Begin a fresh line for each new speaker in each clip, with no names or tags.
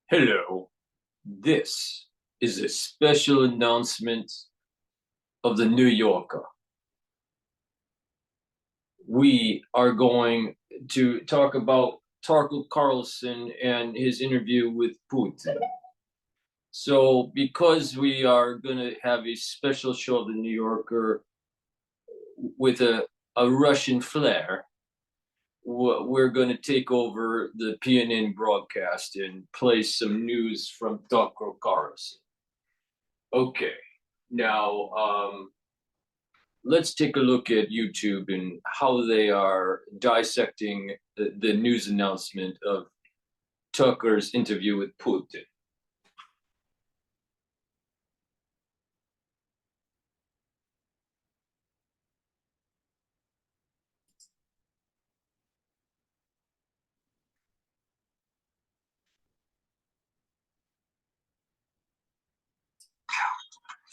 Hello, this is a special announcement of the New Yorker. We are going to talk about Tucker Carlson and his interview with Putin. So because we are going to have a special show of the New Yorker with a Russian flair, we're going to take over the PNN broadcast and play some news from Tucker Carlson. Okay, now let's take a look at YouTube and how they are dissecting the news announcement of Tucker's interview with Putin.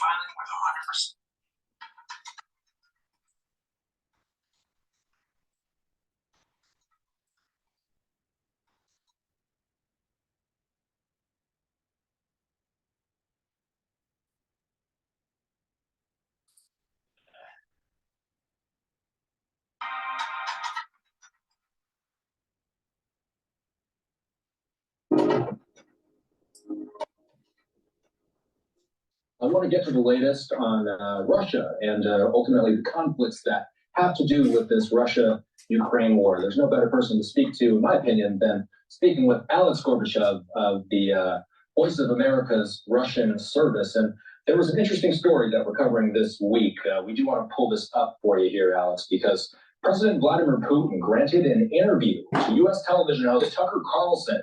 Finally, with 100%.
I want to get to the latest on Russia and ultimately the conflicts that have to do with this Russia-Ukraine war. There's no better person to speak to, in my opinion, than speaking with Alex Gorbachev of the Voice of America's Russian service. And there was an interesting story that we're covering this week. We do want to pull this up for you here, Alex, because President Vladimir Putin granted an interview to U.S. television host Tucker Carlson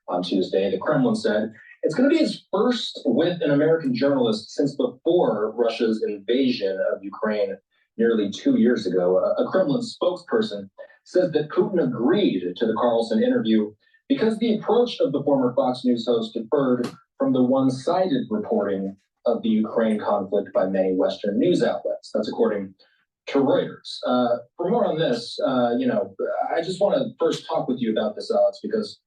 on Tuesday. The Kremlin said it's going to be his first with an American journalist since before Russia's invasion of Ukraine nearly 2 years ago. A Kremlin spokesperson says that Putin agreed to the Carlson interview because the approach of the former Fox News host differed from the one-sided reporting of the Ukraine conflict by many Western news outlets. That's according to Reuters. For more on this, I just want to first talk with you about this, Alex, because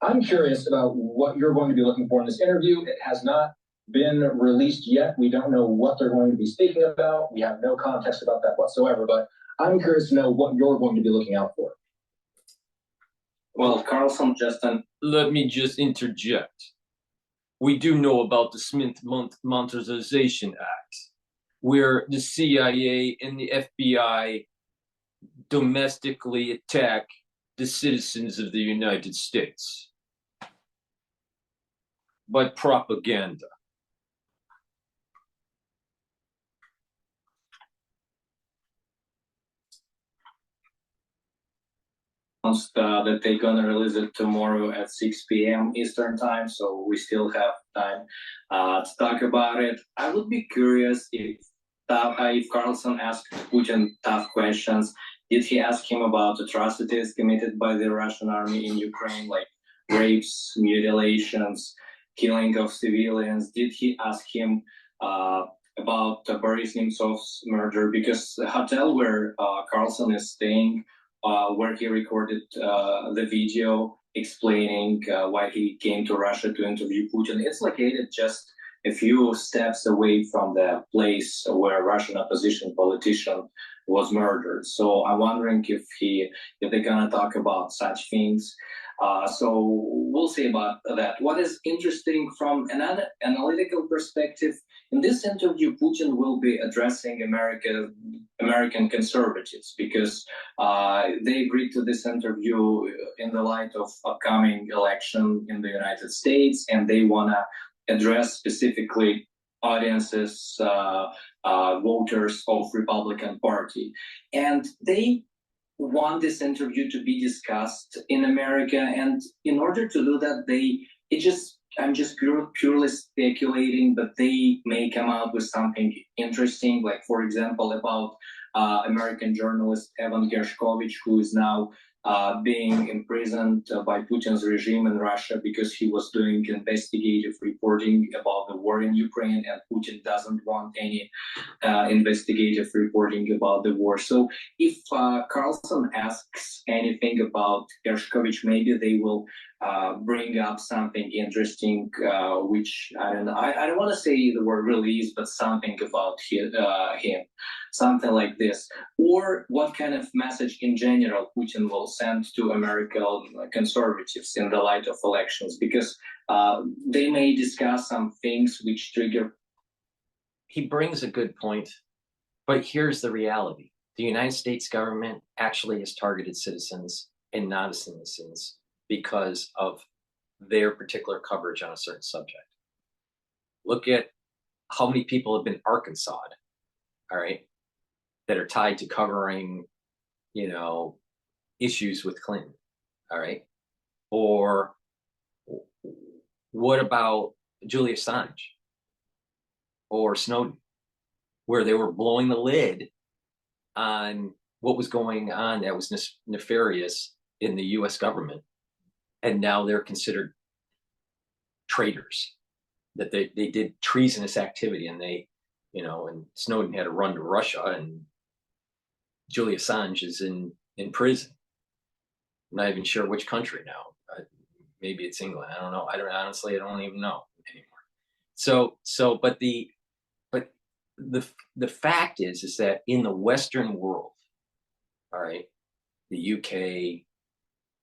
I'm curious about what you're going to be looking for in this interview. It has not been released yet. We don't know what they're going to be speaking about. We have no context about that whatsoever, but I'm curious to know what you're going to be looking out for.
Well, Carlson, Justin.
Let me just interject. We do know about the Smith Monetization Act, where the CIA and the FBI domestically attack the citizens of the United States by propaganda.
That they're gonna release it tomorrow at 6 p.m. Eastern time, so we still have time to talk about it. I would be curious if Carlson asked Putin tough questions. Did he ask him about atrocities committed by the Russian army in Ukraine, like rapes, mutilations, killing of civilians? Did he ask him about Boris Nemtsov's murder? Because the hotel where Carlson is staying, where he recorded the video explaining why he came to Russia to interview Putin, it's located just a few steps away from the place where a Russian opposition politician was murdered. So I'm wondering if they're gonna talk about such things. So we'll see about that. What is interesting from an analytical perspective, in this interview, Putin will be addressing American conservatives because they agreed to this interview in the light of upcoming election in the United States, and they wanna address specifically audiences, voters of Republican Party. And they want this interview to be discussed in America. And in order to do that, I'm just purely speculating, but they may come out with something interesting, like, for example, about American journalist Evan Gershkovich, who is now being imprisoned by Putin's regime in Russia because he was doing investigative reporting about the war in Ukraine, and Putin doesn't want any investigative reporting about the war. So if Carlson asks anything about Hershkovich, maybe they will bring up something interesting, which I don't know. I don't want to say the word release, but something about him, something like this. Or what kind of message in general Putin will send to American conservatives in the light of elections, because they may discuss some things which trigger.
He brings a good point, but here's the reality. The United States government actually has targeted citizens and non-citizens because of their particular coverage on a certain subject. Look at how many people have been Arkansas, all right, that are tied to covering, you know, issues with Clinton, all right? Or what about Julia Assange or Snowden, where they were blowing the lid on what was going on that was nefarious in the US government, and now they're considered traitors, that they did treasonous activity, and they, you know, and Snowden had to run to Russia, and Julia Assange is in prison. I'm not even sure which country now. Maybe it's England. I don't know. I don't even know anymore. But the fact is that in the Western world, all right, the UK,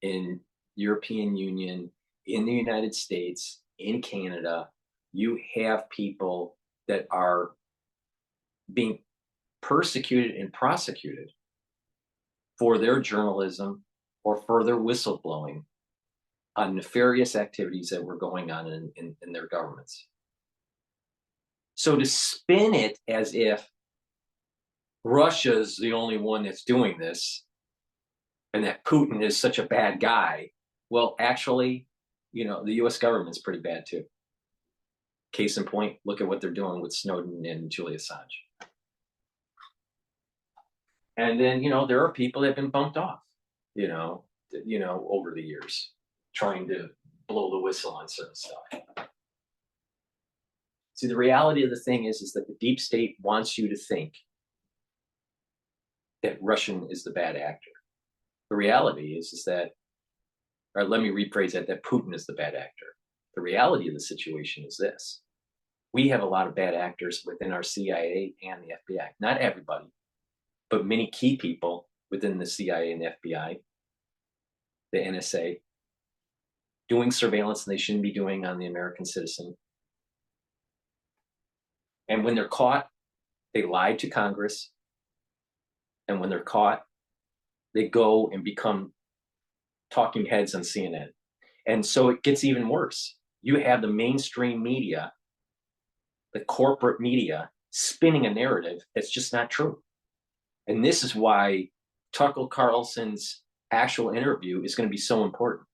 in European Union, in the United States, in Canada, you have people that are being persecuted and prosecuted for their journalism or for their whistleblowing on nefarious activities that were going on in their governments. So to spin it as if Russia's the only one that's doing this and that Putin is such a bad guy, well, actually, you know, the US government's pretty bad too. Case in point, look at what they're doing with Snowden and Julia Assange. And then, you know, there are people that have been bumped off, you know, over the years, trying to blow the whistle on certain stuff. See, the reality of the thing is that the deep state wants you to think that Russian is the bad actor. The reality is that, or let me rephrase that Putin is the bad actor. The reality of the situation is this. We have a lot of bad actors within our CIA and the FBI. Not everybody, but many key people within the CIA and the FBI, the NSA, doing surveillance they shouldn't be doing on the American citizen. And when they're caught, they lie to Congress. And when they're caught, they go and become talking heads on CNN. And so it gets even worse. You have the mainstream media, the corporate media, spinning a narrative that's just not true. And this is why Tucker Carlson's actual interview is going to be so important.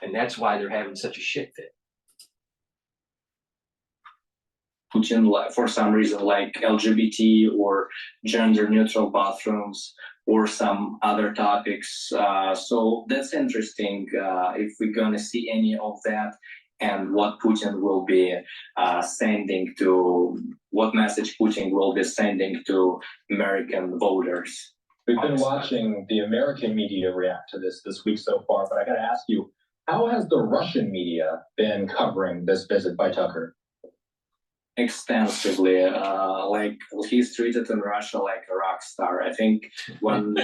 And that's why they're having such a shit fit.
Putin, for some reason, like LGBT or gender-neutral bathrooms or some other topics. So that's interesting if we're going to see any of that, and what Putin will be sending to, what message Putin will be sending to American voters.
We've been watching the American media react to this week so far, but I got to ask you, how has the Russian media been covering this visit by Tucker?
Extensively, like he's treated in Russia like a rock star. I think when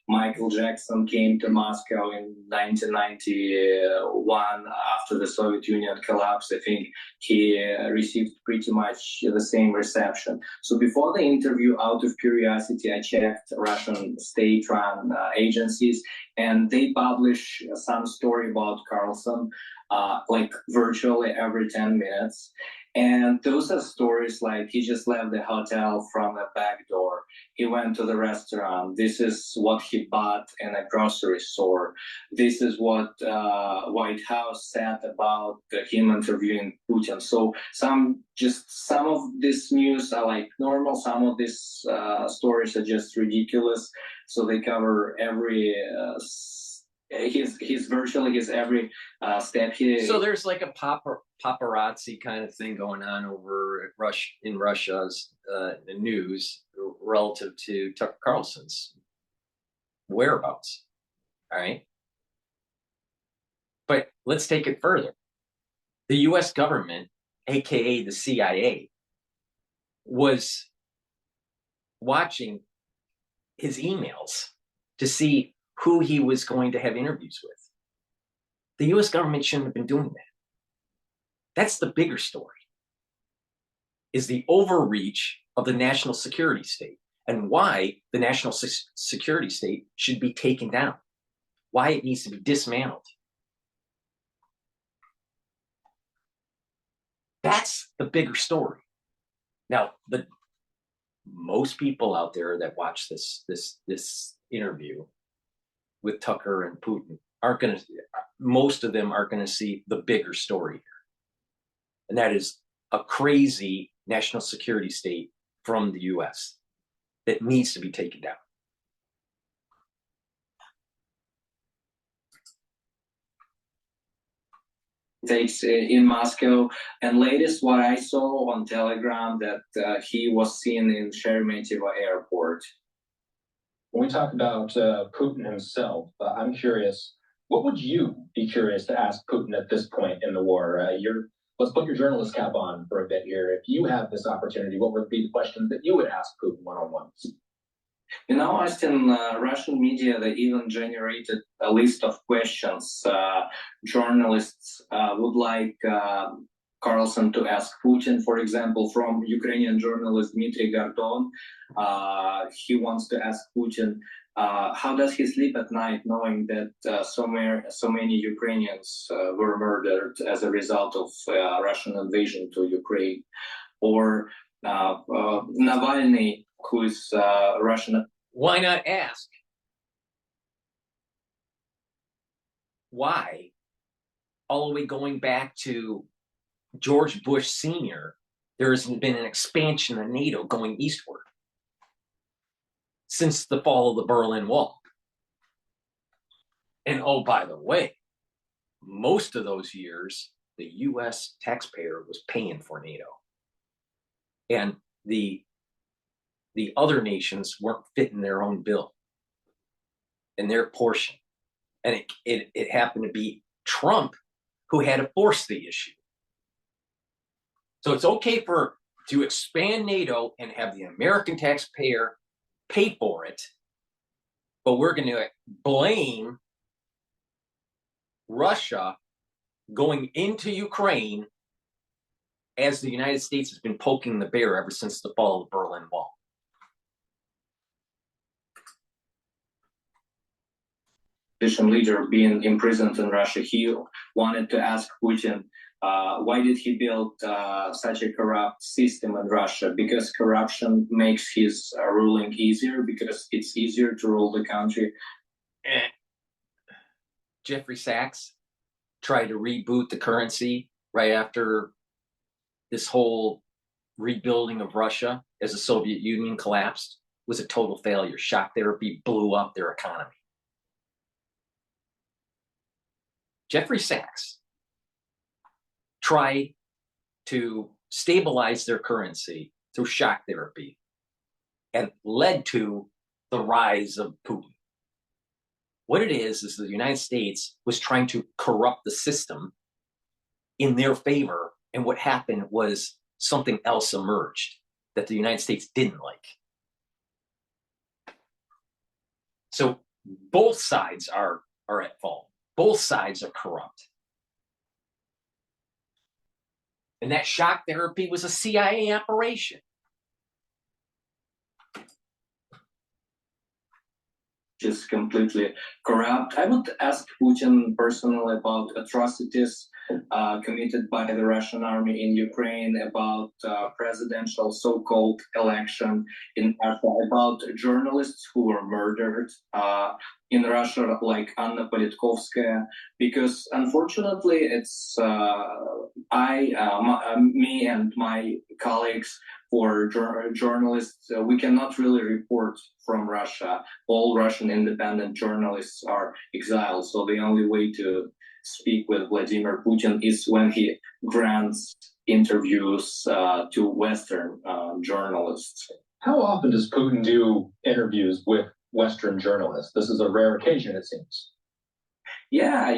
Michael Jackson came to Moscow in 1991 after the Soviet Union collapsed, I think he received pretty much the same reception. So before the interview, out of curiosity, I checked Russian state-run agencies, and they publish some story about Carlson like virtually every 10 minutes. And those are stories like he just left the hotel from the back door. He went to the restaurant. This is what he bought in a grocery store. This is what White House said about him interviewing Putin. So some of this news are like normal. Some of these stories are just ridiculous. so they cover every his virtually his every step.
So there's like a paparazzi kind of thing going on over at in Russia's the news relative to Tucker Carlson's whereabouts. All right. But let's take it further. The US government, aka the CIA, was watching his emails to see who he was going to have interviews with. The US government shouldn't have been doing that. That's the bigger story, is the overreach of the national security state and why the national security state should be taken down, why it needs to be dismantled. That's the bigger story. Now, most people out there that watch this interview with Tucker and Putin aren't going to. Most of them aren't going to see the bigger story here, and that is a crazy national security state from the U.S. that needs to be taken down.
Takes in Moscow, and latest what I saw on Telegram that he was seen in Sheremetyevo airport.
When we talk about Putin himself, I'm curious, what would you be curious to ask Putin at this point in the war? Let's put your journalist cap on for a bit here. If you have this opportunity, what would be the questions that you would ask Putin one-on-one?
You know, Austin, Russian media, they even generated a list of questions journalists would like Carlson to ask Putin. For example, from Ukrainian journalist Dmitry Gardon, he wants to ask Putin, how does he sleep at night knowing that so many Ukrainians were murdered as a result of Russian invasion to Ukraine? Or Navalny, who is Russian.
Why not ask why, all the way going back to George Bush Sr., there has been an expansion of NATO going eastward since the fall of the Berlin Wall. And oh, by the way, most of those years, the U.S. taxpayer was paying for NATO. And the other nations weren't fitting their own bill and their portion. And it happened to be Trump who had to force the issue. So it's okay to expand NATO and have the American taxpayer pay for it, but we're going to blame Russia going into Ukraine as the United States has been poking the bear ever since the fall of the Berlin Wall.
Leader being imprisoned in Russia, he wanted to ask Putin, why did he build such a corrupt system in Russia? Because corruption makes his ruling easier, because it's easier to rule the country.
Jeffrey Sachs tried to reboot the currency right after this whole rebuilding of Russia as the Soviet Union collapsed. It was a total failure. Shock therapy blew up their economy. Jeffrey Sachs tried to stabilize their currency through shock therapy and led to the rise of Putin. What it is the United States was trying to corrupt the system in their favor, and what happened was something else emerged that the United States didn't like. So both sides are at fault. Both sides are corrupt. And that shock therapy was a CIA operation.
Just completely corrupt. I would ask Putin personally about atrocities committed by the Russian army in Ukraine about presidential so-called election in Russia, about journalists who were murdered in Russia, like Anna Politkovskaya, because unfortunately it's me and my colleagues for journalists, we cannot really report from Russia. All Russian independent journalists are exiled, so the only way to speak with Vladimir Putin is when he grants interviews to Western journalists.
How often does Putin do interviews with Western journalists? This is a rare occasion, it seems.
Yeah,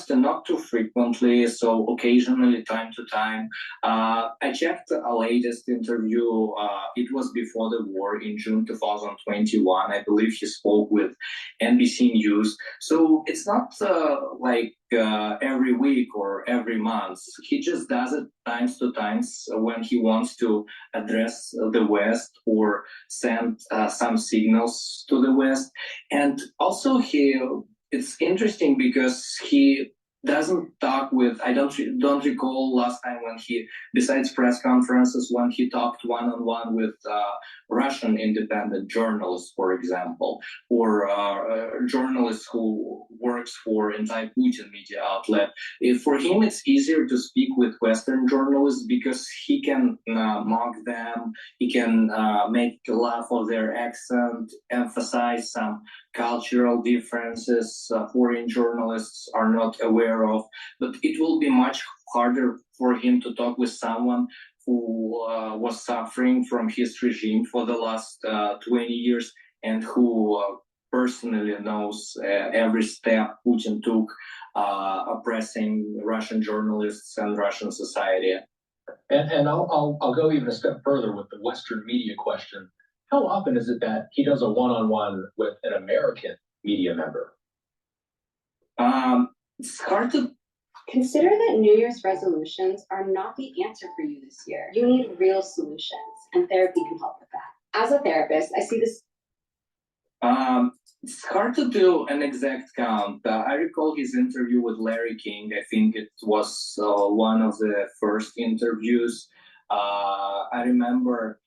not too frequently, so occasionally, time to time. I checked the latest interview. It was before the war in June 2021. I believe he spoke with NBC News. So it's not like every week or every month. He just does it times to times when he wants to address the West or send some signals to the West. And also it's interesting because he doesn't talk with, I don't recall last time when he, besides press conferences, when he talked one-on-one with Russian independent journalists, for example, or journalists who works for anti-Putin media outlet. For him, it's easier to speak with Western journalists because he can mock them, he can make laugh of their accent, emphasize some cultural differences foreign journalists are not aware of, but it will be much harder for him to talk with someone who was suffering from his regime for the last 20 years and who personally knows every step Putin took oppressing Russian journalists and Russian society.
And I'll go even a step further with the Western media question. How often is it that he does a one-on-one with an American media member?
It's hard to
consider that New Year's resolutions are not the answer for you this year. You need real solutions, and therapy can help with that. As a therapist, I see this.
It's hard to do an exact count. I recall his interview with Larry King. I think it was one of the first interviews. I remember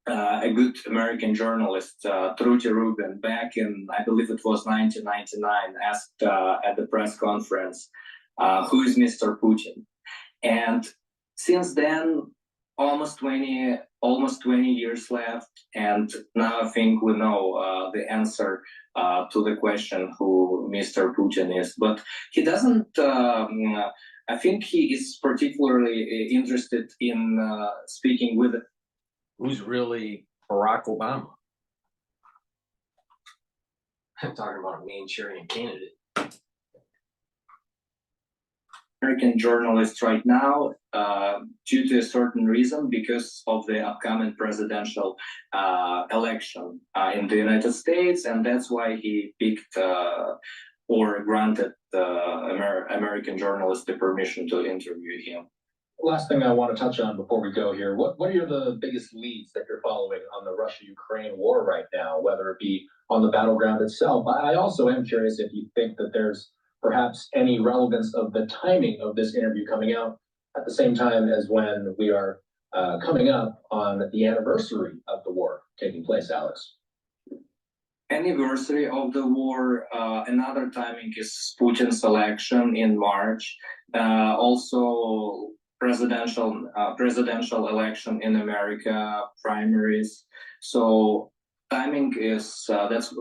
a good American journalist, Trudy Rubin, back in, I believe it was 1999, asked at the press conference, who is Mr. Putin? And since then, almost 20 years left, and now I think we know the answer to the question who Mr. Putin is. But he doesn't, I think he is particularly interested in speaking with
who's really Barack Obama. I'm talking about a Manchurian candidate.
American journalists right now due to a certain reason, because of the upcoming presidential election in the United States, and that's why he picked or granted American journalists the permission to interview him.
Last thing I want to touch on before we go here, what are the biggest leads that you're following on the Russia-Ukraine war right now, whether it be on the battleground itself? I also am curious if you think that there's perhaps any relevance of the timing of this interview coming out at the same time as when we are coming up on the anniversary of the war taking place, Alex.
Anniversary of the war, another timing is Putin's election in March. Also presidential election in America, primaries. So timing is this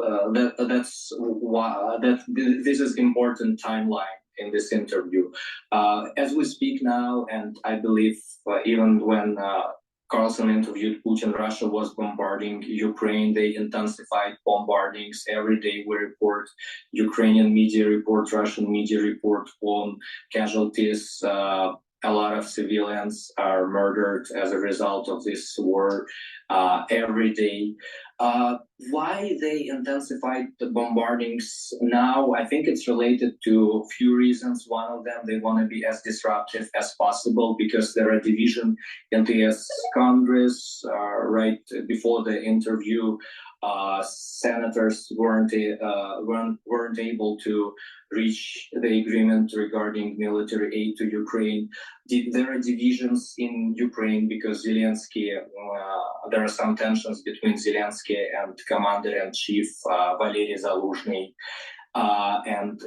is important timeline in this interview. As we speak now, and I believe even when Carlson interviewed Putin, Russia was bombarding Ukraine. They intensified bombardings. Every day we report, Ukrainian media report, Russian media report on casualties. A lot of civilians are murdered as a result of this war every day. Why they intensified the bombardings now? I think it's related to a few reasons. One of them, they want to be as disruptive as possible because there are division in the US Congress. Right before the interview, senators weren't able to reach the agreement regarding military aid to Ukraine. There are divisions in Ukraine because Zelensky, there are some tensions between Zelensky and Commander-in-Chief Valery Zaluzhny, and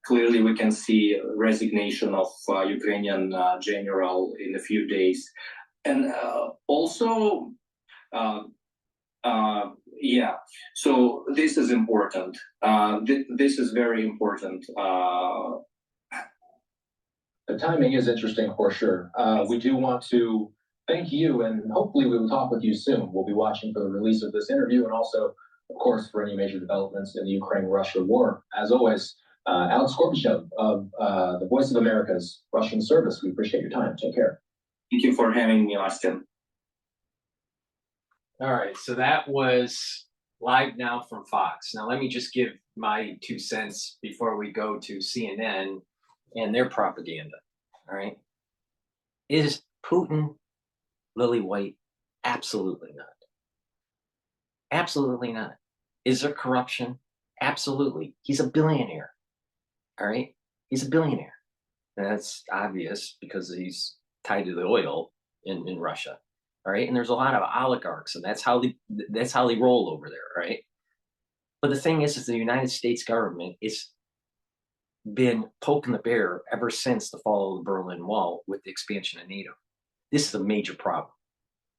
clearly we can see resignation of Ukrainian general in a few days, and also. Yeah, so this is important. This is very important.
The timing is interesting for sure. We do want to thank you, and hopefully we will talk with you soon. We'll be watching for the release of this interview and also, of course, for any major developments in the Ukraine-Russia war. As always, Alex Gorbachev of the Voice of America's Russian Service, we appreciate your time. Take care.
Thank you for having me, Austin.
All right, so that was live now from Fox. Now let me just give my 2 cents before we go to CNN and their propaganda. All right, is Putin lily white? Absolutely not. Absolutely not. Is there corruption? Absolutely. He's a billionaire. All right, he's a billionaire. That's obvious because he's tied to the oil in Russia. All right, and there's a lot of oligarchs, and that's how they roll over there, right? But the thing is the United States government has been poking the bear ever since the fall of the Berlin Wall with the expansion of NATO. This is a major problem,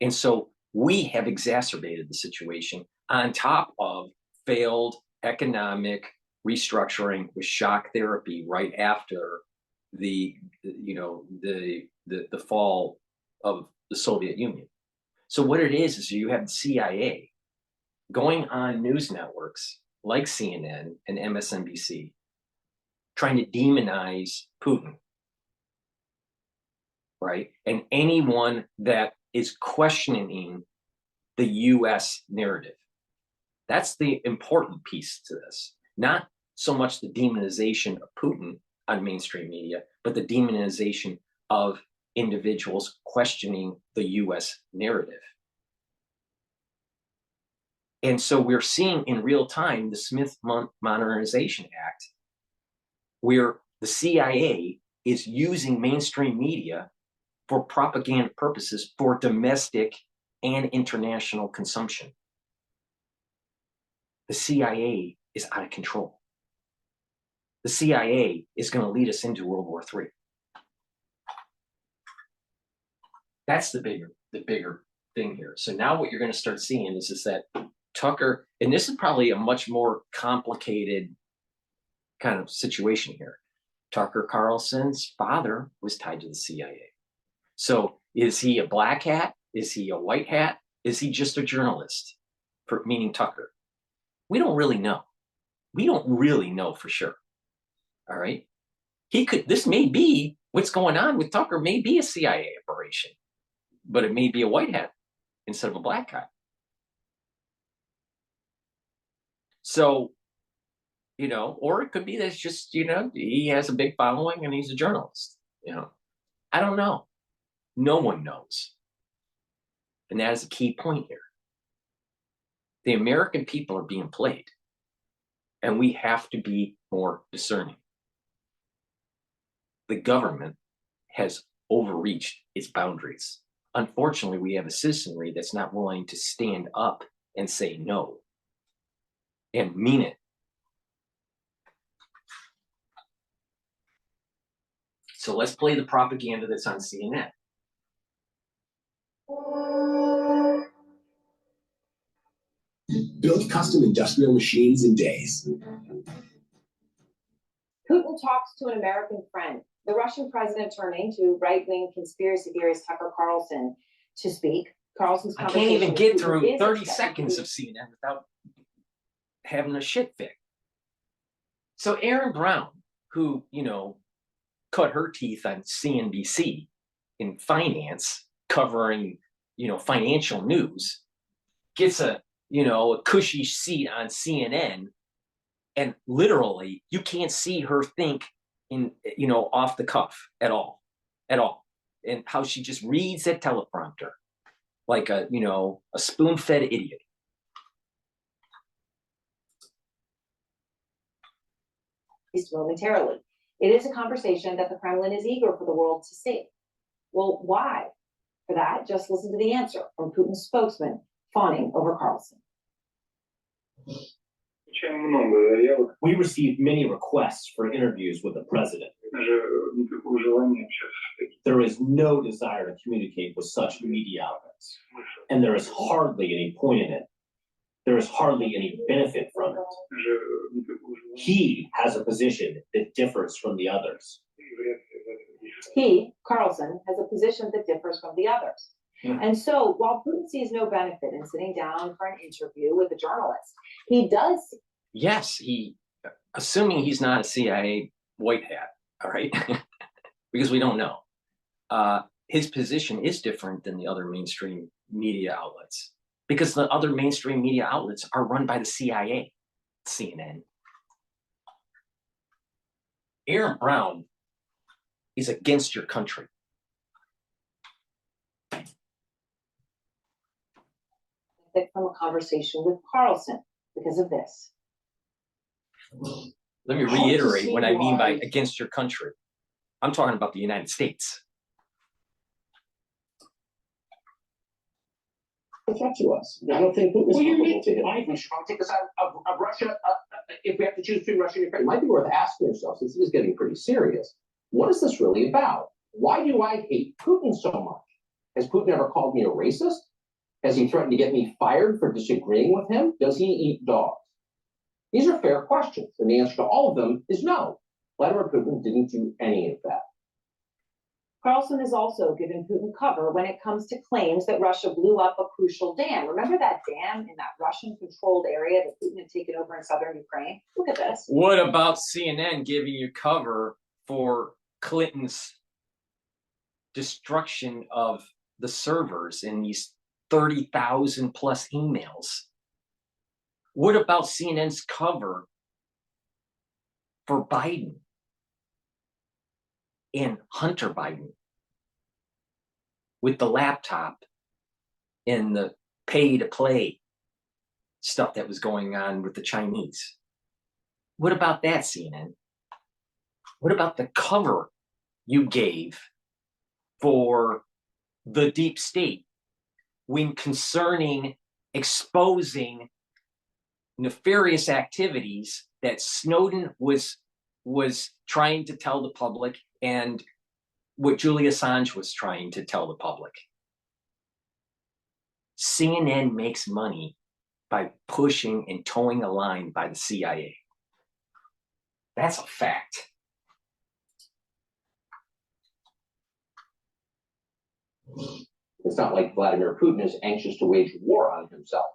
and so we have exacerbated the situation on top of failed economic restructuring with shock therapy right after the fall of the Soviet Union. So what it is you have the CIA going on news networks like CNN and MSNBC, trying to demonize Putin, right? And anyone that is questioning the US narrative. That's the important piece to this. Not so much the demonization of Putin on mainstream media, but the demonization of individuals questioning the US narrative. And so we're seeing in real time the Smith Modernization Act, where the CIA is using mainstream media for propaganda purposes for domestic and international consumption. The CIA is out of control. The CIA is going to lead us into World War III. That's the bigger thing here. So now what you're going to start seeing is that Tucker, and this is probably a much more complicated kind of situation here. Tucker Carlson's father was tied to the CIA. So is he a black hat? Is he a white hat? Is he just a journalist, meaning Tucker? We don't really know. We don't really know for sure. All right. This may be what's going on with Tucker, may be a CIA operation, but it may be a white hat instead of a black hat. So, or it could be that it's just, he has a big following and he's a journalist. I don't know. No one knows. And that is a key point here. The American people are being played, and we have to be more discerning. The government has overreached its boundaries. Unfortunately, we have a citizenry that's not willing to stand up and say no and mean it. So let's play the propaganda that's on CNN.
Build custom industrial machines in days.
Putin talks to an American friend. The Russian president turning to right-wing conspiracy theorist Tucker Carlson to speak. Carlson's
I can't even get through 30 seconds of CNN without having a shit fit. So Aaron Brown, who, cut her teeth on CNBC in finance, covering, financial news, gets a a cushy seat on CNN, and literally you can't see her think in, off the cuff at all, and how she just reads that teleprompter like a spoon-fed idiot.
Momentarily. It is a conversation that the Kremlin is eager for the world to see. Well, why? For that, just listen to the answer from Putin's spokesman, fawning over Carlson.
We received many requests for interviews with the president. There is no desire to communicate with such media outlets, and there is hardly any point in it. There is hardly any benefit from it. He has a position that differs from the others.
He, Carlson, has a position that differs from the others. And so, while Putin sees no benefit in sitting down for an interview with a journalist, he does.
Yes, assuming he's not a CIA white hat, all right, because we don't know. His position is different than the other mainstream media outlets, because the other mainstream media outlets are run by the CIA, CNN. Aaron Brown is against your country.
From a conversation with Carlson because of this.
Let me reiterate what I mean by against your country. I'm talking about the United States.
A threat to us. I don't think Putin is comparable to him. We should probably take us out of Russia if we have to choose between Russia and Ukraine. It might be worth asking yourself, since this is getting pretty serious, what is this really about? Why do I hate Putin so much? Has Putin ever called me a racist? Has he threatened to get me fired for disagreeing with him? Does he eat dogs? These are fair questions, and the answer to all of them is no. Vladimir Putin didn't do any of that.
Carlson has also given Putin cover when it comes to claims that Russia blew up a crucial dam. Remember that dam in that Russian-controlled area that Putin had taken over in southern Ukraine? Look at this.
What about CNN giving you cover for Clinton's destruction of the servers in these 30,000 plus emails? What about CNN's cover for Biden and Hunter Biden with the laptop and the pay-to-play stuff that was going on with the Chinese? What about that, CNN? What about the cover you gave for the deep state when concerning exposing nefarious activities that Snowden was trying to tell the public, and what Julian Assange was trying to tell the public? CNN makes money by pushing and towing a line by the CIA. That's a fact.
It's not like Vladimir Putin is anxious to wage war on himself.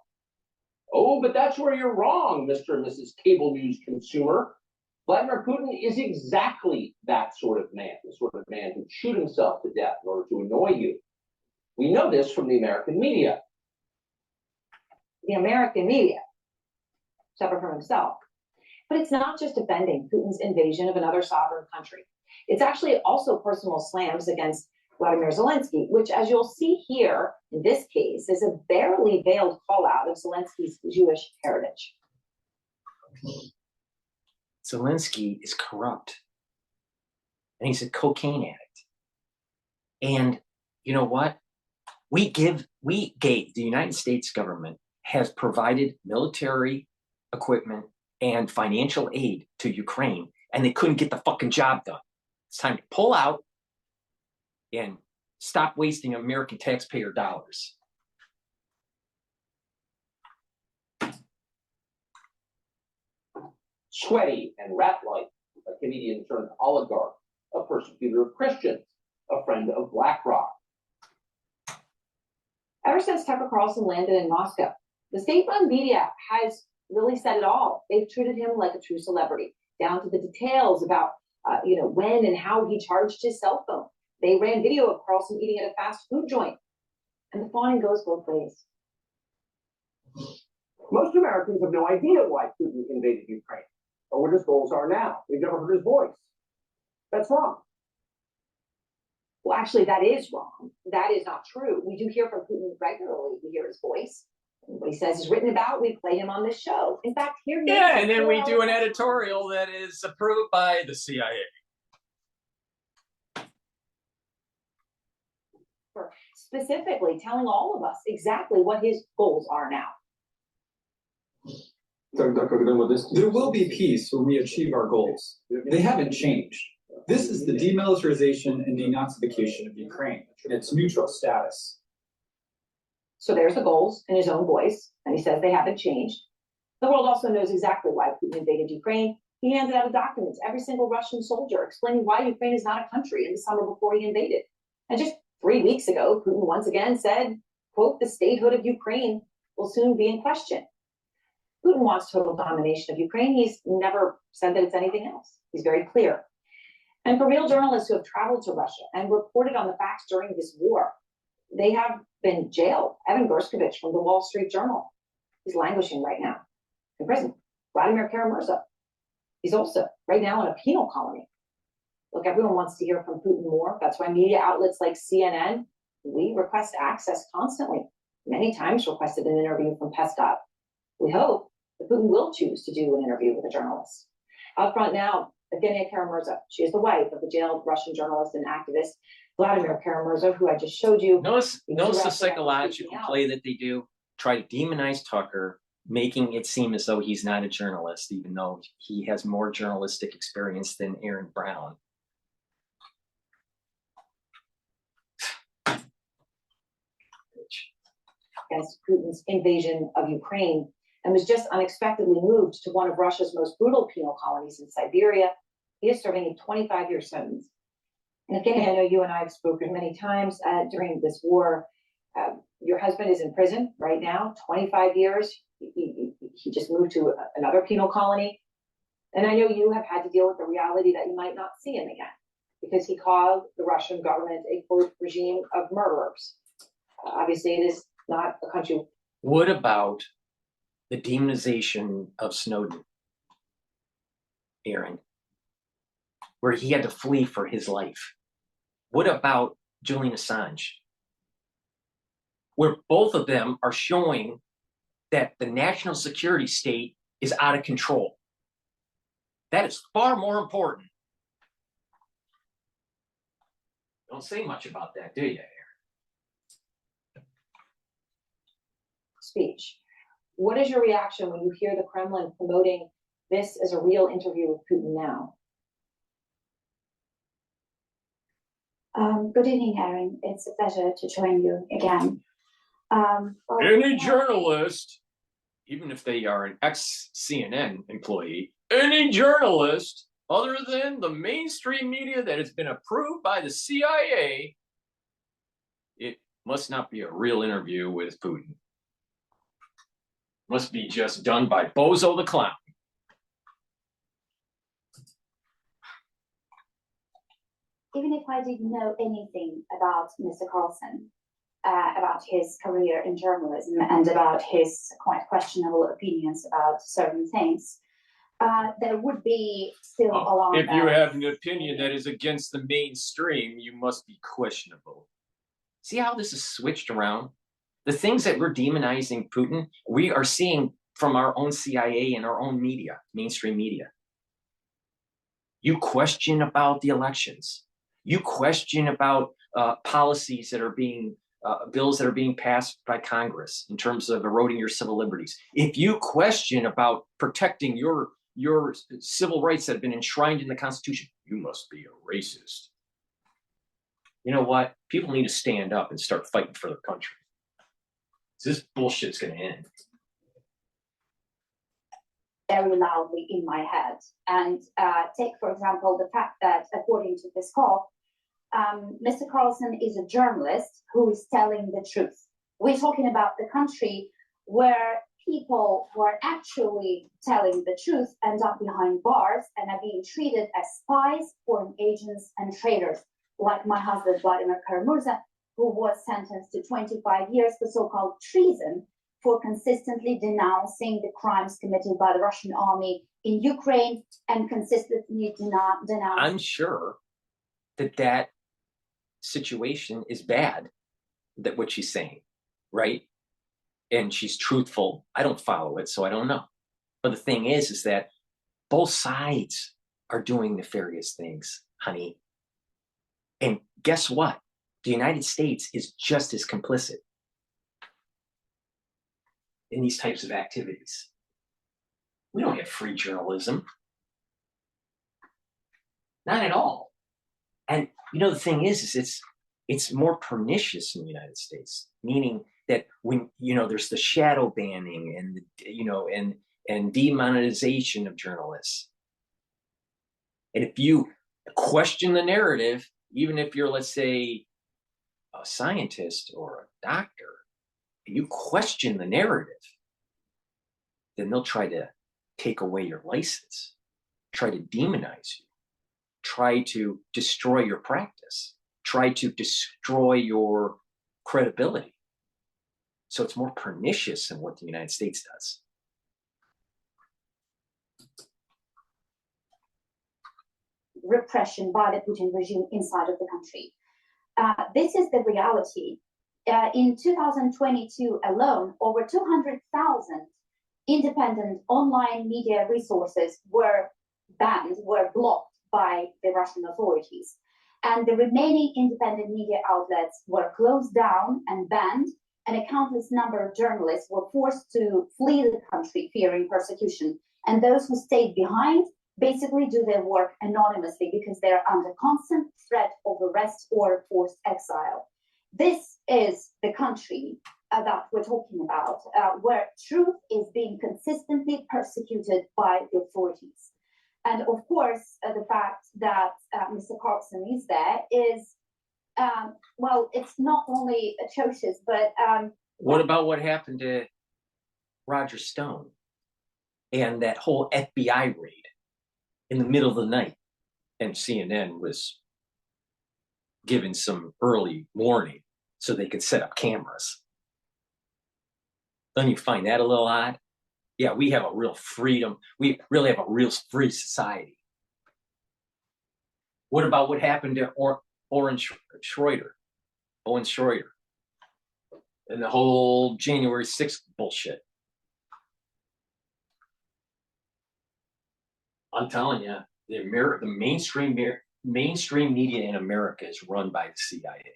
Oh, but that's where you're wrong, Mr. and Mrs. Cable News consumer. Vladimir Putin is exactly that sort of man, the sort of man who'd shoot himself to death in order to annoy you. We know this from the American media.
The American media, separate from himself. But it's not just defending Putin's invasion of another sovereign country. It's actually also personal slams against Vladimir Zelensky, which, as you'll see here in this case, is a barely veiled call out of Zelensky's Jewish heritage.
Zelensky is corrupt, and he's a cocaine addict. And you know what? The United States government has provided military equipment and financial aid to Ukraine, and they couldn't get the fucking job done. It's time to pull out and stop wasting American taxpayer dollars.
Sweaty and rat-like, a Canadian-turned oligarch, a persecutor of Christians, a friend of BlackRock.
Ever since Tucker Carlson landed in Moscow, the state-run media has really said it all. They've treated him like a true celebrity, down to the details about when and how he charged his cell phone. They ran video of Carlson eating at a fast food joint. And the fawning goes both ways.
Most Americans have no idea why Putin invaded Ukraine or what his goals are now. We've never heard his voice. That's wrong.
Well, actually, that is wrong. That is not true. We do hear from Putin regularly. We hear his voice. What he says is written about. We play him on this show. In fact, here he is.
Yeah, and then we do an editorial that is approved by the CIA.
Specifically telling all of us exactly what his goals are now.
There will be peace when we achieve our goals. They haven't changed. This is the demilitarization and denazification of Ukraine in its neutral status.
So there's the goals in his own voice, and he says they haven't changed. The world also knows exactly why Putin invaded Ukraine. He handed out documents, every single Russian soldier, explaining why Ukraine is not a country in the summer before he invaded. And just 3 weeks ago, Putin once again said, quote, the statehood of Ukraine will soon be in question. Putin wants total domination of Ukraine. He's never said that it's anything else. He's very clear. And for real journalists who have traveled to Russia and reported on the facts during this war, they have been jailed. Evan Gershkovich from the Wall Street Journal, he's languishing right now in prison. Vladimir Kara-Murza, he's also right now in a penal colony. Look, everyone wants to hear from Putin more. That's why media outlets like CNN, we request access constantly. Many times requested an interview from Peskov. We hope that Putin will choose to do an interview with a journalist. Out front now, Evgenia Kara-Murza. She is the wife of the jailed Russian journalist and activist Vladimir Kara-Murza, who I just showed you.
Notice the psychological play that they do. Try to demonize Tucker, making it seem as though he's not a journalist, even though he has more journalistic experience than Aaron Brown.
Against Putin's invasion of Ukraine, and was just unexpectedly moved to one of Russia's most brutal penal colonies in Siberia. He is serving a 25-year sentence. And Evgeny, I know you and I have spoken many times during this war. Your husband is in prison right now, 25 years. He just moved to another penal colony. And I know you have had to deal with the reality that you might not see him again because he called the Russian government a quote regime of murderers. Obviously, it is not a country.
What about the demonization of Snowden, Aaron, where he had to flee for his life? What about Julian Assange, where both of them are showing that the national security state is out of control? That is far more important. Don't say much about that, do you, Aaron?
Speech. What is your reaction when you hear the Kremlin promoting this as a real interview with Putin now?
Good evening, Aaron. It's a pleasure to join you again.
Any journalist, even if they are an ex-CNN employee, any journalist other than the mainstream media that has been approved by the CIA, it must not be a real interview with Putin. Must be just done by Bozo the Clown.
Even if I didn't know anything about Mr. Carlson, about his career in journalism and about his quite questionable opinions about certain things, there would be still a lot of...
If you have an opinion that is against the mainstream, you must be questionable. See how this is switched around? The things that we're demonizing Putin, we are seeing from our own CIA and our own media, mainstream media. You question about the elections. You question about policies that are being, bills that are being passed by Congress in terms of eroding your civil liberties. If you question about protecting your civil rights that have been enshrined in the Constitution, you must be a racist. You know what? People need to stand up and start fighting for their country. This bullshit's going to end.
Very loudly in my head. And take, for example, the fact that, according to this call, Mr. Carlson is a journalist who is telling the truth. We're talking about the country where people who are actually telling the truth end up behind bars and are being treated as spies, foreign agents, and traitors, like my husband, Vladimir Kara-Murza, who was sentenced to 25 years for so-called treason for consistently denouncing the crimes committed by the Russian army in Ukraine and consistently denouncing.
I'm sure that situation is bad, that what she's saying, right? And she's truthful. I don't follow it, so I don't know. But the thing is that both sides are doing nefarious things, honey. And guess what? The United States is just as complicit in these types of activities. We don't have free journalism. Not at all. And you know, the thing is it's more pernicious in the United States, meaning that when, you know, there's the shadow banning and, you know, and demonetization of journalists. And if you question the narrative, even if you're, let's say, a scientist or a doctor, and you question the narrative, then they'll try to take away your license, try to demonize you, try to destroy your practice, try to destroy your credibility. So it's more pernicious than what the United States does.
Repression by the Putin regime inside of the country. This is the reality. In 2022 alone, over 200,000 independent online media resources were banned, were blocked by the Russian authorities. And the remaining independent media outlets were closed down and banned, and a countless number of journalists were forced to flee the country fearing persecution. And those who stayed behind basically do their work anonymously because they're under constant threat of arrest or forced exile. This is the country that we're talking about, where truth is being consistently persecuted by the authorities. And of course, the fact that Mr. Carlson is there is, well, it's not only atrocious, but...
what about what happened to Roger Stone and that whole FBI raid in the middle of the night? And CNN was given some early warning so they could set up cameras. Don't you find that a little odd? Yeah, we have a real freedom. We really have a real free society. What about what happened to Owen Schroeder, and the whole January 6th bullshit? I'm telling you, the mainstream media in America is run by the CIA.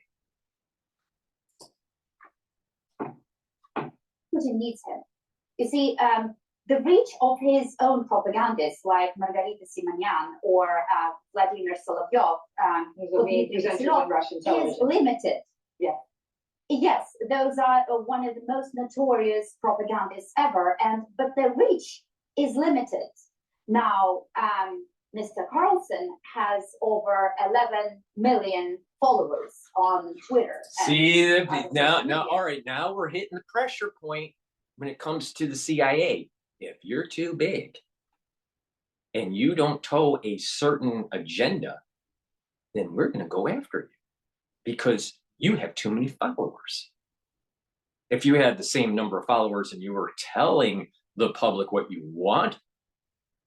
Putin needs him. You see, the reach of his own propagandists like Margarita Simonyan or Vladimir Solovyov is limited. Yeah. Yes, those are one of the most notorious propagandists ever, but their reach is limited. Now, Mr. Carlson has over 11 million followers on Twitter.
See, now, all right, now we're hitting the pressure point when it comes to the CIA. If you're too big and you don't toe a certain agenda, then we're going to go after you because you have too many followers. If you had the same number of followers and you were telling the public what you want,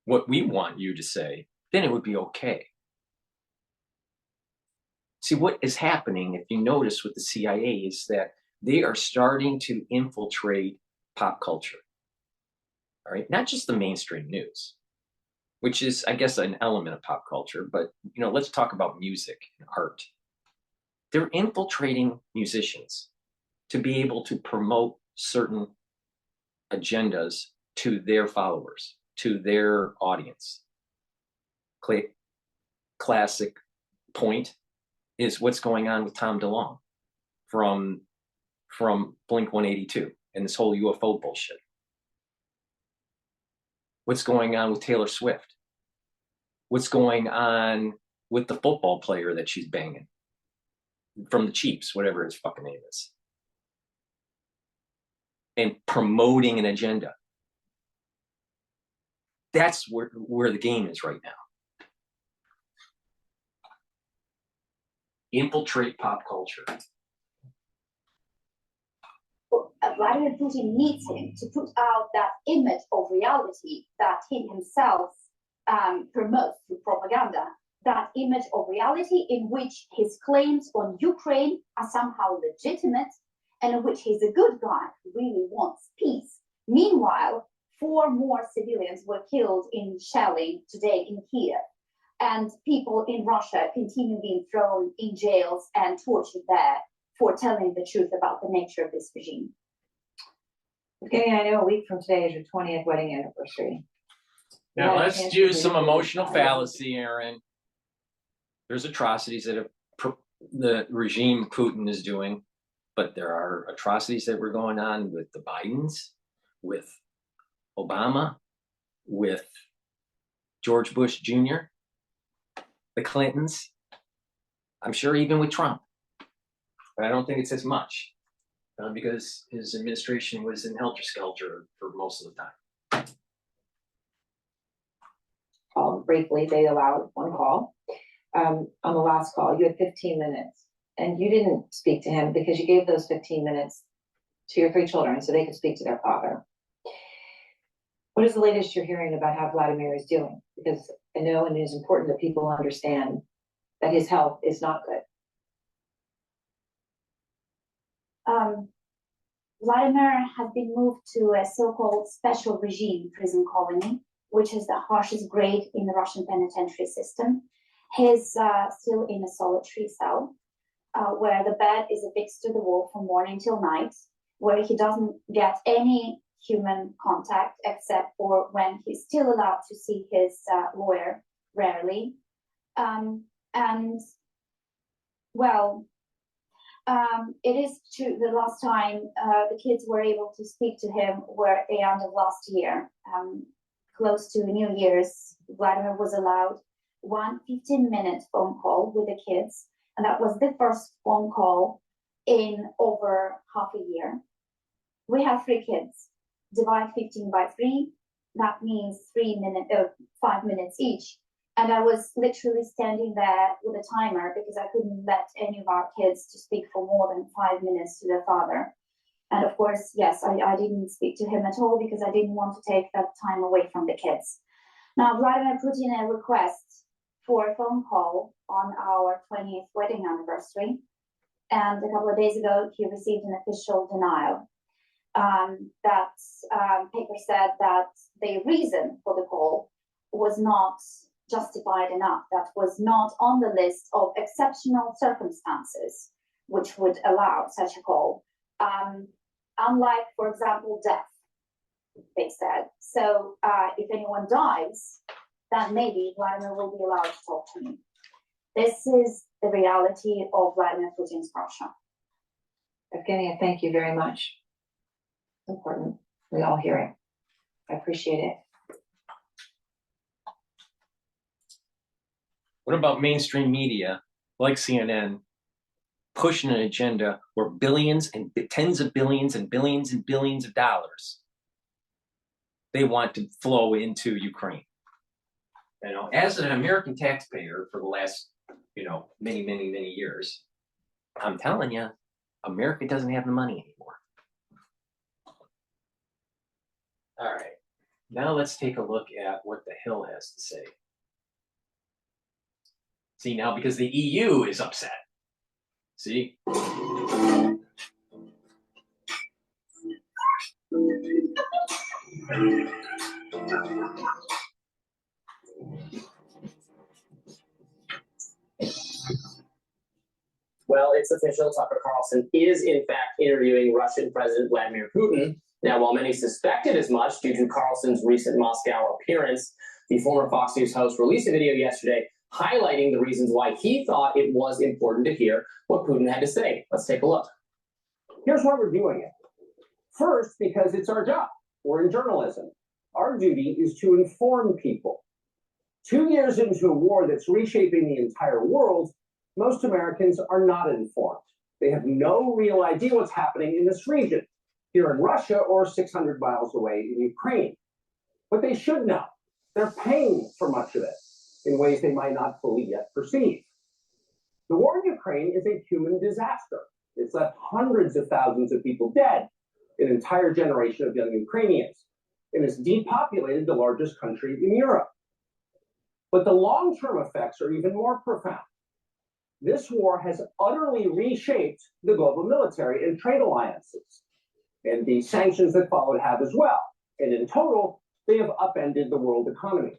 what we want you to say, then it would be okay. See, what is happening, if you notice with the CIA, is that they are starting to infiltrate pop culture. All right, not just the mainstream news, which is, I guess, an element of pop culture, but you know, let's talk about music and art. They're infiltrating musicians to be able to promote certain agendas to their followers, to their audience. Classic point is what's going on with Tom DeLonge from Blink-182 and this whole UFO bullshit. What's going on with Taylor Swift? What's going on with the football player that she's banging from the Chiefs, whatever his fucking name is, and promoting an agenda? That's where the game is right now. Infiltrate pop culture.
Vladimir Putin needs him to put out that image of reality that he himself promotes through propaganda, that image of reality in which his claims on Ukraine are somehow legitimate and in which he's a good guy who really wants peace. Meanwhile, 4 more civilians were killed in shelling today in Kiev, and people in Russia continue being thrown in jails and tortured there for telling the truth about the nature of this regime.
Okay, I know a week from today is your 20th wedding anniversary.
Now let's do some emotional fallacy, Aaron. There's atrocities that the regime Putin is doing, but there are atrocities that were going on with the Bidens, with Obama, with George Bush Jr., the Clintons, I'm sure even with Trump. But I don't think it's as much because his administration was in helter-skelter for most of the time.
Briefly, they allowed one call. On the last call, you had 15 minutes, and you didn't speak to him because you gave those 15 minutes to your 3 children so they could speak to their father. What is the latest you're hearing about how Vladimir is doing? Because I know and it is important that people understand that his health is not good.
Vladimir has been moved to a so-called special regime prison colony, which is the harshest grade in the Russian penitentiary system. He's still in a solitary cell, where the bed is affixed to the wall from morning till night, where he doesn't get any human contact except for when he's still allowed to see his lawyer rarely. It is true the last time the kids were able to speak to him were at the end of last year. Close to New Year's, Vladimir was allowed one 15-minute phone call with the kids, and that was the first phone call in over half a year. We have 3 kids. Divide 15 by 3, that means 5 minutes each. And I was literally standing there with a timer because I couldn't let any of our kids to speak for more than 5 minutes to their father. And of course, yes, I didn't speak to him at all because I didn't want to take that time away from the kids. Now, Vladimir put in a request for a phone call on our 20th wedding anniversary. And a couple of days ago, he received an official denial. That paper said that the reason for the call was not justified enough, that was not on the list of exceptional circumstances which would allow such a call. Unlike, for example, death, they said. So if anyone dies, then maybe Vladimir will be allowed to talk to me. This is the reality of Vladimir Putin's Russia.
Evgenia, thank you very much. It's important. We all hear it. I appreciate it.
What about mainstream media like CNN pushing an agenda where billions and tens of billions and billions and billions of dollars they want to flow into Ukraine? You know, as an American taxpayer for the last, many, many, many years, I'm telling you, America doesn't have the money anymore. All right, now let's take a look at what the Hill has to say. See, now because the EU is upset. See?
Well, it's official. Tucker Carlson is, in fact, interviewing Russian President Vladimir Putin. Now, while many suspected as much due to Carlson's recent Moscow appearance, the former Fox News host released a video yesterday highlighting the reasons why he thought it was important to hear what Putin had to say. Let's take a look. Here's why we're doing it. First, because it's our job. We're in journalism. Our duty is to inform people. 2 years into a war that's reshaping the entire world, most Americans are not informed. They have no real idea what's happening in this region, here in Russia or 600 miles away in Ukraine. But they should know. They're paying for much of it in ways they might not fully yet perceive. The war in Ukraine is a human disaster. It's left hundreds of thousands of people dead. It an entire generation of young Ukrainians and has depopulated the largest country in Europe. But the long-term effects are even more profound. This war has utterly reshaped the global military and trade alliances, and the sanctions that followed have as well. And in total, they have upended the world economy.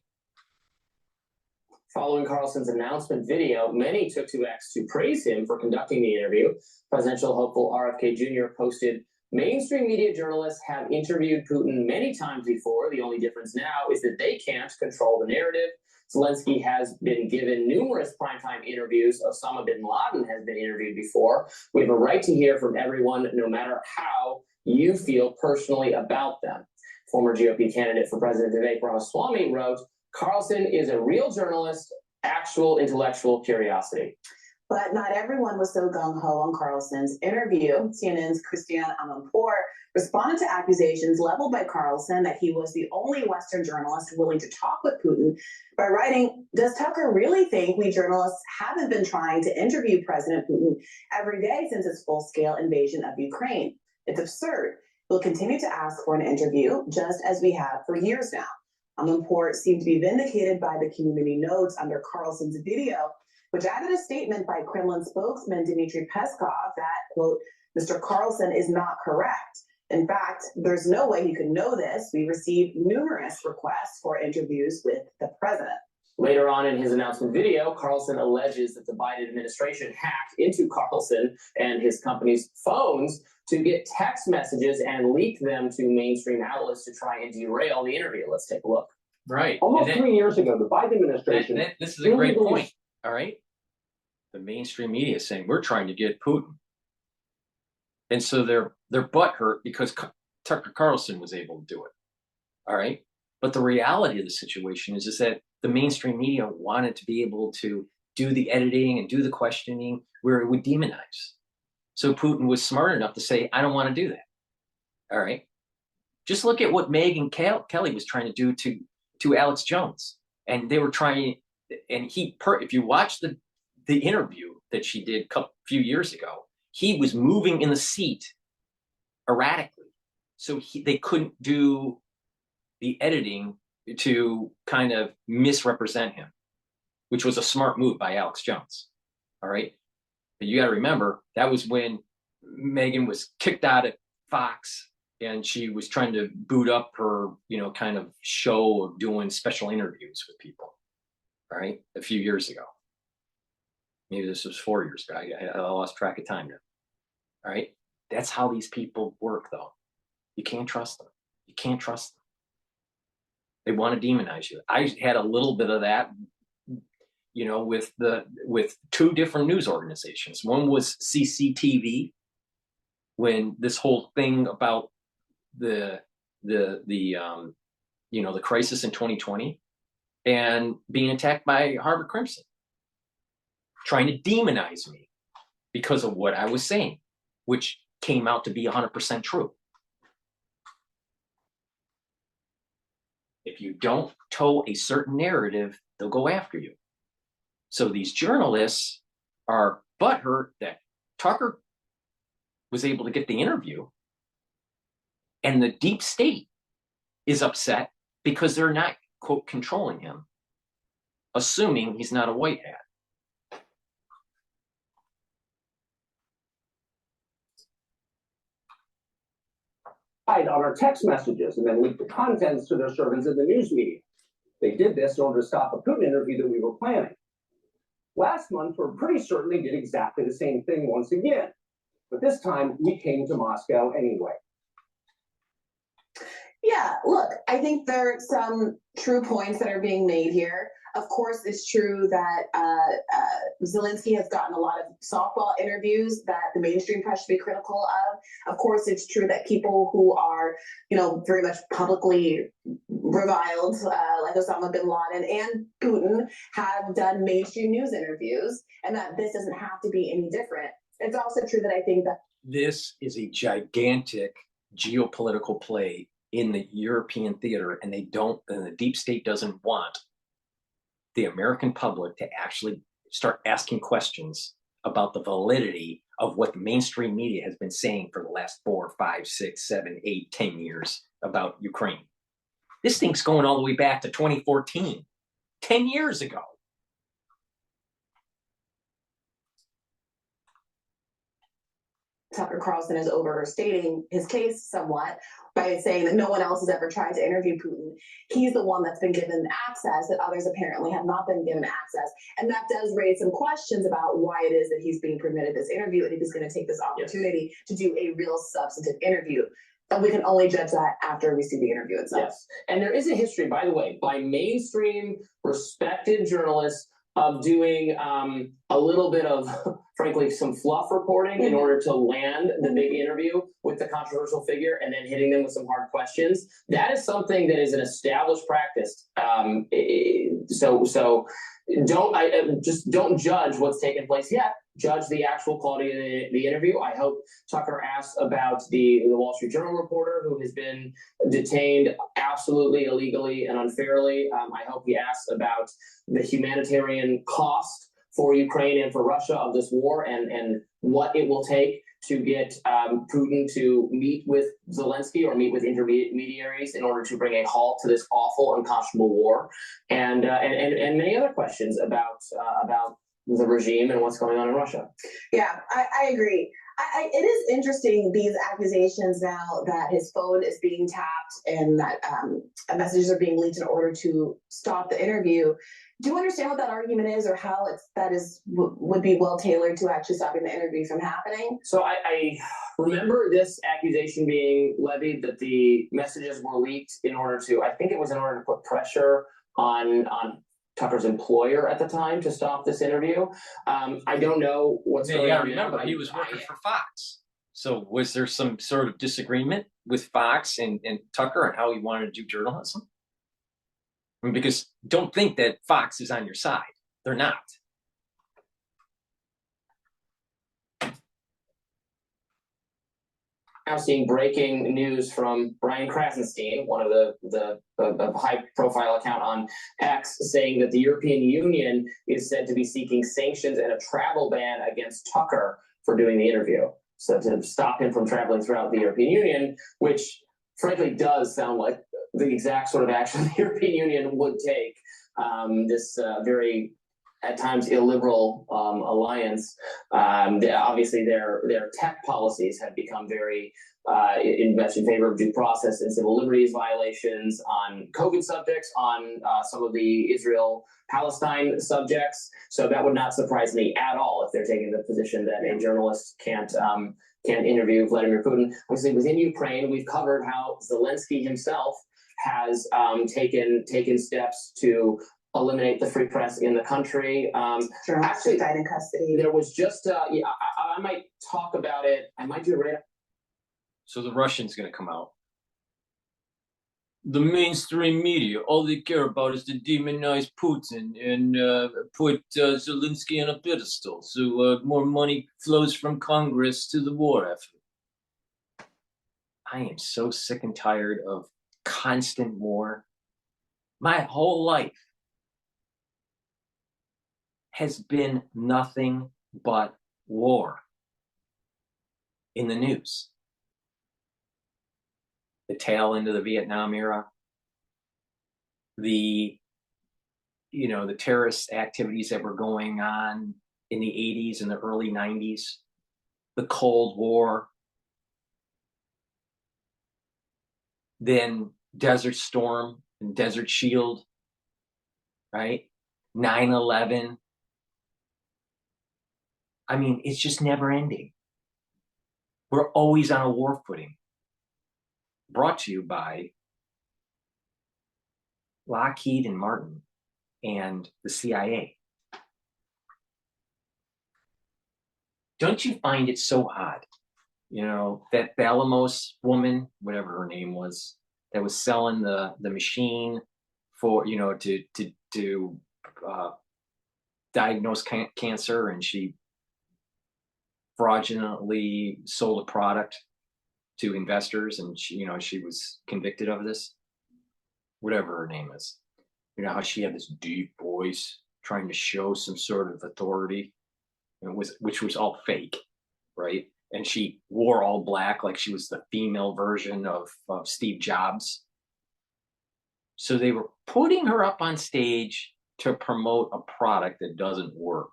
Following Carlson's announcement video, many took to X to praise him for conducting the interview. Presidential hopeful RFK Jr. posted, "Mainstream media journalists have interviewed Putin many times before. The only difference now is that they can't control the narrative. Zelensky has been given numerous primetime interviews. Osama bin Laden has been interviewed before. We have a right to hear from everyone, no matter how you feel personally about them." Former GOP candidate for president Vivek Ramaswamy wrote, "Carlson is a real journalist, actual intellectual curiosity."
But not everyone was so gung-ho on Carlson's interview. CNN's Christiane Amanpour responded to accusations leveled by Carlson that he was the only Western journalist willing to talk with Putin by writing, "Does Tucker really think we journalists haven't been trying to interview President Putin every day since his full-scale invasion of Ukraine? It's absurd. We'll continue to ask for an interview, just as we have for years now." Amanpour seemed to be vindicated by the community notes under Carlson's video, which added a statement by Kremlin spokesman Dmitry Peskov that, quote, "Mr. Carlson is not correct. In fact, there's no way he could know this. We received numerous requests for interviews with the president."
Later on in his announcement video, Carlson alleges that the Biden administration hacked into Carlson and his company's phones to get text messages and leak them to mainstream outlets to try and derail the interview. Let's take a look.
Right.
Almost 3 years ago, the Biden administration.
This is a great point. All right. The mainstream media is saying we're trying to get Putin, and so they're butthurt because Tucker Carlson was able to do it. All right. But the reality of the situation is that the mainstream media wanted to be able to do the editing and do the questioning where it would demonize. So Putin was smart enough to say, "I don't want to do that." All right. Just look at what Megyn Kelly was trying to do to Alex Jones, and they were trying. And if you watch the interview that she did a few years ago, he was moving in the seat erratically, so they couldn't do the editing to kind of misrepresent him, which was a smart move by Alex Jones. All right, but you got to remember that was when Megyn was kicked out of Fox, and she was trying to boot up her, kind of show of doing special interviews with people. All right, a few years ago. Maybe this was 4 years ago. I lost track of time now. All right, that's how these people work, though. You can't trust them. You can't trust them. They want to demonize you. I had a little bit of that, with two different news organizations. One was CCTV, when this whole thing about the crisis in 2020. And being attacked by Harvard Crimson, trying to demonize me because of what I was saying, which came out to be 100% true. If you don't toe a certain narrative, they'll go after you. So these journalists are butthurt that Tucker was able to get the interview, and the deep state is upset because they're not, quote, controlling him, assuming he's not a white hat.
On our text messages and then leak the contents to their servants in the news media. They did this in order to stop a Putin interview that we were planning. Last month, we're pretty certain they did exactly the same thing once again. But this time, we came to Moscow anyway.
Yeah, look, I think there are some true points that are being made here. Of course, it's true that Zelensky has gotten a lot of softball interviews that the mainstream press should be critical of. Of course, it's true that people who are, very much publicly reviled, like Osama bin Laden and Putin, have done mainstream news interviews, and that this doesn't have to be any different. It's also true that I think that
this is a gigantic geopolitical play in the European theater, and the deep state doesn't want the American public to actually start asking questions about the validity of what the mainstream media has been saying for the last 4, 5, 6, 7, 8, 10 years about Ukraine. This thing's going all the way back to 2014, 10 years ago.
Tucker Carlson is overstating his case somewhat by saying that no one else has ever tried to interview Putin. He's the one that's been given access that others apparently have not been given access. And that does raise some questions about why it is that he's being permitted this interview and if he's going to take this opportunity to do a real substantive interview. And we can only judge that after we see the interview itself.
Yes. And there is a history, by the way, by mainstream respected journalists of doing a little bit of, frankly, some fluff reporting in order to land the big interview with the controversial figure and then hitting them with some hard questions. That is something that is an established practice. So don't judge what's taken place yet. Judge the actual quality of the interview. I hope Tucker asked about the Wall Street Journal reporter who has been detained absolutely illegally and unfairly. I hope he asked about the humanitarian cost for Ukraine and for Russia of this war and what it will take to get Putin to meet with Zelensky or meet with intermediaries in order to bring a halt to this awful, unconscionable war, and many other questions about the regime and what's going on in Russia.
Yeah, I agree. It is interesting, these accusations now that his phone is being tapped and that messages are being leaked in order to stop the interview. Do you understand what that argument is or how would be well tailored to actually stopping the interview from happening?
So I remember this accusation being levied that the messages were leaked in order to, I think it was in order to put pressure on Tucker's employer at the time to stop this interview. I don't know what's going on.
Remember, he was working for Fox. So was there some sort of disagreement with Fox and Tucker on how he wanted to do journalism? I mean, because don't think that Fox is on your side. They're not.
Now seeing breaking news from Brian Krasenstein, one of the high-profile account on X, saying that the European Union is said to be seeking sanctions and a travel ban against Tucker for doing the interview. So to stop him from traveling throughout the European Union, which frankly does sound like the exact sort of action the European Union would take. This very at times illiberal alliance. Obviously, their tech policies have become very much in favor of due process and civil liberties violations on COVID subjects, on some of the Israel-Palestine subjects. So that would not surprise me at all if they're taking the position that a journalist can't interview Vladimir Putin. Obviously, within Ukraine, we've covered how Zelensky himself has taken steps to eliminate the free press in the country.
Actually died in custody.
There was just, I might talk about it. I might do it right.
So the Russian's going to come out. The mainstream media, all they care about is to demonize Putin and put Zelensky on a pedestal. So more money flows from Congress to the war effort.
I am so sick and tired of constant war. My whole life has been nothing but war in the news. The tail end of the Vietnam era, the terrorist activities that were going on in the 80s and the early 90s, the Cold War, then Desert Storm and Desert Shield, right? 9/11. I mean, it's just never ending. We're always on a war footing. Brought to you by Lockheed and Martin and the CIA. Don't you find it so odd, that Balamos woman, whatever her name was, that was selling the machine for, to diagnose cancer, and she fraudulently sold a product to investors, and she was convicted of this, whatever her name is. You know how she had this deep voice trying to show some sort of authority. which was all fake, right? And she wore all black like she was the female version of Steve Jobs. So they were putting her up on stage to promote a product that doesn't work.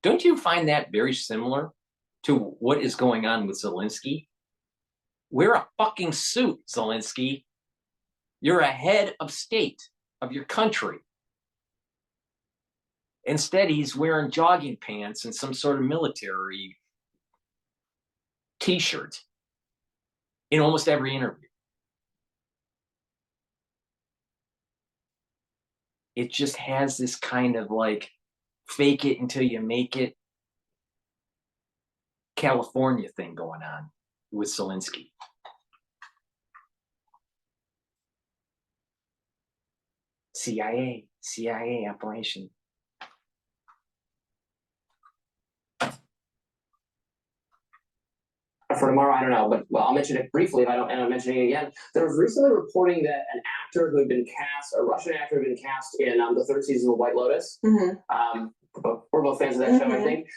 Don't you find that very similar to what is going on with Zelensky? Wear a fucking suit, Zelensky. You're a head of state of your country. Instead, he's wearing jogging pants and some sort of military t-shirt in almost every interview. It just has this kind of like fake it until you make it California thing going on with Zelensky. CIA operation.
For tomorrow, I don't know, but well, I'll mention it briefly if I don't end up mentioning it again. There was recently reporting that an actor who had been cast, a Russian actor who had been cast in the third season of White Lotus. We're both fans of that show, I think.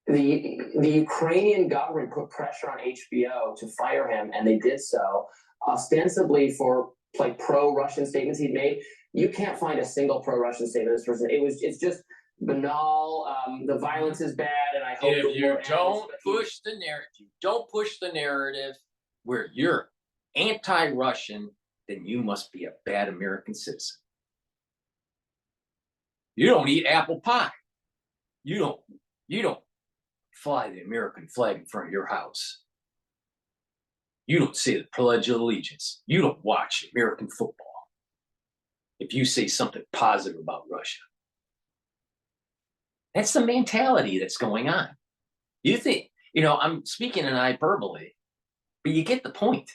The Ukrainian government put pressure on HBO to fire him, and they did so ostensibly for like pro-Russian statements he'd made. You can't find a single pro-Russian statement of this person. It's just banal. The violence is bad, and I hope
if you don't push the narrative, don't push the narrative where you're anti-Russian, then you must be a bad American citizen. You don't eat apple pie. You don't fly the American flag in front of your house. You don't say the Pledge of Allegiance. You don't watch American football. If you say something positive about Russia. That's the mentality that's going on. You think, I'm speaking in hyperbole, but you get the point.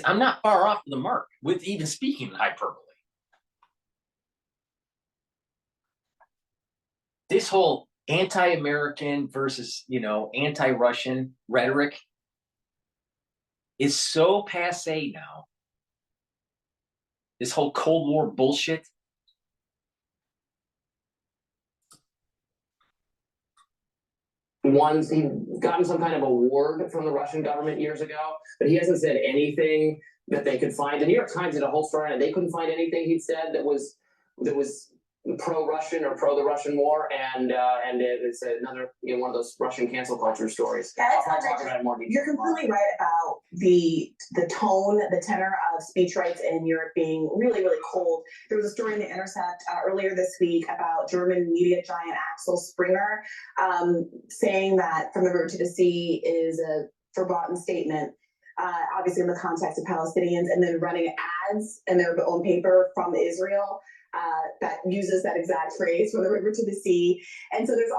I'm not far off the mark with even speaking in hyperbole. This whole anti-American versus, anti-Russian rhetoric is so passé now. This whole Cold War bullshit.
He'd gotten some kind of award from the Russian government years ago, but he hasn't said anything that they could find. The New York Times did a whole story on it. They couldn't find anything he'd said that was pro-Russian or pro the Russian war, and it's another one of those Russian cancel culture stories.
Yeah,
I'll talk about it more detail.
You're completely right about the tone, the tenor of speech rights in Europe being really, really cold. There was a story in The Intercept earlier this week about German media giant Axel Springer saying that "From the River to the Sea" is a verboten statement. Obviously in the context of Palestinians, and then running ads in their own paper from Israel that uses that exact phrase, "from the river to the sea." And so there's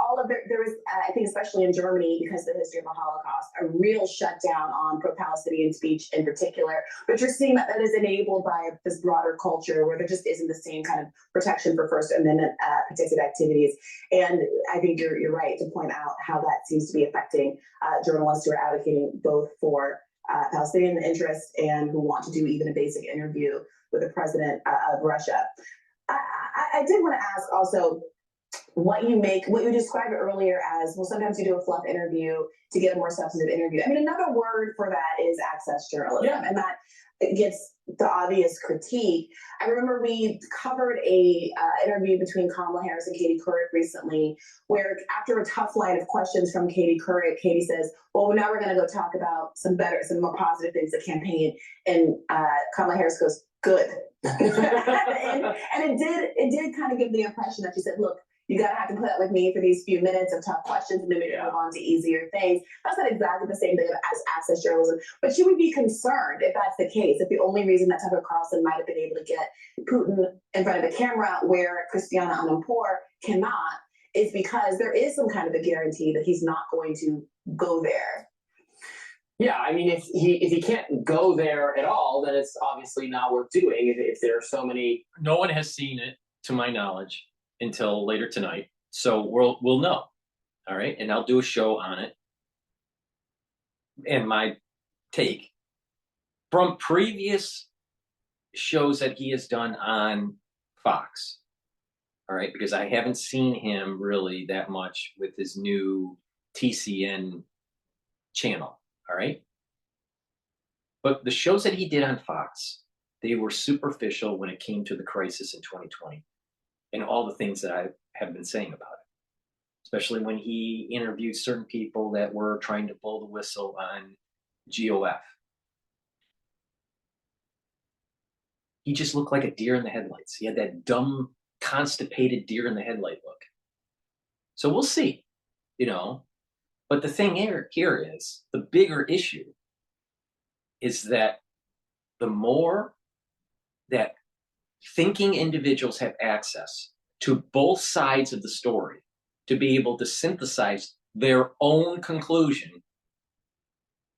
there was, I think, especially in Germany, because of the history of the Holocaust, a real shutdown on pro-Palestinian speech in particular. But you're seeing that is enabled by this broader culture where there just isn't the same kind of protection for First Amendment protected activities. And I think you're right to point out how that seems to be affecting journalists who are advocating both for Palestinian interests and who want to do even a basic interview with the president of Russia. I did want to ask also what you described earlier as, well, sometimes you do a fluff interview to get a more substantive interview. I mean, another word for that is access journalism, and that gets the obvious critique. I remember we covered a interview between Kamala Harris and Katie Couric recently, where after a tough line of questions from Katie Couric, Katie says, "Well, now we're going to go talk about some more positive things to campaign," and Kamala Harris goes, "Good." and it did kind of give the impression that she said, "Look, you gotta have to put up with me for these few minutes of tough questions, and then we can move on to easier things." That's not exactly the same thing as access journalism, but should we be concerned if that's the case? If the only reason that Tucker Carlson might have been able to get Putin in front of the camera where Christiana Amanpour cannot is because there is some kind of a guarantee that he's not going to go there.
Yeah, I mean, if he can't go there at all, then it's obviously not worth doing. If there are so many,
no one has seen it, to my knowledge, until later tonight. So we'll know. All right, and I'll do a show on it. And my take from previous shows that he has done on Fox, All right, because I haven't seen him really that much with his new TCN channel. All right. But the shows that he did on Fox, they were superficial when it came to the crisis in 2020 and all the things that I have been saying about it, especially when he interviewed certain people that were trying to blow the whistle on GOF. He just looked like a deer in the headlights. He had that dumb, constipated deer in the headlight look. So we'll see, you know. But the thing here is, the bigger issue is that the more that thinking individuals have access to both sides of the story to be able to synthesize their own conclusion,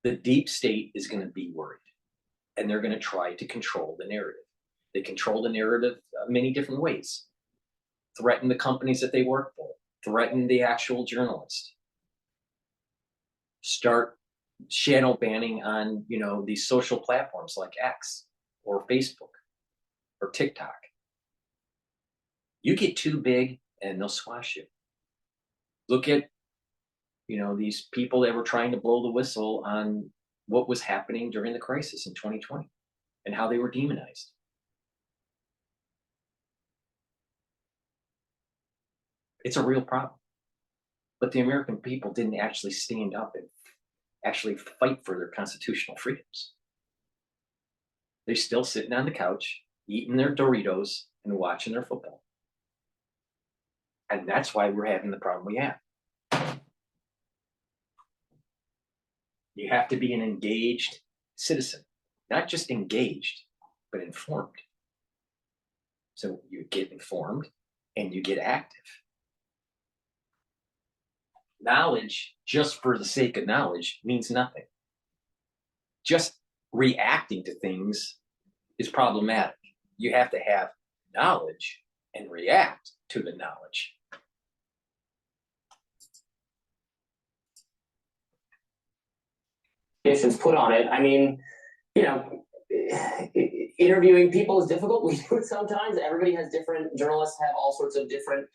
the deep state is going to be worried. And they're going to try to control the narrative. They control the narrative many different ways. Threaten the companies that they work for. Threaten the actual journalist. Start shadow banning on, you know, these social platforms like X or Facebook or TikTok. You get too big and they'll squash you. Look at, you know, these people that were trying to blow the whistle on what was happening during the crisis in 2020 and how they were demonized. It's a real problem. But the American people didn't actually stand up and actually fight for their constitutional freedoms. They're still sitting on the couch, eating their Doritos and watching their football. And that's why we're having the problem we have. You have to be an engaged citizen, not just engaged, but informed. So you get informed and you get active. Knowledge, just for the sake of knowledge, means nothing. Just reacting to things is problematic. You have to have knowledge and react to the knowledge.
Put on it. I mean, you know, interviewing people is difficult. We do it sometimes. Everybody has different, journalists have all sorts of different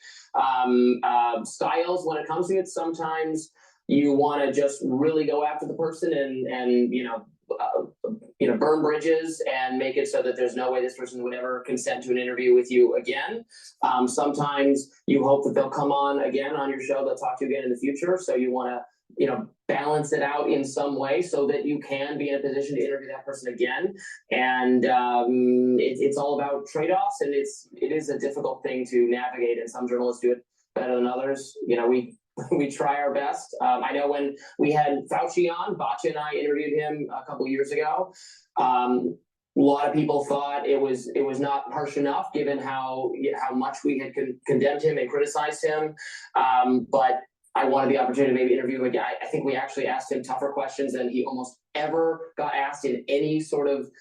styles when it comes to it. Sometimes you want to just really go after the person and burn bridges and make it so that there's no way this person would ever consent to an interview with you again. Sometimes you hope that they'll come on again on your show. They'll talk to you again in the future. So you want to, you know, balance it out in some way so that you can be in a position to interview that person again. And it's all about trade-offs, and it is a difficult thing to navigate, and some journalists do it better than others. You know, we try our best. I know when we had Fauci on, Batya and I interviewed him a couple years ago. A lot of people thought it was not harsh enough given how much we had condemned him and criticized him. But I wanted the opportunity to maybe interview him again. I think we actually asked him tougher questions than he almost ever got asked in any sort of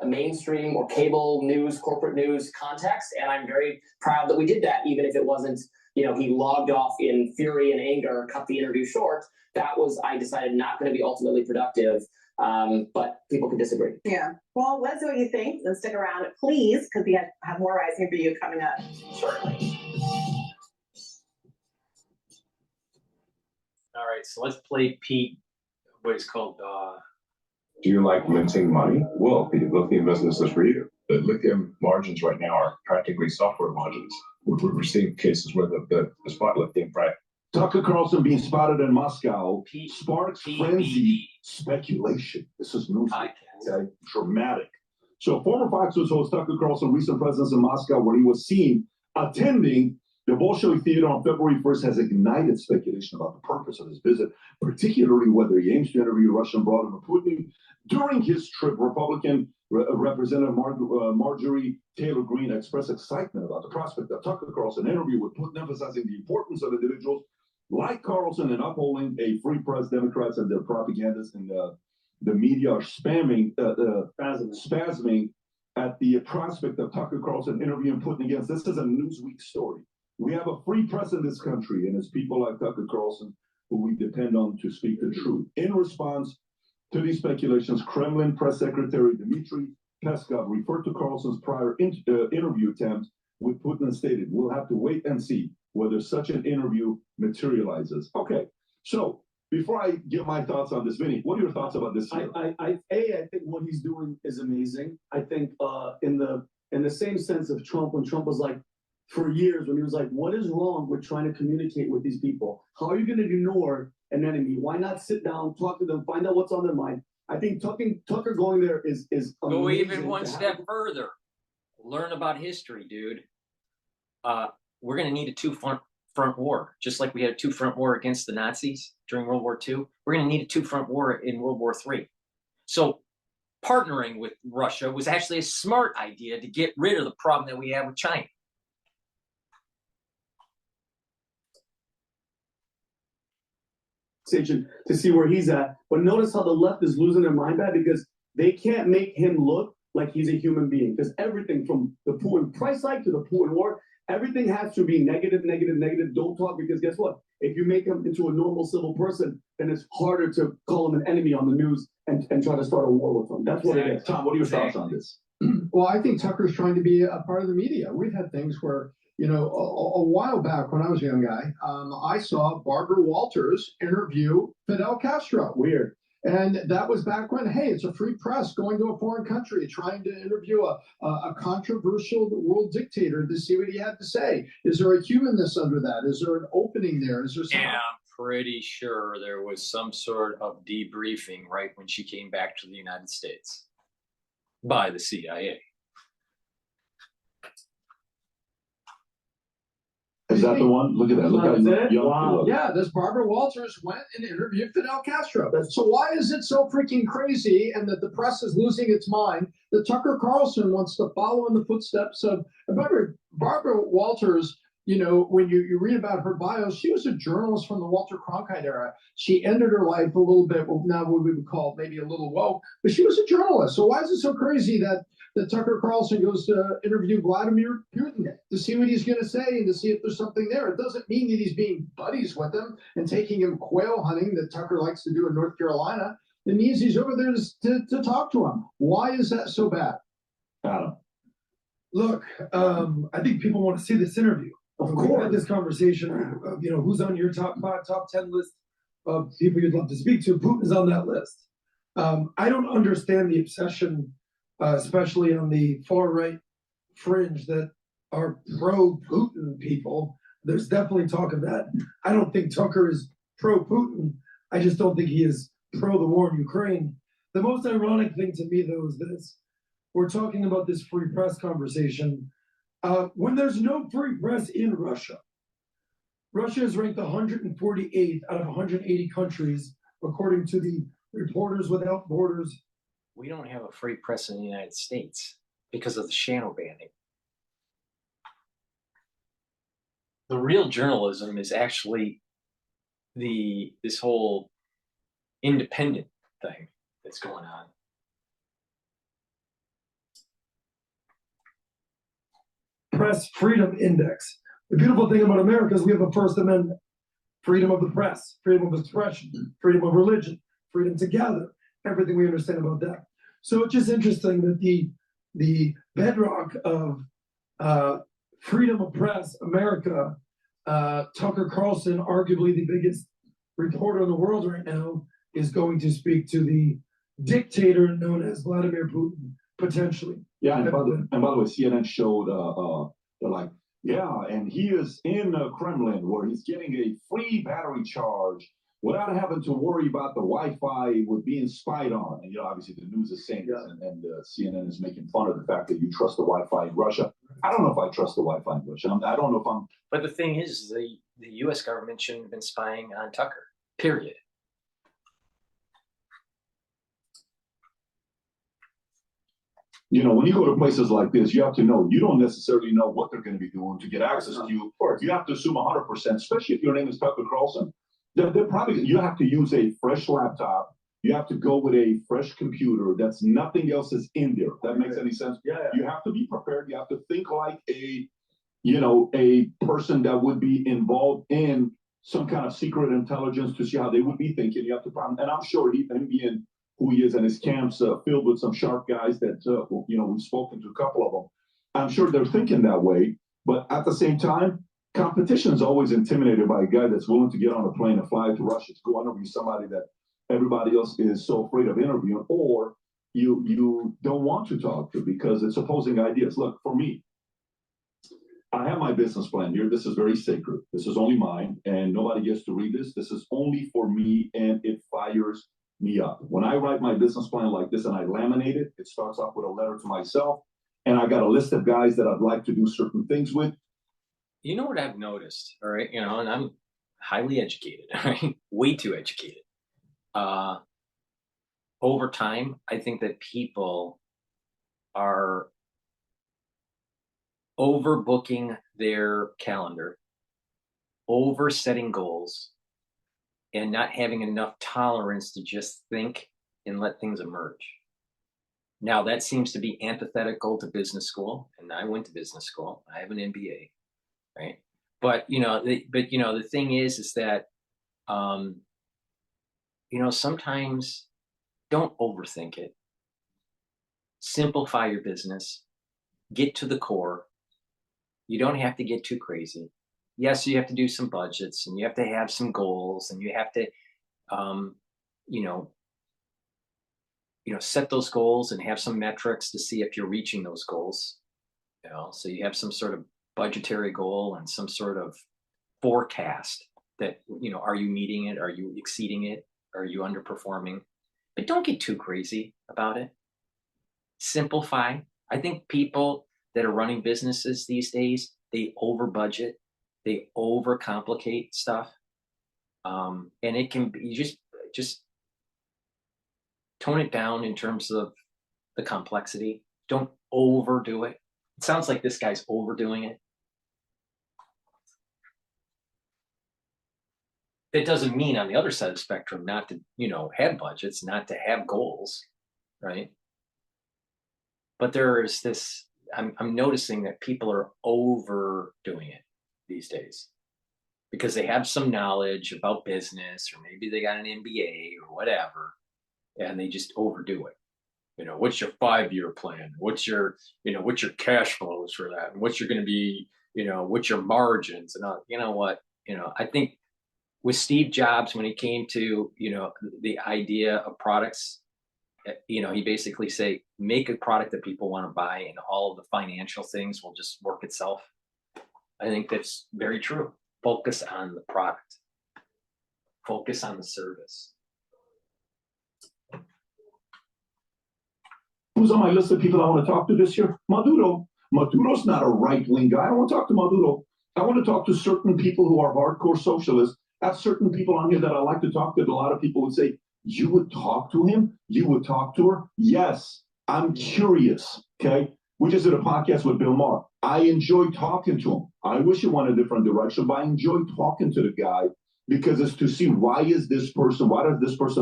mainstream or cable news, corporate news context. And I'm very proud that we did that, even if it wasn't, you know, he logged off in fury and anger, cut the interview short. That was, I decided, not going to be ultimately productive. But people can disagree.
Yeah. Well, let us know what you think. And stick around, please, because we have more Rising for You coming up shortly.
All right, so let's play Pete, what is called.
Do you like minting money? Well, Pete, lithium business is for you. The lithium margins right now are practically software margins. We're seeing cases where the spot lithium price.
Tucker Carlson being spotted in Moscow sparks frenzied speculation. This is news. Okay? Dramatic. So former Fox News host Tucker Carlson, recent presence in Moscow where he was seen attending the Bolshoi Theater on February 1st has ignited speculation about the purpose of his visit, particularly whether he aims to interview Russian Vladimir Putin. During his trip, Republican Representative Marjorie Taylor Greene expressed excitement about the prospect of Tucker Carlson interview with Putin, emphasizing the importance of individuals like Carlson in upholding a free press. Democrats and their propagandists in the media are spasming at the prospect of Tucker Carlson interviewing Putin against. This is a Newsweek story. We have a free press in this country, and it's people like Tucker Carlson who we depend on to speak the truth. In response to these speculations, Kremlin Press Secretary Dmitry Peskov referred to Carlson's prior interview attempt with Putin and stated, we'll have to wait and see whether such an interview materializes. Okay, so before I give my thoughts on this, Vinny, what are your thoughts about this?
I think what he's doing is amazing. I think in the same sense of Trump, when Trump was like, for years, when he was like, what is wrong with trying to communicate with these people? How are you going to ignore an enemy? Why not sit down, talk to them, find out what's on their mind? I think Tucker going there is
go even one step further. Learn about history, dude. We're going to need a two-front war, just like we had a two-front war against the Nazis during World War II. We're going to need a two-front war in World War III. So partnering with Russia was actually a smart idea to get rid of the problem that we have with China.
To see where he's at, but notice how the left is losing their mind back because they can't make him look like he's a human being. Because everything from the Putin price hike to the Putin war, everything has to be negative, negative, negative. Don't talk because guess what? If you make him into a normal civil person, then it's harder to call him an enemy on the news and try to start a war with him. That's what it is.
Tom, what are your thoughts on this?
Well, I think Tucker's trying to be a part of the media. We've had things where, you know, a while back when I was a young guy, I saw Barbara Walters interview Fidel Castro.
Weird.
And that was back when, hey, it's a free press going to a foreign country, trying to interview a controversial world dictator to see what he had to say. Is there a humanness under that? Is there an opening there? Is there some...
Yeah, I'm pretty sure there was some sort of debriefing right when she came back to the United States by the CIA.
Is that the one? Look at that. Look at young.
Wow. Yeah, this Barbara Walters went and interviewed Fidel Castro. So why is it so freaking crazy and that the press is losing its mind that Tucker Carlson wants to follow in the footsteps of Barbara Walters? You know, when you read about her bio, she was a journalist from the Walter Cronkite era. She ended her life a little bit, now what we would call maybe a little woke, but she was a journalist. So why is it so crazy that Tucker Carlson goes to interview Vladimir Putin to see what he's going to say and to see if there's something there? It doesn't mean that he's being buddies with him and taking him quail hunting that Tucker likes to do in North Carolina. It means he's over there to talk to him. Why is that so bad?
Adam.
Look, I think people want to see this interview. Of course, we had this conversation of, you know, who's on your top 5, top 10 list of people you'd love to speak to. Putin is on that list. I don't understand the obsession, especially on the far right fringe that are pro-Putin people. There's definitely talk of that. I don't think Tucker is pro-Putin. I just don't think he is pro the war in Ukraine. The most ironic thing to me, though, is this. We're talking about this free press conversation. When there's no free press in Russia, Russia is ranked 148th out of 180 countries, according to the Reporters Without Borders.
We don't have a free press in the United States because of the shadow banning. The real journalism is actually this whole independent thing that's going on.
Press Freedom Index. The beautiful thing about America is we have a First Amendment. Freedom of the press, freedom of expression, freedom of religion, freedom to gather, everything we understand about that. So it's just interesting that the bedrock of freedom of press, America, Tucker Carlson, arguably the biggest reporter in the world right now, is going to speak to the dictator known as Vladimir Putin, potentially.
Yeah, and by the way, CNN showed they're like, yeah, and he is in the Kremlin where he's getting a free battery charge without having to worry about the Wi-Fi with being spied on. And, you know, obviously the news is saying this, and CNN is making fun of the fact that you trust the Wi-Fi in Russia. I don't know if I trust the Wi-Fi in Russia. I don't know if I'm...
But the thing is, the U.S. government shouldn't have been spying on Tucker, period.
You know, when you go to places like this, you have to know, you don't necessarily know what they're going to be doing to get access to you. You have to assume 100%, especially if your name is Tucker Carlson. They're probably, you have to use a fresh laptop. You have to go with a fresh computer. That's nothing else is in there. If that makes any sense. Yeah. You have to be prepared. You have to think like a person that would be involved in some kind of secret intelligence to see how they would be thinking. You have to, and I'm sure him being who he is and his camps filled with some sharp guys that, we've spoken to a couple of them. I'm sure they're thinking that way. But at the same time, competition is always intimidated by a guy that's willing to get on a plane and fly to Russia to go interview somebody that everybody else is so afraid of interviewing, or you don't want to talk to because it's opposing ideas. Look, for me, I have my business plan here. This is very sacred. This is only mine, and nobody gets to read this. This is only for me, and it fires me up. When I write my business plan like this and I laminate it, it starts off with a letter to myself, and I got a list of guys that I'd like to do certain things with.
You know what I've noticed, all right? You know, and I'm highly educated, all right? Way too educated. Over time, I think that people are overbooking their calendar, over setting goals, and not having enough tolerance to just think and let things emerge. Now, that seems to be antithetical to business school, and I went to business school. I have an MBA, right? But the thing is that sometimes don't overthink it. Simplify your business. Get to the core. You don't have to get too crazy. Yes, you have to do some budgets, and you have to have some goals, and you have to, set those goals and have some metrics to see if you're reaching those goals. So you have some sort of budgetary goal and some sort of forecast that, are you meeting it? Are you exceeding it? Are you underperforming? But don't get too crazy about it. Simplify. I think people that are running businesses these days, they over budget, they overcomplicate stuff. And it can be just tone it down in terms of the complexity. Don't overdo it. It sounds like this guy's overdoing it. It doesn't mean on the other side of the spectrum not to, have budgets, not to have goals, right? But there is this, I'm noticing that people are overdoing it these days because they have some knowledge about business, or maybe they got an MBA or whatever, and they just overdo it. What's your 5-year plan? What's your cash flows for that? And what's going to be, what's your margins? And I think with Steve Jobs, when he came to, the idea of products, he basically say, make a product that people want to buy, and all of the financial things will just work itself. I think that's very true. Focus on the product. Focus on the service.
Who's on my list of people I want to talk to this year? Maduro. Maduro's not a right-wing guy. I don't want to talk to Maduro. I want to talk to certain people who are hardcore socialists. I have certain people on here that I like to talk to. A lot of people would say, you would talk to him? You would talk to her? Yes, I'm curious, okay? We just did a podcast with Bill Maher. I enjoy talking to him. I wish it went a different direction, but I enjoy talking to the guy because it's to see why does this person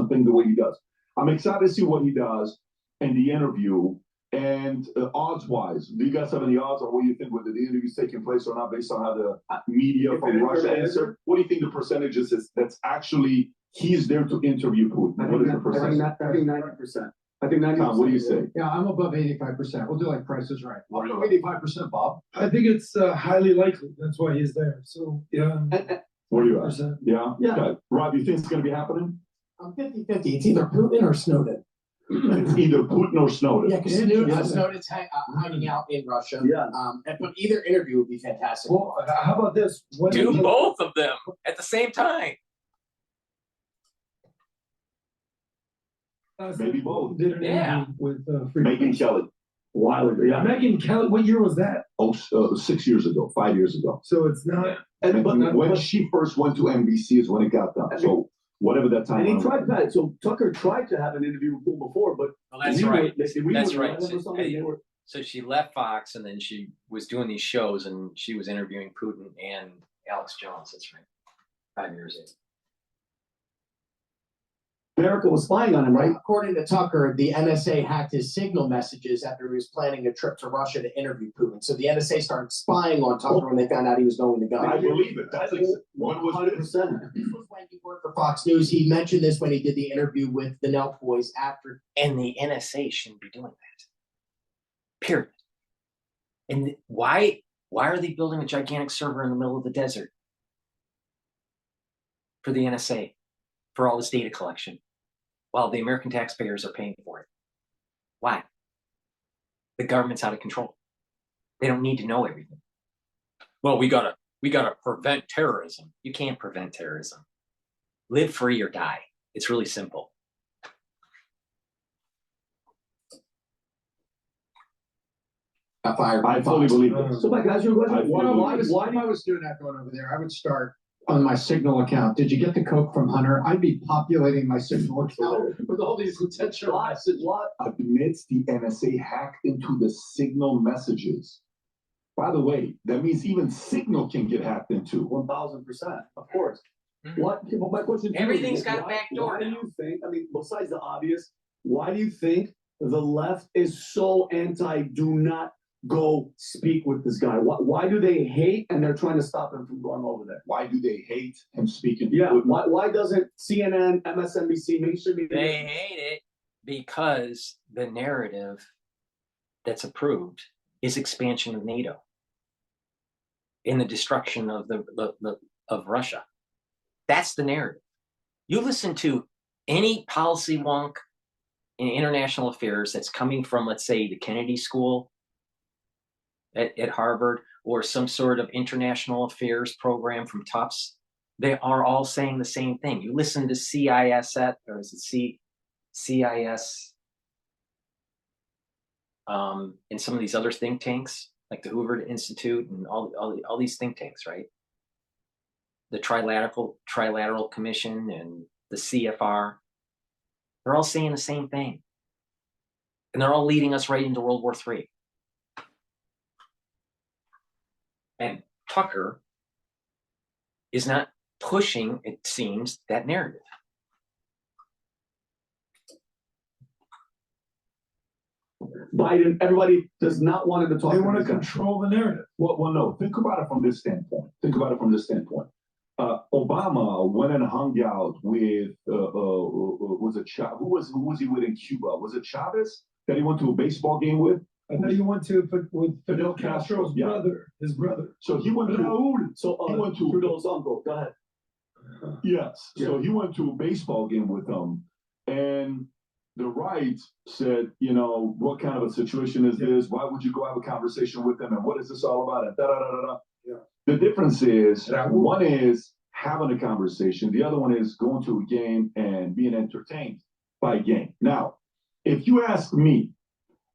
think the way he does. I'm excited to see what he does in the interview. And odds-wise, do you guys have any odds on what you think whether the interview is taking place or not based on how the media from Russia answer? What do you think the percentage is that's actually he's there to interview Putin? What is the percentage?
I think 90%. I think 90%.
Tom, what do you say?
Yeah, I'm above 85%. We'll do like Price is Right. I'll go 85%, Bob.
I think it's highly likely. That's why he's there. So, yeah.
What are you at? Yeah? Okay. Rob, you think it's going to be happening?
I'm 50-50. It's either Putin or Snowden.
It's either Putin or Snowden.
Yeah, because Snowden's hiding out in Russia. Yeah. But either interview would be fantastic.
Well, how about this?
Do both of them at the same time.
Maybe both.
Did an interview with
Megyn Kelly. A while ago. Yeah.
Megyn Kelly, what year was that?
6 years ago, 5 years ago.
So it's not.
Yeah. And when she first went to NBC is when it got done. So whatever that time.
And he tried that. So Tucker tried to have an interview with him before, but
that's right. That's right. So she left Fox, and then she was doing these shows, and she was interviewing Putin and Alex Jones. That's right. 5 years ago.
America was spying on him, right?
According to Tucker, the NSA hacked his signal messages after he was planning a trip to Russia to interview Putin. So the NSA started spying on Tucker when they found out he was going to go.
I believe it. That's what was 100%.
This was when he worked for Fox News. He mentioned this when he did the interview with the Nelk boys after.
And the NSA shouldn't be doing that. Period. And why Why are they building a gigantic server in the middle of the desert for the NSA, for all this data collection, while the American taxpayers are paying for it? Why? The government's out of control. They don't need to know everything. Well, we gotta prevent terrorism. You can't prevent terrorism. Live free or die. It's really simple.
I fully believe it.
So, Mike, as you why
if
I was doing that going over there, I would start on my Signal account. Did you get the coke from Hunter? I'd be populating my Signal account with all these potential messages.
What admits the NSA hacked into the Signal messages? By the way, that means even Signal can get hacked into.
1,000%, of course. What? Well, my question to you is,
Everything's got a back door
Why do
now.
you think? I mean, besides the obvious, why do you think the left is so anti? Do not go speak with this guy. Why do they hate and they're trying to stop him from going over there?
Why do they hate him speaking?
Yeah. Why doesn't CNN, MSNBC, mainstream media?
They hate it because the narrative that's approved is expansion of NATO and the destruction of of Russia. That's the narrative. You listen to any policy wonk in international affairs that's coming from, let's say, the Kennedy School at Harvard, or some sort of international affairs program from Tufts, they are all saying the same thing. You listen to CIS, or is it CIS, and some of these other think tanks, like the Hoover Institute and all these think tanks, right? The Trilateral Commission and the CFR, they're all saying the same thing. And they're all leading us right into World War III. And Tucker is not pushing, it seems, that narrative.
Biden, everybody does not want him to talk.
They want to control the narrative. Well, no. Think about it from this standpoint. Obama went and hung out with who was he with in Cuba? Was it Chavez that he went to a baseball game with?
I know you went to with Fidel Castro's brother, his brother.
So he went to
Raúl.
He went to
Trudeau's uncle. Go ahead.
Yes. So he went to a baseball game with them, and the right said, you know, what kind of a situation is this? Why would you go have a conversation with them? And what is this all about? And da-da-da-da-da.
Yeah.
The difference is one is having a conversation. The other one is going to a game and being entertained by a game. Now, if you ask me,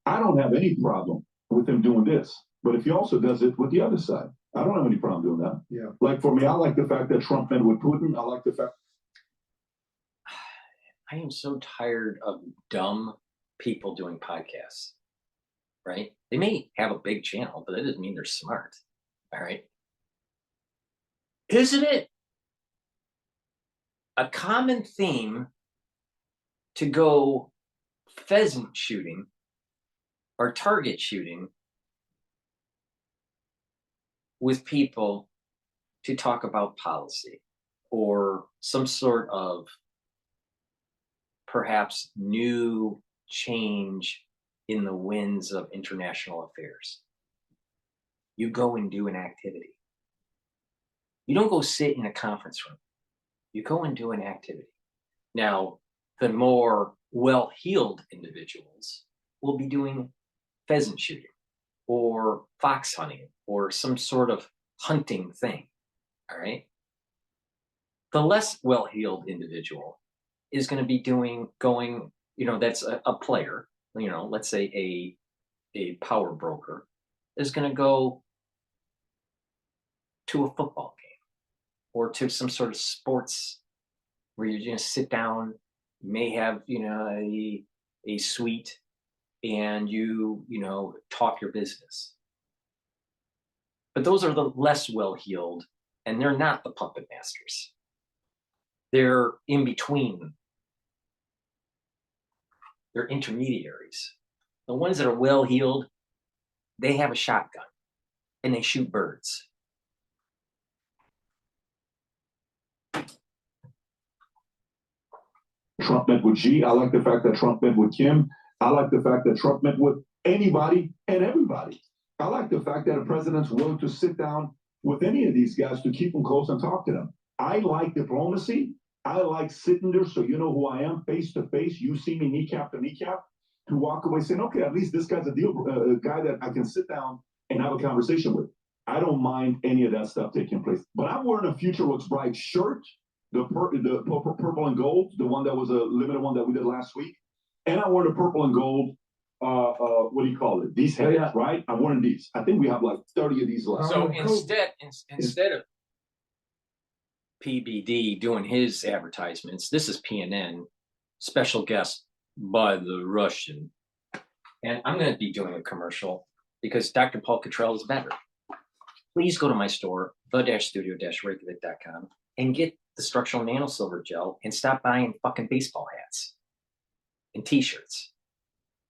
I don't have any problem with him doing this. But if he also does it with the other side, I don't have any problem doing that.
Yeah.
Like for me, I like the fact that Trump met with Putin. I like the fact.
I am so tired of dumb people doing podcasts, right? They may have a big channel, but that doesn't mean they're smart, all right? Isn't it a common theme to go pheasant shooting or target shooting with people to talk about policy or some sort of perhaps new change in the winds of international affairs? You go and do an activity. You don't go sit in a conference room. You go and do an activity. Now, the more well-heeled individuals will be doing pheasant shooting or fox hunting or some sort of hunting thing, all right? The less well-heeled individual is going to be going, you know, that's a player, you know, let's say a power broker is going to go to a football game or to some sort of sports where you're going to sit down, you may have, you know, a suite, and you know, talk your business. But those are the less well-heeled, and they're not the puppet masters. They're in between. They're intermediaries. The ones that are well-heeled, they have a shotgun and they shoot birds.
Trump met with Xi. I like the fact that Trump met with Kim. I like the fact that Trump met with anybody and everybody. I like the fact that a president's willing to sit down with any of these guys to keep them close and talk to them. I like diplomacy. I like sitting there so you know who I am, face to face. You see me kneecap to kneecap, to walk away saying, okay, at least this guy's a guy that I can sit down and have a conversation with. I don't mind any of that stuff taking place. But I'm wearing a Future Looks Bright shirt, the purple and gold, the one that was a limited one that we did last week. And I'm wearing the purple and gold, what do you call it? These heads, right? I'm wearing these. I think we have like 30 of these left.
So instead of PBD doing his advertisements, this is PNN, special guest by the Russian. And I'm going to be doing a commercial because DrPaulCottrell is better. Please go to my store, the-studio-reykjavik.com, and get the structural nanosilver gel and stop buying fucking baseball hats and t-shirts.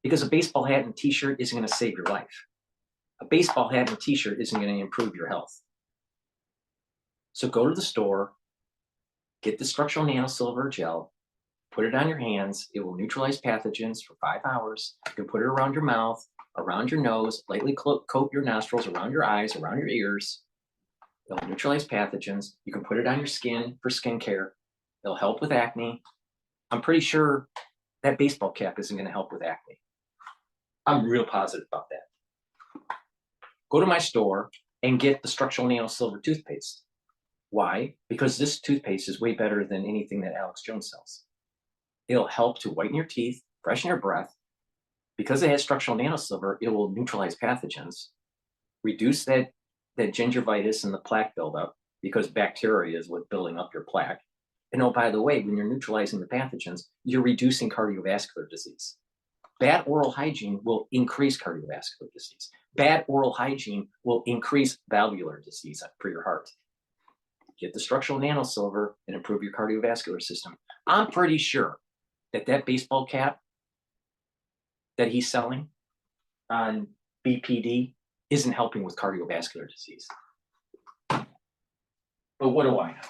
Because a baseball hat and t-shirt isn't going to save your life. A baseball hat and t-shirt isn't going to improve your health. So go to the store, get the structural nanosilver gel, put it on your hands. It will neutralize pathogens for 5 hours. You can put it around your mouth, around your nose, lightly coat your nostrils, around your eyes, around your ears. It'll neutralize pathogens. You can put it on your skin for skincare. It'll help with acne. I'm pretty sure that baseball cap isn't going to help with acne. I'm real positive about that. Go to my store and get the structural nanosilver toothpaste. Why? Because this toothpaste is way better than anything that Alex Jones sells. It'll help to whiten your teeth, freshen your breath. Because it has structural nanosilver, it will neutralize pathogens, reduce that gingivitis and the plaque buildup, because bacteria is what's building up your plaque. And oh, by the way, when you're neutralizing the pathogens, you're reducing cardiovascular disease. Bad oral hygiene will increase cardiovascular disease. Bad oral hygiene will increase valvular disease for your heart. Get the structural nanosilver and improve your cardiovascular system. I'm pretty sure that baseball cap that he's selling on BPD isn't helping with cardiovascular disease. But what do I know?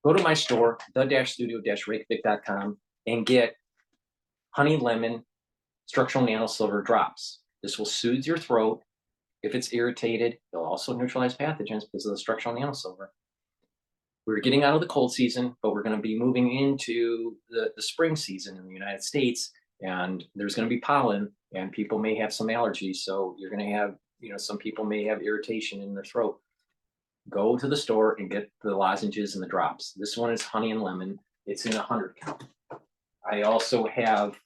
Go to my store, the-studio-reykjavik.com, and get honey lemon structural nanosilver drops. This will soothe your throat. If it's irritated, it'll also neutralize pathogens because of the structural nanosilver. We're getting out of the cold season, but we're going to be moving into the spring season in the United States, and there's going to be pollen, and people may have some allergies. So you're going to have, some people may have irritation in their throat. Go to the store and get the lozenges and the drops. This one is honey and lemon. It's in 100 count. I also have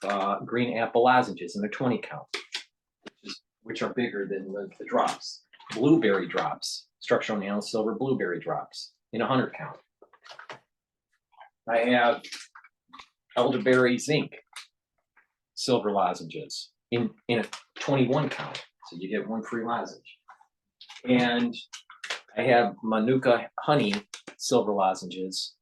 green apple lozenges in a 20 count, which are bigger than the drops. Blueberry drops, structural nanosilver blueberry drops in 100 count. I have elderberry zinc silver lozenges in a 21 count, so you get one free lozenge. And I have Manuka honey silver lozenges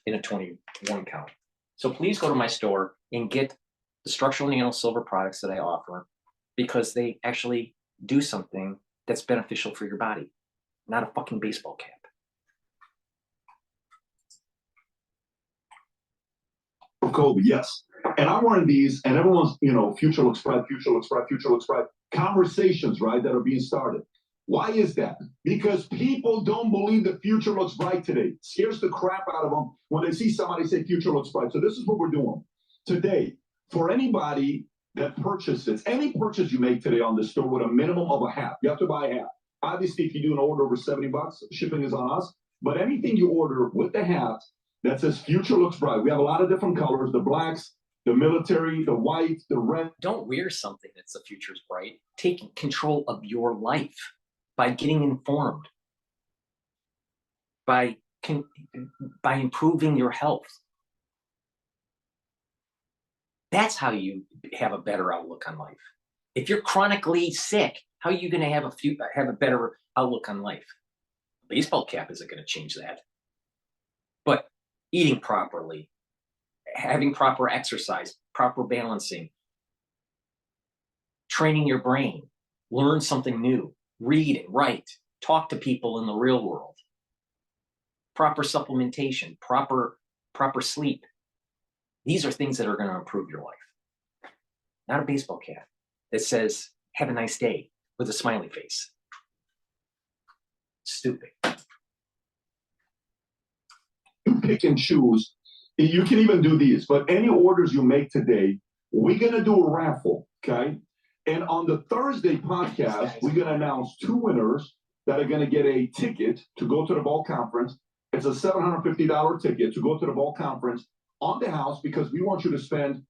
in a 21 count. So please go to my store and get the structural nanosilver products that I offer, because they actually do something that's beneficial for your body, not a fucking baseball cap.
Kobe, yes. And I'm wearing these, and everyone's, future looks bright, future looks bright, future looks bright. Conversations, right, that are being started. Why is that? Because people don't believe the future looks bright today. It scares the crap out of them when they see somebody say future looks bright. So this is what we're doing today. For anybody that purchases, any purchase you make today on this store with a minimum of a hat, you have to buy a hat. Obviously, if you do an order over $70, shipping is on us. But anything you order with the hat that says future looks bright, we have a lot of different colors, the blacks, the military, the white, the red.
Don't wear something that's the future's bright. Take control of your life by getting informed, by improving your health. That's how you have a better outlook on life. If you're chronically sick, how are you going to have a better outlook on life? A baseball cap isn't going to change that. But eating properly, having proper exercise, proper balancing, training your brain, learn something new, read and write, talk to people in the real world, proper supplementation, proper sleep. These are things that are going to improve your life. Not a baseball cap that says have a nice day with a smiley face. Stupid.
You pick and choose. You can even do these, but any orders you make today, we're going to do a raffle, okay? And on the Thursday podcast, we're going to announce 2 winners that are going to get a ticket to go to the ball conference. It's a $750 ticket to go to the ball conference on the house, because we want you to spend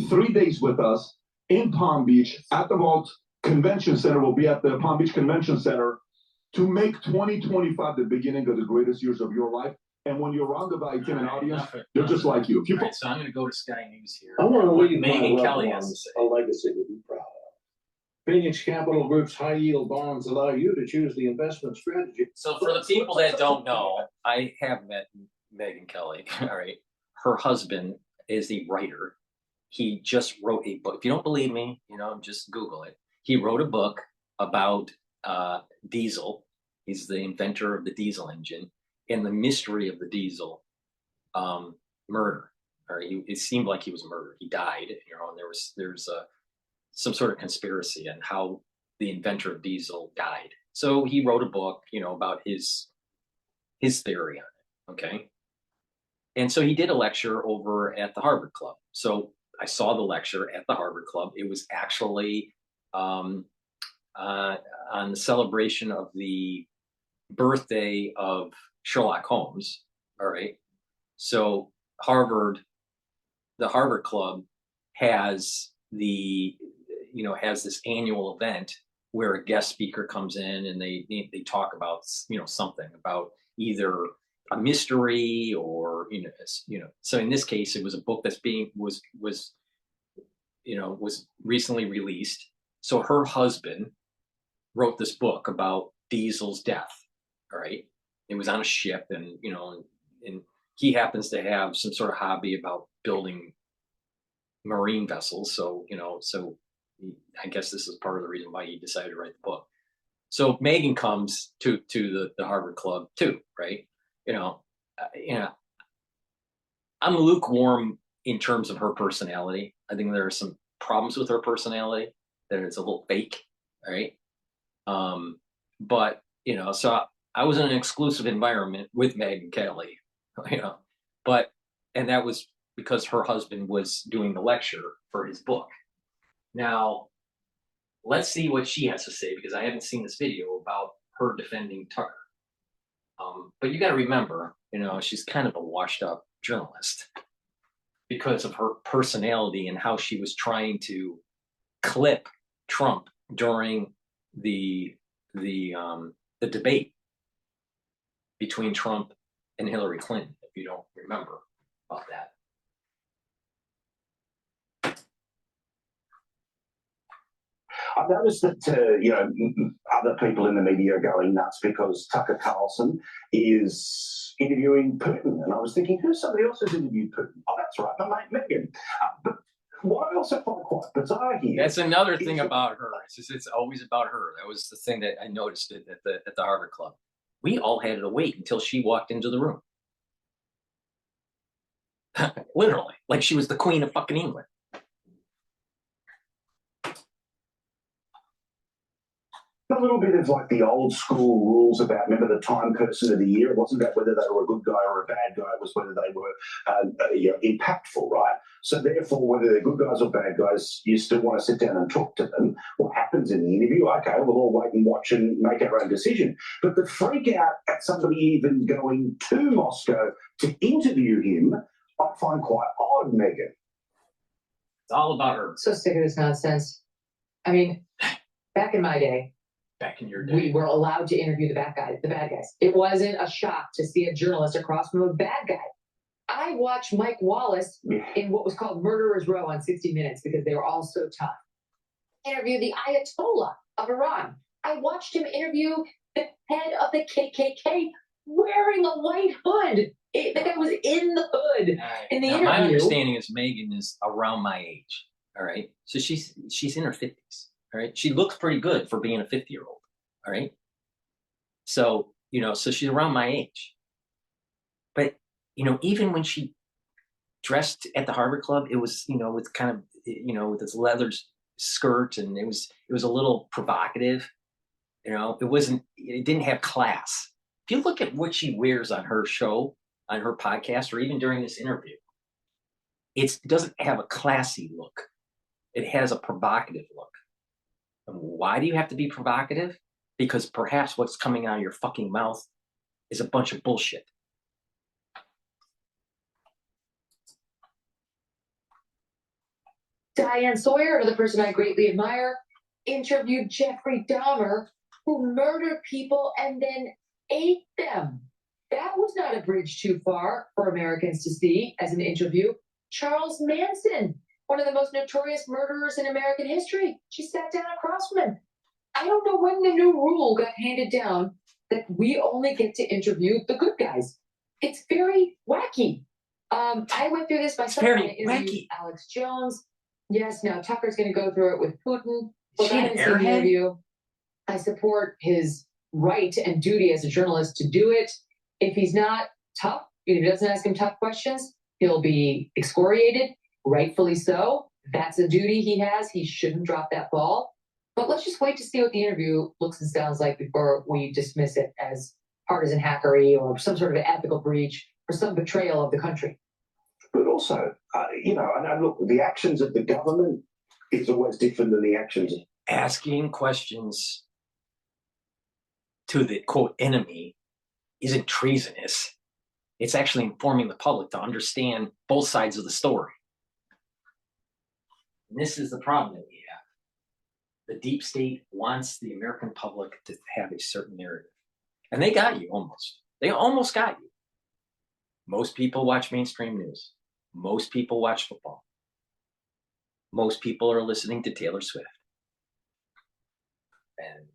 3 days with us in Palm Beach at the Vault Convention Center. We'll be at the Palm Beach Convention Center to make 2025 the beginning of the greatest years of your life. And when you're surrounded by an audience, they're just like you. If you
so I'm going to go to Sky News here.
I want to leave
Megan
my
Kelly
loved
has to
ones
say.
a legacy to be proud of. Phoenix Capital Group's high yield bonds allow you to choose the investment strategy.
So for the people that don't know, I have met Megan Kelly. All right. Her husband is a writer. He just wrote a book. If you don't believe me, just Google it. He wrote a book about diesel. He's the inventor of the diesel engine and the mystery of the diesel murder. Or it seemed like he was murdered. He died, and there's some sort of conspiracy on how the inventor of diesel died. So he wrote a book, about his theory on it. Okay. And so he did a lecture over at the Harvard Club. So I saw the lecture at the Harvard Club. It was actually on the celebration of the birthday of Sherlock Holmes. All right. So the Harvard Club has has this annual event where a guest speaker comes in and they talk about, something about either a mystery or, so in this case, it was a book that's was recently released. So her husband wrote this book about Diesel's death. All right. It was on a ship, and, and he happens to have some sort of hobby about building marine vessels. So, I guess this is part of the reason why he decided to write the book. So Megan comes to the Harvard Club too, right? I'm lukewarm in terms of her personality. I think there are some problems with her personality, that it's a little fake, all right? But, so I was in an exclusive environment with Megan Kelly, and that was because her husband was doing the lecture for his book. Now, let's see what she has to say, because I haven't seen this video about her defending Tucker. But you got to remember, she's kind of a washed up journalist because of her personality and how she was trying to clip Trump during the debate between Trump and Hillary Clinton, if you don't remember about that.
I've noticed that, other people in the media are going nuts because Tucker Carlson is interviewing Putin. And I was thinking, who's somebody else who's interviewed Putin? Oh, that's right, my mate Megan. But what I also find quite bizarre here.
That's another thing about her. It's always about her. That was the thing that I noticed at the Harvard Club. We all had to wait until she walked into the room. Literally, like she was the Queen of fucking England.
A little bit of like the old school rules about, remember, the Time Person of the Year? It wasn't about whether they were a good guy or a bad guy. It was whether they were impactful, right? So therefore, whether they're good guys or bad guys, you still want to sit down and talk to them. What happens in the interview? Okay, we'll all wait and watch and make our own decision. But the freak out at somebody even going to Moscow to interview him, I find quite odd, Megan.
It's all about her.
So sick of this nonsense. I mean, back in my day,
back in your day,
we were allowed to interview the bad guys. It wasn't a shock to see a journalist across from a bad guy. I watched Mike Wallace in what was called Murderer's Row on 60 Minutes because they were all so tough. Interview the Ayatollah of Iran. I watched him interview the head of the KKK wearing a white hood. The guy was in the hood in the interview.
My understanding is Megan is around my age. All right, so she's in her 50s. All right, she looks pretty good for being a 50-year-old. All right, so so she's around my age. But even when she dressed at the Harvard Club, it was with kind of with this leather skirt, and it was a little provocative. You know, it didn't have class. If you look at what she wears on her show, on her podcast, or even during this interview, it doesn't have a classy look. It has a provocative look. And why do you have to be provocative? Because perhaps what's coming out of your fucking mouth is a bunch of bullshit.
Diane Sawyer, another person I greatly admire, interviewed Jeffrey Dahmer, who murdered people and then ate them. That was not a bridge too far for Americans to see as an interview. Charles Manson, one of the most notorious murderers in American history. She sat down across from him. I don't know when the new rule got handed down that we only get to interview the good guys. It's very wacky. I went through this myself. I interviewed Alex Jones. Yes, now Tucker's going to go through it with Putin. Look, I didn't see the interview. I support his right and duty as a journalist to do it. If he's not tough, if he doesn't ask him tough questions, he'll be excoriated, rightfully so. That's a duty he has. He shouldn't drop that ball. But let's just wait to see what the interview looks and sounds like before we dismiss it as partisan hackery or some sort of ethical breach or some betrayal of the country.
But also, you know, and look, the actions of the government is always different than the actions.
Asking questions to the quote enemy isn't treasonous. It's actually informing the public to understand both sides of the story. And this is the problem that we have. The deep state wants the American public to have a certain narrative. And they got you almost. They almost got you. Most people watch mainstream news. Most people watch football. Most people are listening to Taylor Swift. And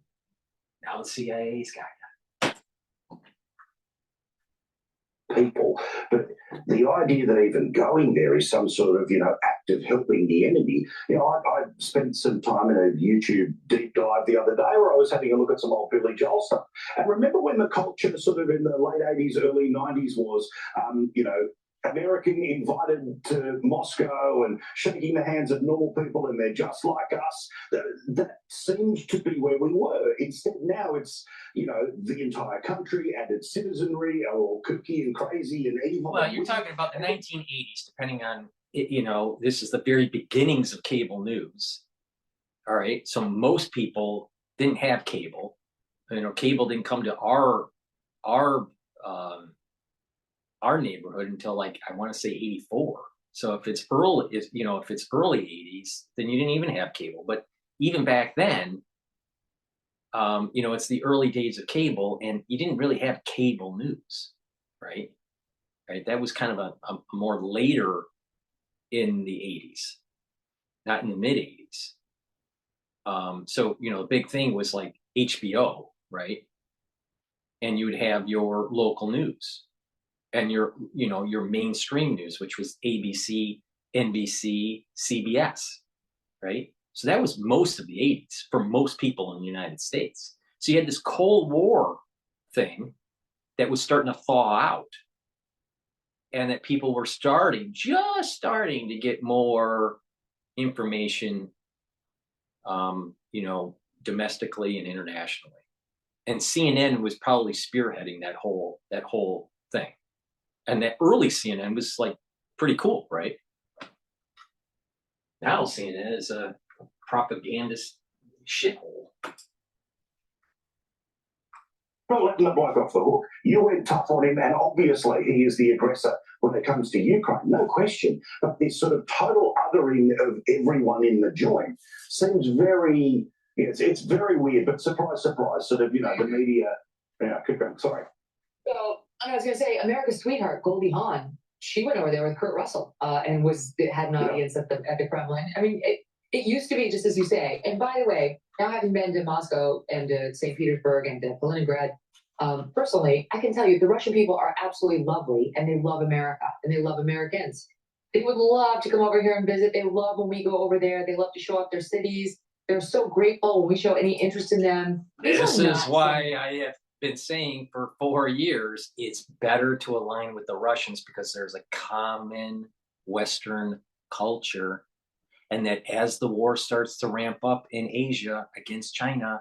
now the CIA's got
people, but the idea that even going there is some sort of, you know, act of helping the enemy. You know, I spent some time in a YouTube deep dive the other day where I was having a look at some old Billy Joel stuff. And remember when the culture sort of in the late 80s, early 90s was, you know, American invited to Moscow and shaking the hands of normal people and they're just like us. That seems to be where we were. Instead, now it's, you know, the entire country and its citizenry are all kooky and crazy and evil.
Well, you're talking about the 1980s, depending on, you know, this is the very beginnings of cable news. All right. So most people didn't have cable. You know, cable didn't come to our neighborhood until like I want to say 84. So if it's early, if it's early 80s, then you didn't even have cable. But even back then, you know, it's the early days of cable, and you didn't really have cable news, right? Right. That was kind of a more later in the 80s, not in the mid 80s. So you know, the big thing was like HBO, right? And you would have your local news. And your mainstream news, which was ABC, NBC, CBS, right? So that was most of the 80s for most people in the United States. So you had this Cold War thing that was starting to thaw out, and that people were just starting to get more information, you know, domestically and internationally. And CNN was probably spearheading that whole thing. And that early CNN was like pretty cool, right? Now CNN is a propagandist shithole.
Not letting the bloke off the hook. You went tough on him, and obviously he is the aggressor when it comes to Ukraine, no question. But this sort of total othering of everyone in the joint seems very, it's very weird. But surprise, surprise, sort of, you know, the media. Yeah, keep going. Sorry.
So I was going to say, America's sweetheart, Goldie Hawn, she went over there with Kurt Russell and had an audience at the Kremlin. I mean, it used to be just as you say. And by the way, now having been to Moscow and to St. Petersburg and to Kaliningrad, personally, I can tell you the Russian people are absolutely lovely, and they love America and they love Americans. They would love to come over here and visit. They love when we go over there. They love to show off their cities. They're so grateful when we show any interest in them.
This is why I have been saying for 4 years, it's better to align with the Russians because there's a common Western culture. And that as the war starts to ramp up in Asia against China,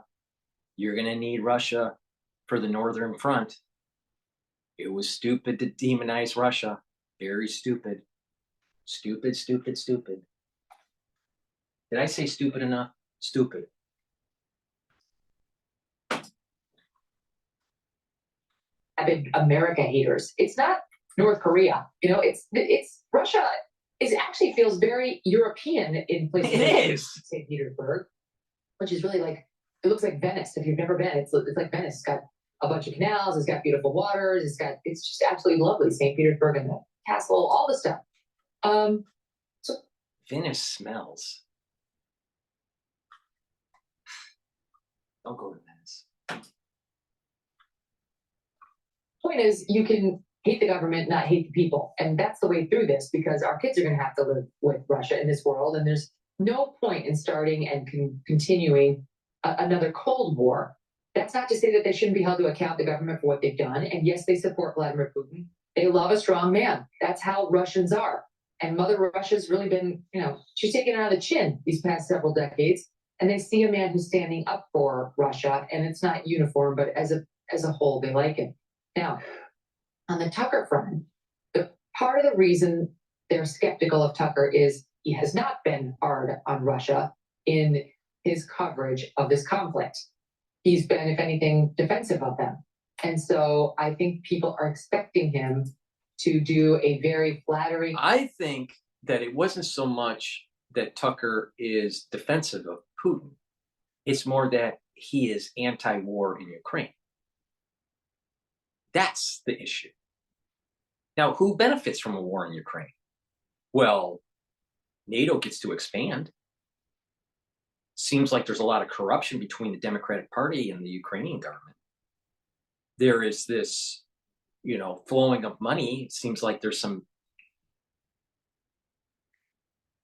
you're going to need Russia for the Northern Front. It was stupid to demonize Russia. Very stupid. Stupid, stupid, stupid. Did I say stupid enough? Stupid.
Avid America haters. It's not North Korea. You know, it's Russia. It actually feels very European in places.
It
like
is.
St. Petersburg, which is really like, it looks like Venice. If you've never been, it's like Venice. It's got a bunch of canals. It's got beautiful waters. It's just absolutely lovely. St. Petersburg and the castle, all the stuff. So
Venice smells. Don't go to Venice.
Point is, you can hate the government, not hate the people. And that's the way through this, because our kids are going to have to live with Russia in this world. And there's no point in starting and continuing another Cold War. That's not to say that they shouldn't be held to account, the government, for what they've done. And yes, they support Vladimir Putin. They love a strong man. That's how Russians are. And Mother Russia's really been, you know, she's taken it on the chin these past several decades. And they see a man who's standing up for Russia. And it's not uniform, but as a whole, they like it. Now, on the Tucker front, the part of the reason they're skeptical of Tucker is he has not been hard on Russia in his coverage of this conflict. He's been, if anything, defensive of them. And so I think people are expecting him to do a very flattering.
I think that it wasn't so much that Tucker is defensive of Putin. It's more that he is anti-war in Ukraine. That's the issue. Now, who benefits from a war in Ukraine? Well, NATO gets to expand. Seems like there's a lot of corruption between the Democratic Party and the Ukrainian government. There is this, you know, flowing of money. It seems like there's some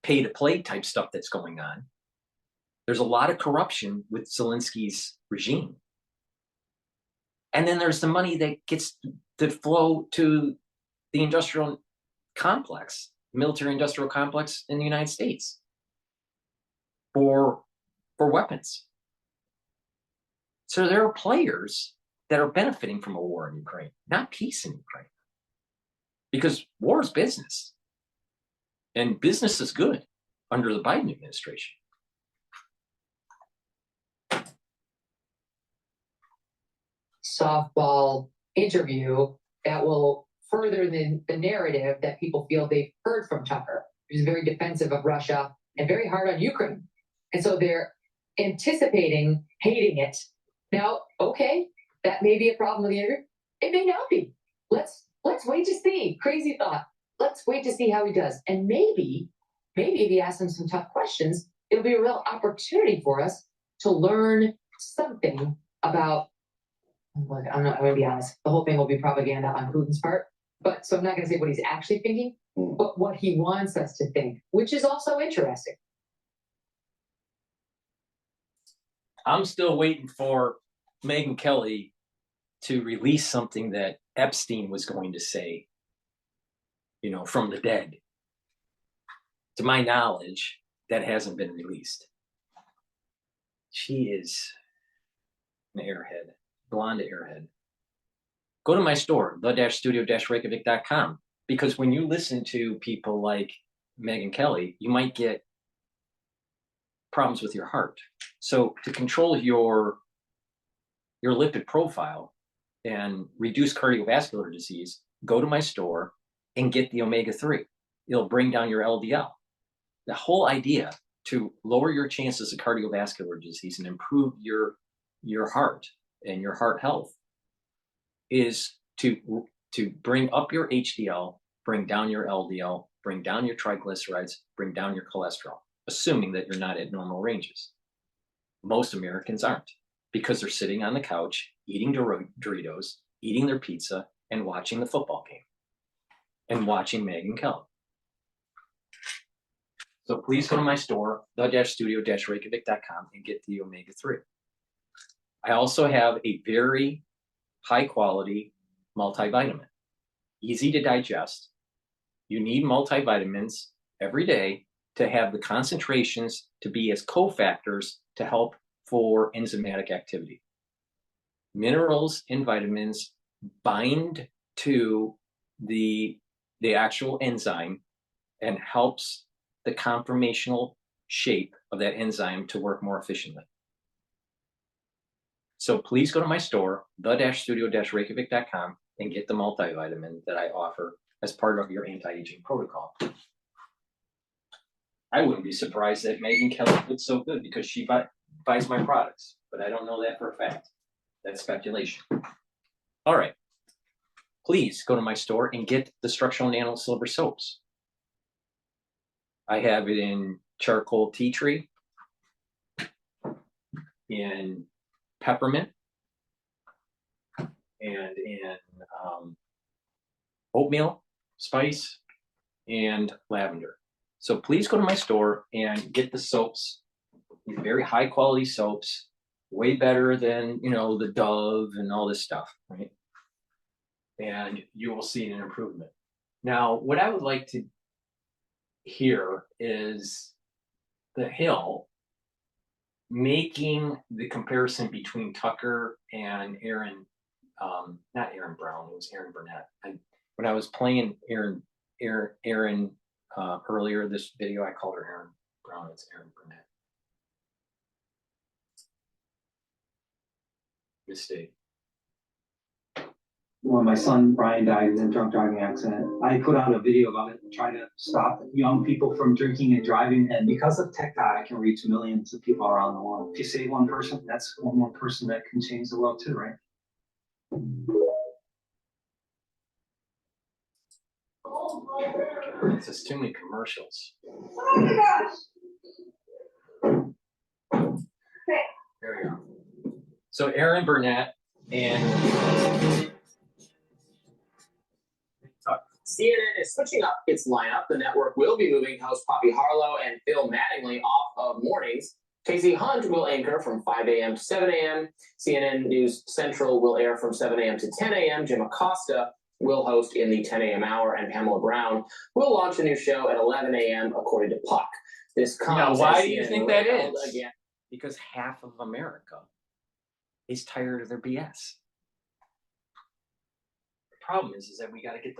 pay-to-play type stuff that's going on. There's a lot of corruption with Zelensky's regime. And then there's the money that gets to flow to the industrial complex, military-industrial complex in the United States for weapons. So there are players that are benefiting from a war in Ukraine, not peace in Ukraine. Because war is business. And business is good under the Biden administration.
Softball interview that will further the narrative that people feel they've heard from Tucker. He's very defensive of Russia and very hard on Ukraine. And so they're anticipating hating it. Now, okay, that may be a problem with the interview. It may not be. Let's wait to see. Crazy thought. Let's wait to see how he does. And maybe if he asks him some tough questions, it'll be a real opportunity for us to learn something about. I'm going to be honest. The whole thing will be propaganda on Putin's part. But so I'm not going to say what he's actually thinking, but what he wants us to think, which is also interesting.
I'm still waiting for Megyn Kelly to release something that Epstein was going to say, you know, from the dead. To my knowledge, that hasn't been released. She is an airhead, blonde airhead. Go to my store, the-studio-reykjavik.com, because when you listen to people like Megyn Kelly, you might get problems with your heart. So to control your lipid profile and reduce cardiovascular disease, go to my store and get the omega-3. It'll bring down your LDL. The whole idea to lower your chances of cardiovascular disease and improve your heart and your heart health is to bring up your HDL, bring down your LDL, bring down your triglycerides, bring down your cholesterol, assuming that you're not at normal ranges. Most Americans aren't, because they're sitting on the couch, eating Doritos, eating their pizza, and watching the football game, and watching Megyn Kelly. So please go to my store, the-studio-reykjavik.com, and get the omega-3. I also have a very high-quality multivitamin, easy to digest. You need multivitamins every day to have the concentrations to be as cofactors to help for enzymatic activity. Minerals and vitamins bind to the actual enzyme and helps the conformational shape of that enzyme to work more efficiently. So please go to my store, the-studio-reykjavik.com, and get the multivitamin that I offer as part of your anti-aging protocol. I wouldn't be surprised that Megan Kelly looks so good because she buys my products, but I don't know that for a fact. That's speculation. All right. Please go to my store and get the structural nano silver soaps. I have it in charcoal tea tree, in peppermint, and in oatmeal spice and lavender. So please go to my store and get the soaps, very high quality soaps, way better than, you know, the Dove and all this stuff, right? And you will see an improvement. Now, what I would like to hear is the Hill making the comparison between Tucker and Aaron, not Aaron Brown, it was Aaron Burnett. When I was playing Aaron earlier this video, I called her Aaron Brown, it's Aaron Burnett. Mistake.
When my son Brian died in a drunk driving accident, I put out a video about it, trying to stop young people from drinking and driving. And because of TikTok, I can reach millions of people around the world. If you save one person, that's one more person that can change the world too, right?
It's just too many commercials.
Oh my gosh.
There we go. So Aaron Burnett and
CNN is switching up its lineup. The network will be moving host Poppy Harlow and Phil Mattingly off of mornings. Casey Hunt will anchor from 5 a.m. to 7 a.m. CNN News Central will air from 7 a.m. to 10 a.m. Jim Acosta will host in the 10 a.m. hour, and Pamela Brown will launch a new show at 11 a.m. according to Puck. This comes
now, why
as
do you
CNN
think
will
that
hold
is?
again.
Because half of America is tired of their BS. The problem is that we got to get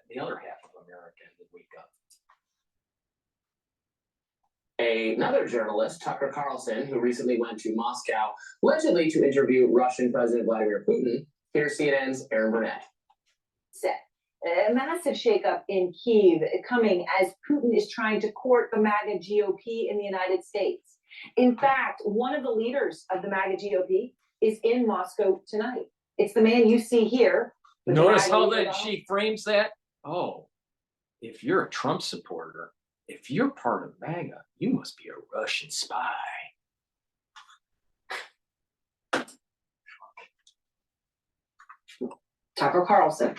the other half of America to wake up.
Another journalist, Tucker Carlson, who recently went to Moscow, allegedly to interview Russian President Vladimir Putin. Here's CNN's Aaron Burnett.
A massive shakeup in Kyiv coming as Putin is trying to court the MAGA GOP in the United States. In fact, one of the leaders of the MAGA GOP is in Moscow tonight. It's the man you see here.
Notice how that she frames that? Oh, if you're a Trump supporter, if you're part of MAGA, you must be a Russian spy.
Tucker Carlson,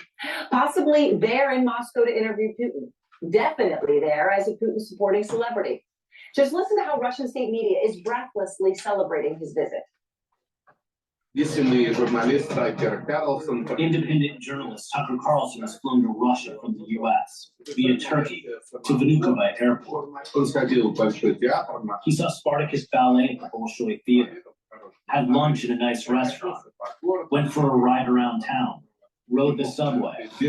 possibly there in Moscow to interview Putin. Definitely there as a Putin supporting celebrity. Just listen to how Russian state media is breathlessly celebrating his visit.
Independent journalist Tucker Carlson has flown to Russia from the U.S. via Turkey to Vnukovo Airport. He saw Spartacus Ballet at the Bolshoi Theater, had lunch in a nice restaurant, went for a ride around town, rode the subway. He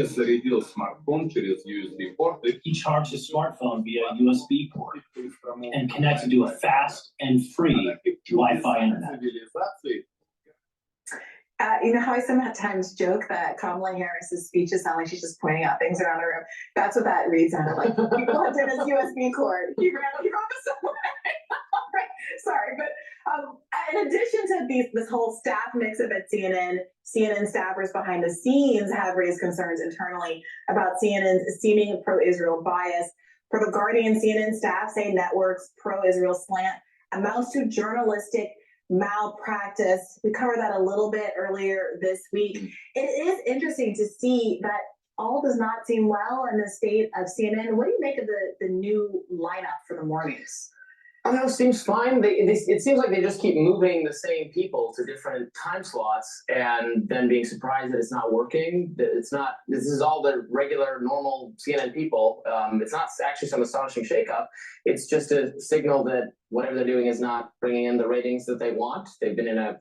charged his smartphone via a USB port and connected to a fast and free Wi-Fi internet.
You know how I sometimes joke that Kamala Harris's speeches sound like she's just pointing out things around the room? That's what that reads out like. He plugged in his USB cord. He rode the subway. Sorry, but in addition to this whole staff mix-up at CNN staffers behind the scenes have raised concerns internally about CNN's seeming pro-Israel bias. For The Guardian, CNN staff say network's pro-Israel slant amounts to journalistic malpractice. We covered that a little bit earlier this week. It is interesting to see that all does not seem well in the state of CNN. What do you make of the new lineup for the mornings?
I don't know, seems fine. It seems like they just keep moving the same people to different time slots and then being surprised that it's not working. It's not, this is all the regular, normal CNN people. It's not actually some astonishing shakeup. It's just a signal that whatever they're doing is not bringing in the ratings that they want. They've been in a,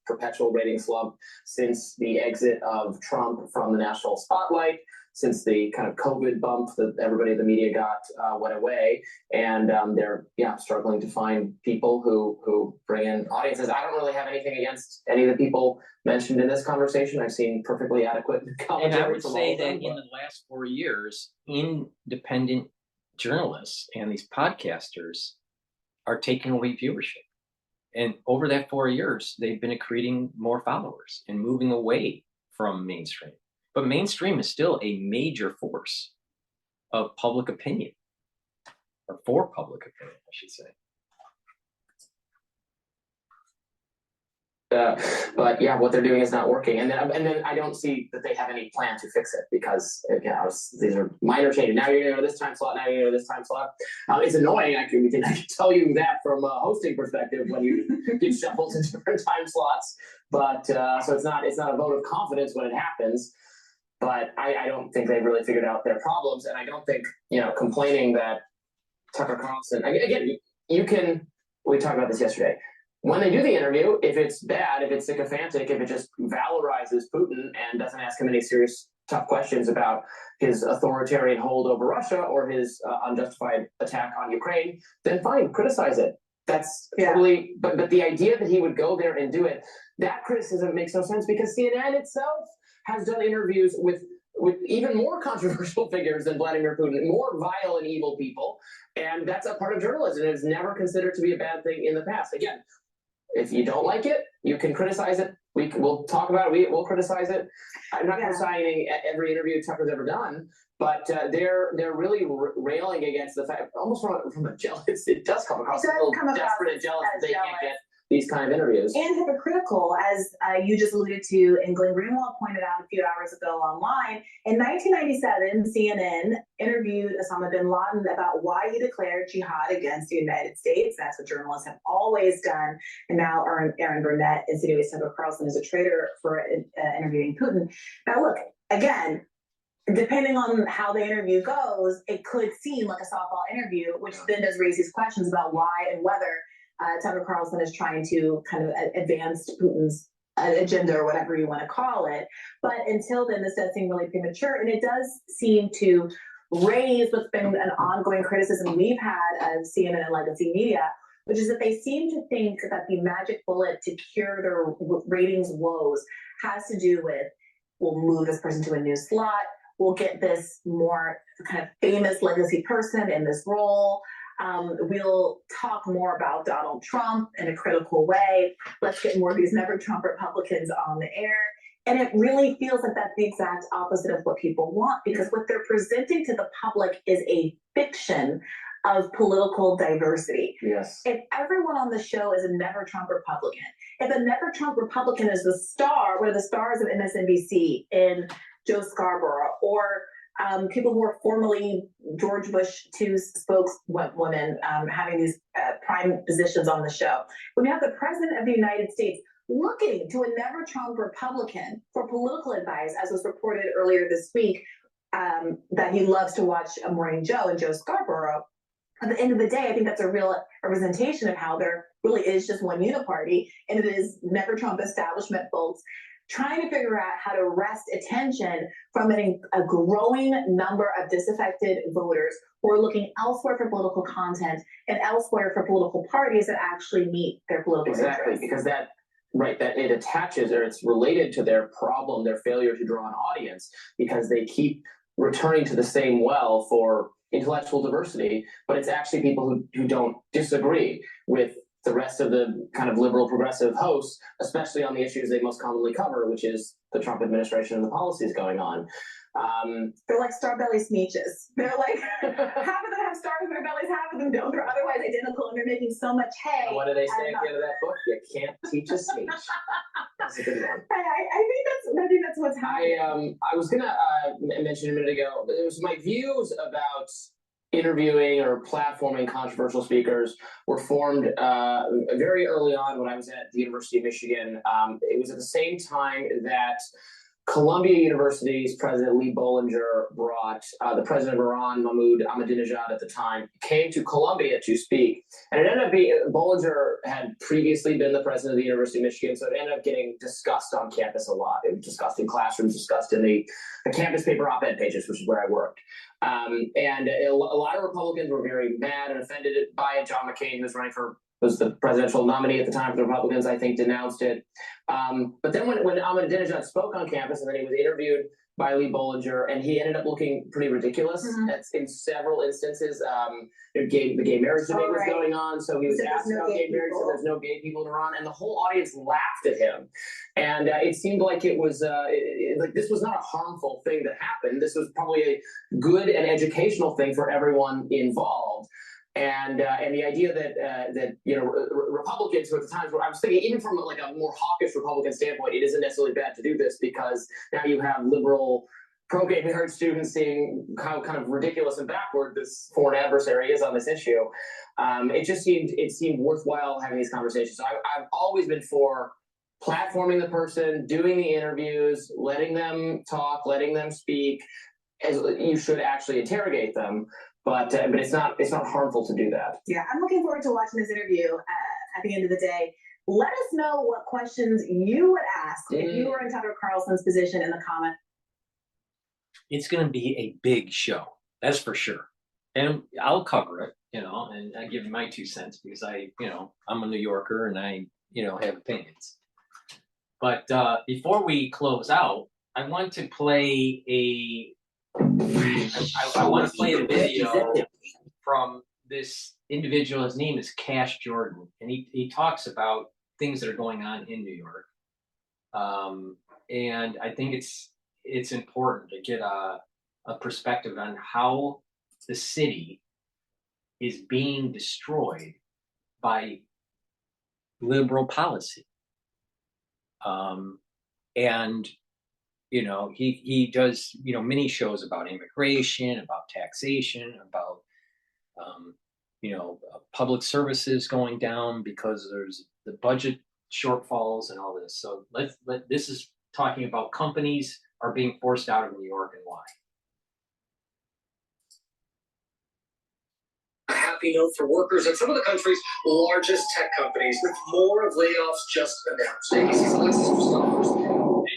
perpetual rating slump since the exit of Trump from the national spotlight, since the kind of COVID bump that everybody in the media got went away. And they're struggling to find people who bring in audiences. I don't really have anything against any of the people mentioned in this conversation. I've seen perfectly adequate commentary.
And I would
from
say
all of
that
them,
in the last 4 years, independent journalists and these podcasters are taking away viewership. And over that 4 years, they've been accreting more followers and moving away from mainstream. But mainstream is still a major force of public opinion, or for public opinion, I should say.
But yeah, what they're doing is not working, and then I don't see that they have any plan to fix it, because again, these are minor changes. Now you're going to go to this time slot. Now you're going to go to this time slot. It's annoying. I can tell you that from a hosting perspective when you get shuffled to different time slots. But so it's not a vote of confidence when it happens. But I don't think they've really figured out their problems, and I don't think complaining that Tucker Carlson again. We talked about this yesterday. When they do the interview, if it's bad, if it's sycophantic, if it just valorizes Putin and doesn't ask him any serious, tough questions about his authoritarian hold over Russia or his unjustified attack on Ukraine, then fine, criticize it. That's totally, but the idea that he would go there and do it, that criticism makes no sense, because CNN itself has done interviews with even more controversial figures than Vladimir Putin, more vile and evil people, and that's a part of journalism. It's never considered to be a bad thing in the past. Again, if you don't like it, you can criticize it. We'll talk about it. We'll criticize it. I'm not criticizing every interview Tucker's ever done, but they're really railing against the fact, almost from a jealous. It does come across a little desperate and jealous that they can't get these kind of interviews.
And hypocritical, as you just alluded to, and Glenn Greenwald pointed out a few hours ago online. In 1997, CNN interviewed Osama bin Laden about why he declared jihad against the United States. That's what journalists have always done. And now Aaron Burnett insinuates Tucker Carlson is a traitor for interviewing Putin. Now, look, again, depending on how the interview goes, it could seem like a softball interview, which then does raise these questions about why and whether Tucker Carlson is trying to kind of advance Putin's agenda, or whatever you want to call it. But until then, this does seem really premature, and it does seem to raise what's been an ongoing criticism we've had of CNN and legacy media, which is that they seem to think that the magic bullet to cure their ratings woes has to do with, we'll move this person to a new slot, we'll get this more kind of famous legacy person in this role. We'll talk more about Donald Trump in a critical way. Let's get more of these never Trump Republicans on the air. And it really feels like that's the exact opposite of what people want, because what they're presenting to the public is a fiction of political diversity.
Yes.
If everyone on the show is a never Trump Republican, if a never Trump Republican is the star, one of the stars of MSNBC in Joe Scarborough, or people who are formerly George Bush II's spokeswomen having these prime positions on the show. When you have the President of the United States looking to a never Trump Republican for political advice, as was reported earlier this week, that he loves to watch Morning Joe and Joe Scarborough. At the end of the day, I think that's a real representation of how there really is just one uniparty, and it is never Trump establishment folks trying to figure out how to wrest attention from a growing number of disaffected voters who are looking elsewhere for political content and elsewhere for political parties that actually meet their political interests.
Because that it attaches, or it's related to their problem, their failure to draw an audience, because they keep returning to the same well for intellectual diversity, but it's actually people who don't disagree with the rest of the kind of liberal progressive hosts, especially on the issues they most commonly cover, which is the Trump administration and the policies going on.
They're like star belly speeches. They're like, half of them have stars in their bellies, half of them don't. They're otherwise identical, and they're making so much hay.
What do they say at the end of that book? You can't teach a speech. That's a good one.
I think that's what's happening.
I was gonna mention a minute ago, it was my views about interviewing or platforming controversial speakers were formed very early on when I was at the University of Michigan. It was at the same time that Columbia University's President Lee Bollinger brought the president of Iran, Mahmoud Ahmadinejad at the time, came to Columbia to speak. And it ended up being, Bollinger had previously been the president of the University of Michigan, so it ended up getting discussed on campus a lot. It was discussed in classrooms, discussed in the campus paper op-ed pages, which is where I worked. And a lot of Republicans were very mad and offended by it. John McCain, who was the presidential nominee at the time for the Republicans, I think, denounced it. But then when Ahmadinejad spoke on campus, and then he was interviewed by Lee Bollinger, and he ended up looking pretty ridiculous in several instances. The gay marriage debate was going on, so he was asked about gay marriage, so there's no gay people in Iran, and the whole audience laughed at him. And it seemed like it was like this was not a harmful thing that happened. This was probably a good and educational thing for everyone involved. And the idea that Republicans who at the times were, I was thinking even from like a more hawkish Republican standpoint, it isn't necessarily bad to do this because now you have liberal pro-gay marriage students seeing how kind of ridiculous and backward this foreign adversary is on this issue. It seemed worthwhile having these conversations. So I've always been for platforming the person, doing the interviews, letting them talk, letting them speak, as you should actually interrogate them. But it's not harmful to do that.
Yeah, I'm looking forward to watching this interview at the end of the day. Let us know what questions you would ask if you were in Tucker Carlson's position in the comment.
It's going to be a big show, that's for sure. And I'll cover it, and I give you my 2 cents because I'm a New Yorker and I, have opinions. But before we close out, I want to play I want to play a video from this individual. His name is Cash Jordan, and he talks about things that are going on in New York. And I think it's important to get a perspective on how the city is being destroyed by liberal policy. And he does, mini shows about immigration, about taxation, about, public services going down because there's the budget shortfalls and all this. So this is talking about companies are being forced out of New York and why.
A happy note for workers at some of the country's largest tech companies, with more of layoffs just announced. ABC's Alexis Christophers.
And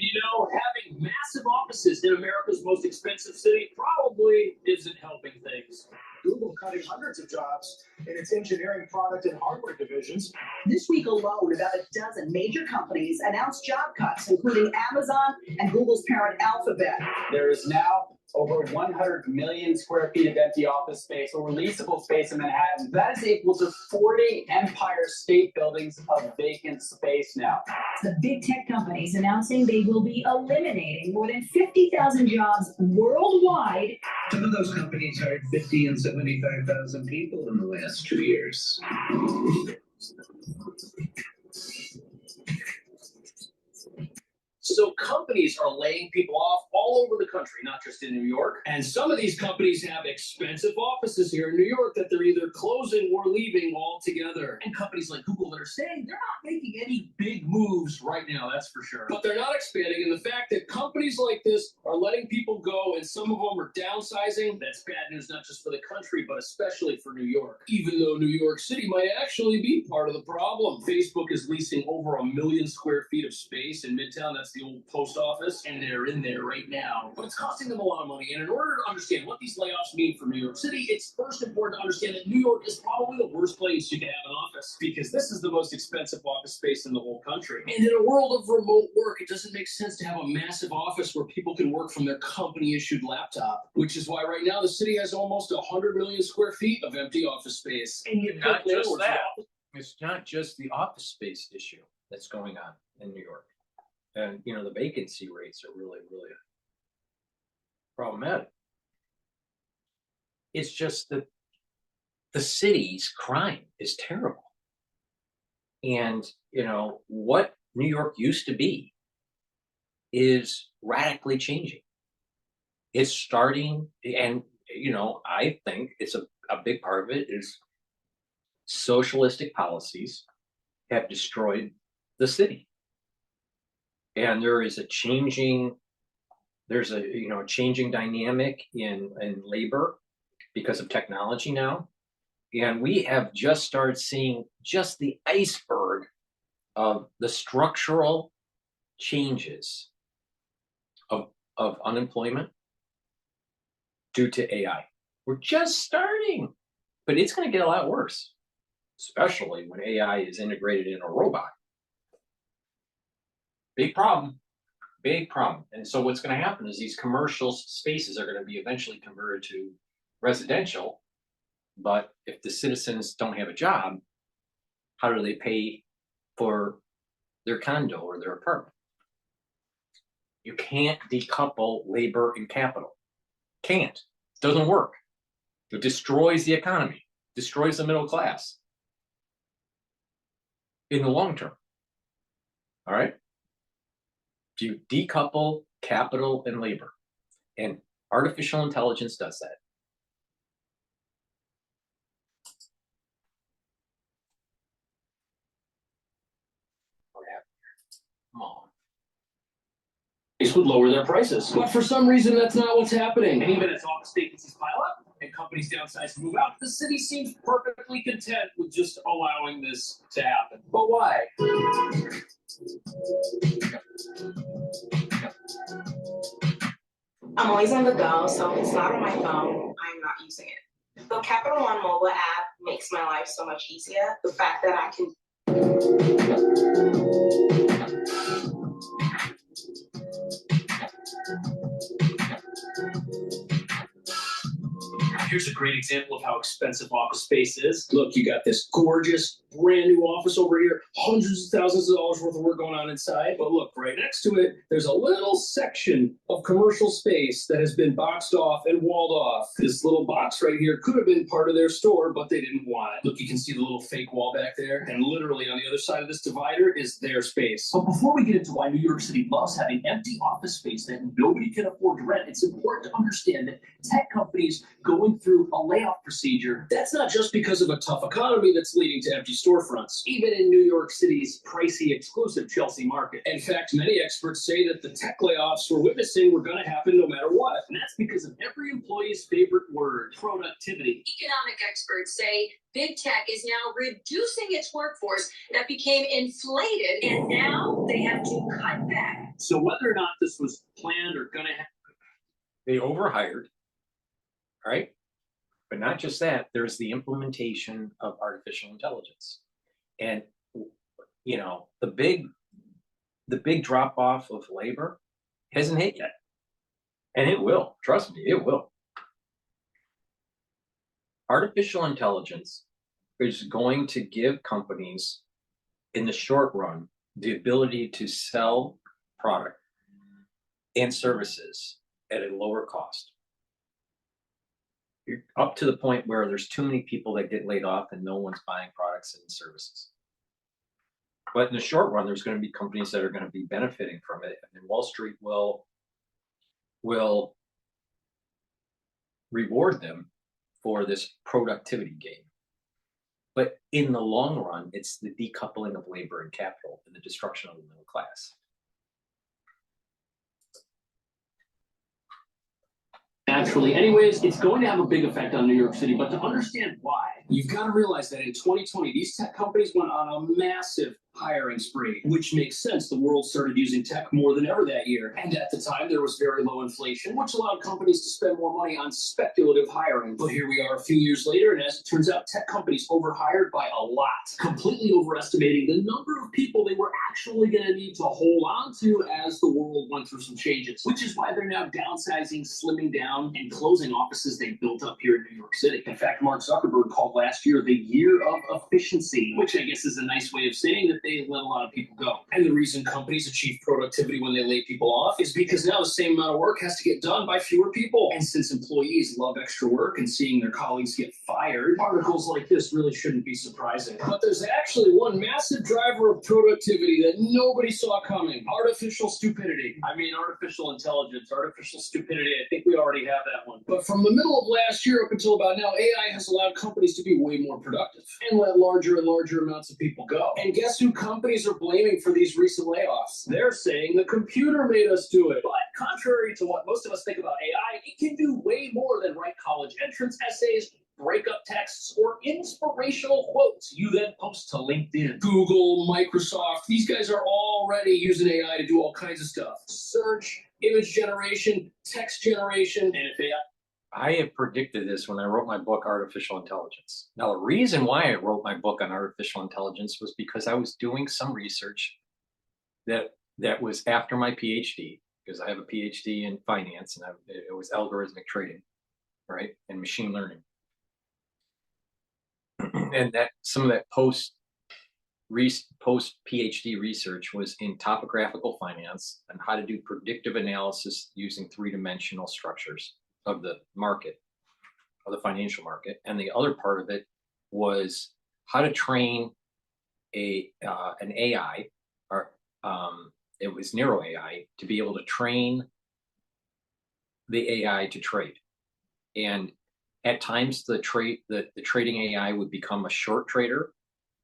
having massive offices in America's most expensive city probably isn't helping things.
Google cutting hundreds of jobs in its engineering, product, and hardware divisions.
This week alone, about a dozen major companies announced job cuts, including Amazon and Google's parent Alphabet.
There is now over 100 million square feet of empty office space or leasable space in Manhattan. That is equal to 40 Empire State Buildings of vacant space now.
The big tech companies announcing they will be eliminating more than 50,000 jobs worldwide.
Some of those companies hired 50 and 75,000 people in the last 2 years.
So companies are laying people off all over the country, not just in New York. And some of these companies have expensive offices here in New York that they're either closing or leaving altogether. And companies like Google that are saying they're not making any big moves right now, that's for sure. But they're not expanding. And the fact that companies like this are letting people go and some of them are downsizing, that's bad news, not just for the country, but especially for New York. Even though New York City might actually be part of the problem. Facebook is leasing over 1 million square feet of space in Midtown. That's the old post office, and they're in there right now. But it's costing them a lot of money. And in order to understand what these layoffs mean for New York City, it's first important to understand that New York is probably the worst place you can have an office, because this is the most expensive office space in the whole country. And in a world of remote work, it doesn't make sense to have a massive office where people can work from their company-issued laptop, which is why right now the city has almost 100 million square feet of empty office space. And
Not just that. It's not just the office space issue that's going on in New York. And, the vacancy rates are really, really problematic. It's just that the city's crime is terrible. And, what New York used to be is radically changing. It's starting, and you know, I think it's a big part of it is socialistic policies have destroyed the city. And there is a changing, there's a, you know, changing dynamic in labor because of technology now. And we have just started seeing just the iceberg of the structural changes of unemployment due to AI. We're just starting, but it's going to get a lot worse, especially when AI is integrated in a robot. Big problem, big problem. And so what's going to happen is these commercial spaces are going to be eventually converted to residential. But if the citizens don't have a job, how do they pay for their condo or their apartment? You can't decouple labor and capital. Can't. It doesn't work. It destroys the economy, destroys the middle class in the long term. All right? If you decouple capital and labor, and artificial intelligence does that. Come on.
This would lower their prices. But for some reason, that's not what's happening. And even as office vacancies pile up and companies downsize to move out, the city seems perfectly content with just allowing this to happen. But why?
I'm always on the go, so if it's not on my phone, I'm not using it. The Capital One mobile app makes my life so much easier. The fact that I can
Here's a great example of how expensive office space is. Look, you got this gorgeous, brand new office over here, hundreds of thousands of dollars worth of work going on inside. But look, right next to it, there's a little section of commercial space that has been boxed off and walled off. This little box right here could have been part of their store, but they didn't want it. Look, you can see the little fake wall back there. And literally on the other side of this divider is their space. But before we get into why New York City loves having empty office space that nobody can afford to rent, it's important to understand that tech companies going through a layoff procedure, that's not just because of a tough economy that's leading to empty storefronts, even in New York City's pricey exclusive Chelsea market. In fact, many experts say that the tech layoffs we're witnessing were going to happen no matter what. And that's because of every employee's favorite word, productivity.
Economic experts say big tech is now reducing its workforce that became inflated, and now they have to cut back.
So whether or not this was planned or going to happen,
they overhired, right? But not just that, there's the implementation of artificial intelligence. And, you know, the big drop off of labor hasn't hit yet. And it will, trust me, it will. Artificial intelligence is going to give companies in the short run the ability to sell product and services at a lower cost. You're up to the point where there's too many people that get laid off and no one's buying products and services. But in the short run, there's going to be companies that are going to be benefiting from it, and Wall Street will reward them for this productivity gain. But in the long run, it's the decoupling of labor and capital and the destruction of the middle class.
Naturally. Anyways, it's going to have a big effect on New York City, but to understand why, you've got to realize that in 2020, these tech companies went on a massive hiring spree, which makes sense. The world started using tech more than ever that year. And at the time, there was very low inflation, which allowed companies to spend more money on speculative hiring. But here we are a few years later, and as it turns out, tech companies overhired by a lot, completely overestimating the number of people they were actually going to need to hold on to as the world went through some changes, which is why they're now downsizing, slimming down, and closing offices they built up here in New York City. In fact, Mark Zuckerberg called last year the year of efficiency, which I guess is a nice way of saying that they let a lot of people go. And the reason companies achieve productivity when they lay people off is because now the same amount of work has to get done by fewer people. And since employees love extra work and seeing their colleagues get fired, articles like this really shouldn't be surprising. But there's actually one massive driver of productivity that nobody saw coming. Artificial stupidity. I mean, artificial intelligence, artificial stupidity. I think we already have that one. But from the middle of last year up until about now, AI has allowed companies to be way more productive and let larger and larger amounts of people go. And guess who companies are blaming for these recent layoffs? They're saying the computer made us do it. But contrary to what most of us think about AI, it can do way more than write college entrance essays, breakup texts, or inspirational quotes you then post to LinkedIn. Google, Microsoft, these guys are already using AI to do all kinds of stuff. Search, image generation, text generation, and if AI...
I have predicted this when I wrote my book, Artificial Intelligence. Now, the reason why I wrote my book on artificial intelligence was because I was doing some research that was after my Ph.D., because I have a Ph.D. in finance, and it was algorithmic trading, right, and machine learning. And that some of that post PhD research was in topographical finance and how to do predictive analysis using three-dimensional structures of the market, of the financial market. And the other part of it was how to train an AI, or it was narrow AI, to be able to train the AI to trade. And at times the trading AI would become a short trader,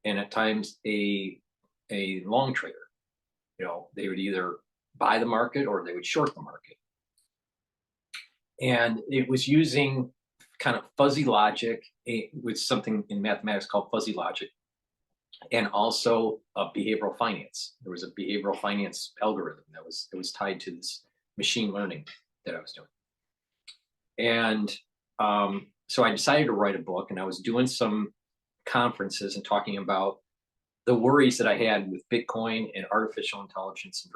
and at times a long trader. You know, they would either buy the market or they would short the market. And it was using kind of fuzzy logic with something in mathematics called fuzzy logic, and also behavioral finance. There was a behavioral finance algorithm that was tied to this machine learning that I was doing. And so I decided to write a book, and I was doing some conferences and talking about the worries that I had with Bitcoin and artificial intelligence and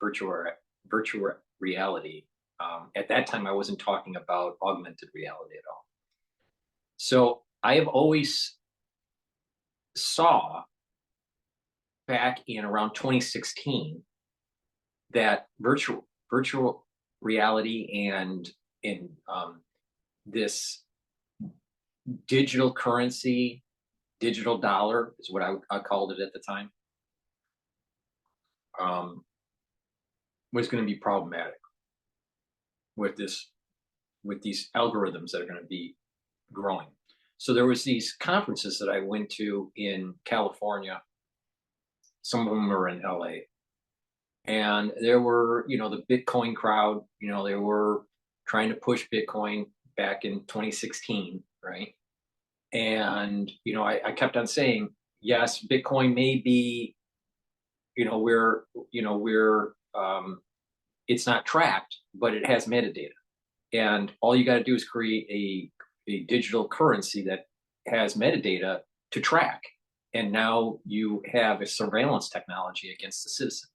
virtual reality. At that time, I wasn't talking about augmented reality at all. So I have always saw back in around 2016 that virtual reality and this digital currency, digital dollar is what I called it at the time, was going to be problematic with these algorithms that are going to be growing. So there was these conferences that I went to in California. Some of them were in LA. And there were, you know, the Bitcoin crowd, you know, they were trying to push Bitcoin back in 2016, right? And, you know, I kept on saying, yes, Bitcoin may be, it's not tracked, but it has metadata. And all you got to do is create a digital currency that has metadata to track. And now you have a surveillance technology against the citizen.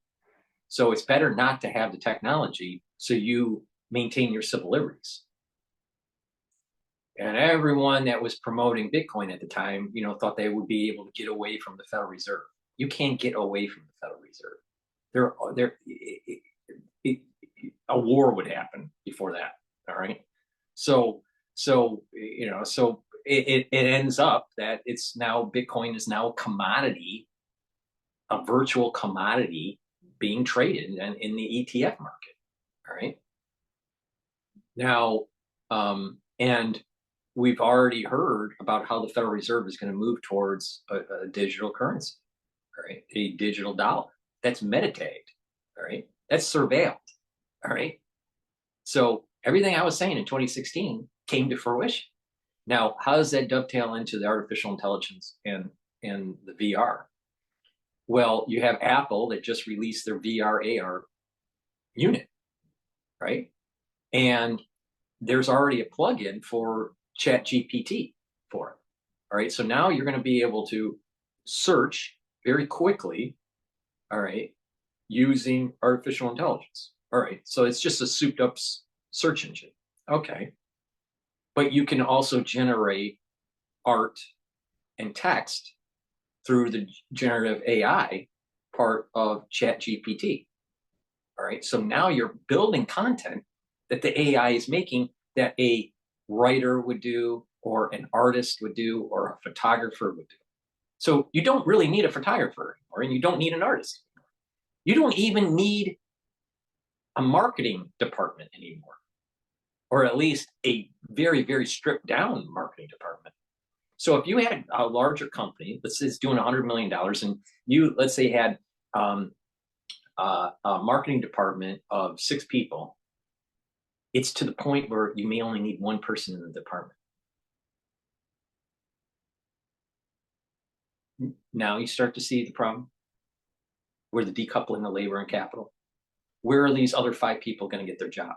So it's better not to have the technology so you maintain your civil liberties. And everyone that was promoting Bitcoin at the time, you know, thought they would be able to get away from the Federal Reserve. You can't get away from the Federal Reserve. A war would happen before that. All right. So it ends up that it's now, Bitcoin is now a commodity, a virtual commodity being traded in the ETF market. All right. Now, and we've already heard about how the Federal Reserve is going to move towards a digital currency, right? A digital dollar that's metatagged, all right? That's surveilled, all right? So everything I was saying in 2016 came to fruition. Now, how does that dovetail into the artificial intelligence and the VR? Well, you have Apple that just released their VR AR unit, right? And there's already a plugin for ChatGPT for it. All right. So now you're going to be able to search very quickly, all right, using artificial intelligence. All right. So it's just a souped up search engine. Okay. But you can also generate art and text through the generative AI part of ChatGPT. All right. So now you're building content that the AI is making that a writer would do, or an artist would do, or a photographer would do. So you don't really need a photographer anymore, and you don't need an artist anymore. You don't even need a marketing department anymore, or at least a very, very stripped down marketing department. So if you had a larger company that is doing $100 million, and you, let's say, had a marketing department of 6 people, it's to the point where you may only need 1 person in the department. Now you start to see the problem, where the decoupling of labor and capital. Where are these other 5 people going to get their job?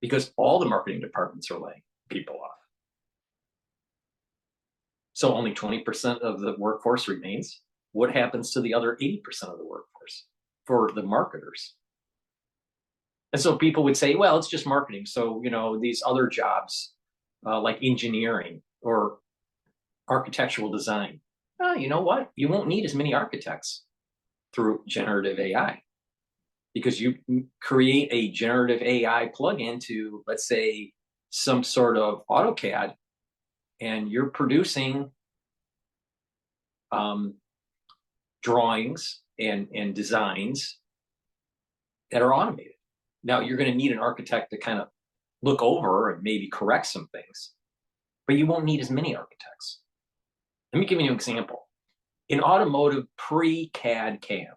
Because all the marketing departments are laying people off. So only 20% of the workforce remains. What happens to the other 80% of the workforce for the marketers? And so people would say, well, it's just marketing. So, you know, these other jobs like engineering or architectural design, you know what? You won't need as many architects through generative AI, because you create a generative AI plugin to, let's say, some sort of AutoCAD, and you're producing drawings and designs that are automated. Now, you're going to need an architect to kind of look over and maybe correct some things, but you won't need as many architects. Let me give you an example. In automotive pre-CAD CAM,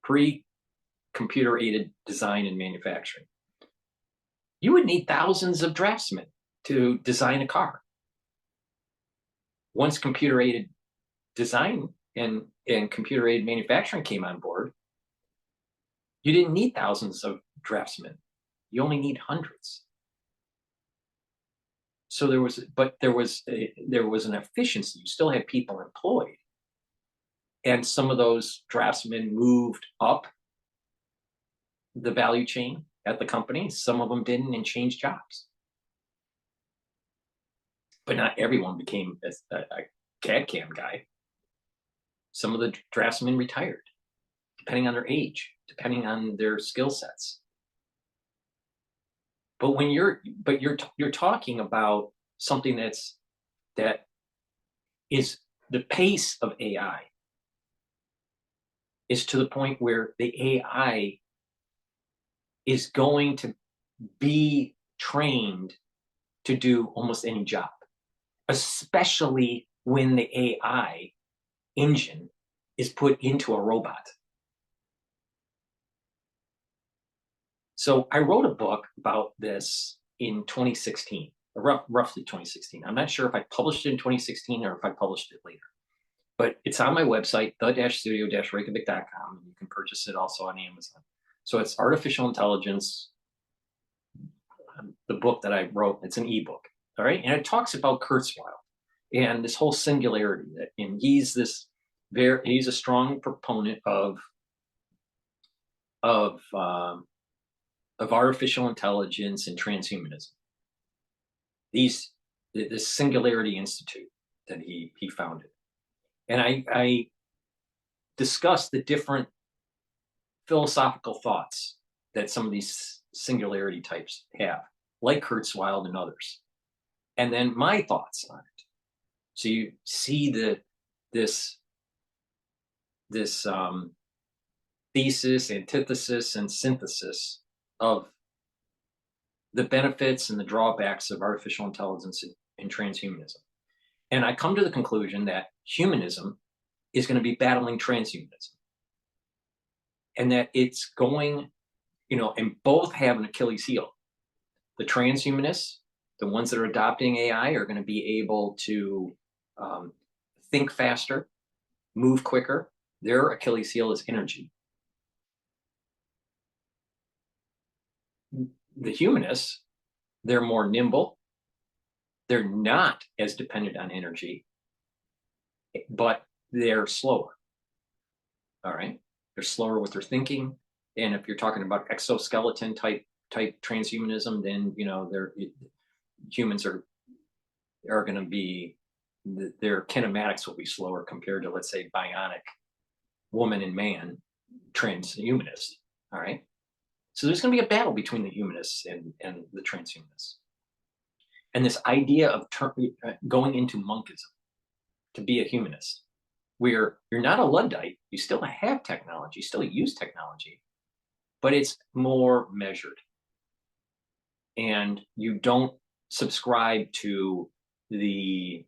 pre-computer-aided design and manufacturing, you would need thousands of draftsmen to design a car. Once computer-aided design and computer-aided manufacturing came on board, you didn't need thousands of draftsmen. You only need hundreds. So there was an efficiency. You still had people employed, and some of those draftsmen moved up the value chain at the company. Some of them didn't and changed jobs. But not everyone became a CAD CAM guy. Some of the draftsmen retired, depending on their age, depending on their skill sets. But when you're talking about something that is the pace of AI is to the point where the AI is going to be trained to do almost any job, especially when the AI engine is put into a robot. So I wrote a book about this in 2016, roughly 2016. I'm not sure if I published it in 2016 or if I published it later, but it's on my website, the-studio-reykjavik.com, and you can purchase it also on Amazon. So it's Artificial Intelligence, the book that I wrote. It's an ebook, all right? And it talks about Kurzweil and this whole singularity. And he's a strong proponent of artificial intelligence and transhumanism. This Singularity Institute that he founded. And I discussed the different philosophical thoughts that some of these singularity types have, like Kurzweil and others. And then my thoughts on it. So you see this thesis, antithesis, and synthesis of the benefits and the drawbacks of artificial intelligence and transhumanism. And I come to the conclusion that humanism is going to be battling transhumanism. And that it's going, and both have an Achilles heel. The transhumanists, the ones that are adopting AI, are going to be able to think faster, move quicker. Their Achilles heel is energy. The humanists, they're more nimble. They're not as dependent on energy, but they're slower. All right? They're slower with their thinking. And if you're talking about exoskeleton type transhumanism, then humans are going to be, their kinematics will be slower compared to, let's say, bionic woman and man transhumanists. All right? So there's going to be a battle between the humanists and the transhumanists. And this idea of going into monkism, to be a humanist, where you're not a Luddite, you still have technology, you still use technology, but it's more measured. And you don't subscribe to the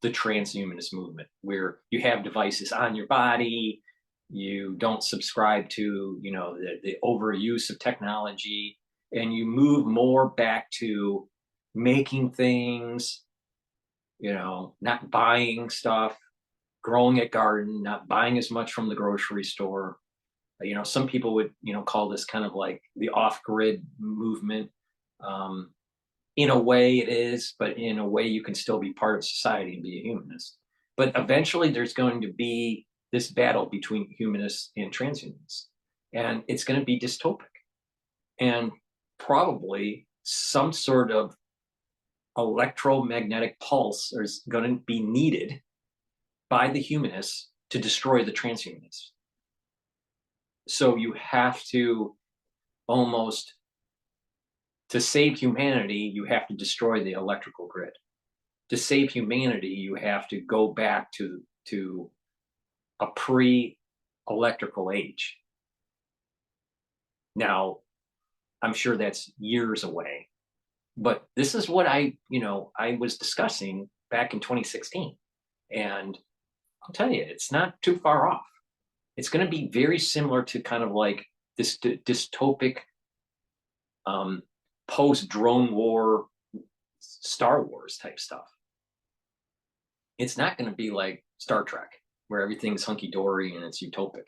transhumanist movement, where you have devices on your body. You don't subscribe to, you know, the overuse of technology, and you move more back to making things, you know, not buying stuff, growing a garden, not buying as much from the grocery store. You know, some people would, you know, call this kind of like the off-grid movement. In a way it is, but in a way you can still be part of society and be a humanist. But eventually there's going to be this battle between humanists and transhumanists, and it's going to be dystopic. And probably some sort of electromagnetic pulse is going to be needed by the humanists to destroy the transhumanists. So you have to almost, to save humanity, you have to destroy the electrical grid. To save humanity, you have to go back to a pre-electrical age. Now, I'm sure that's years away, but this is what I was discussing back in 2016. And I'll tell you, it's not too far off. It's going to be very similar to kind of like this dystopic post-drone war Star Wars type stuff. It's not going to be like Star Trek, where everything's hunky-dory and it's utopic.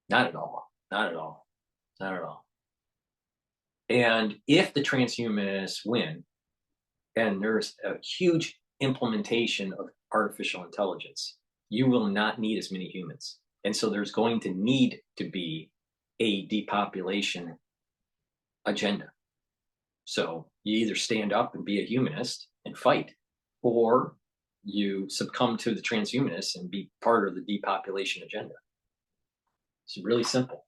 Not at all. Not at all. Not at all. And if the transhumanists win, and there's a huge implementation of artificial intelligence, you will not need as many humans. And so there's going to need to be a depopulation agenda. So you either stand up and be a humanist and fight, or you succumb to the transhumanists and be part of the depopulation agenda. It's really simple.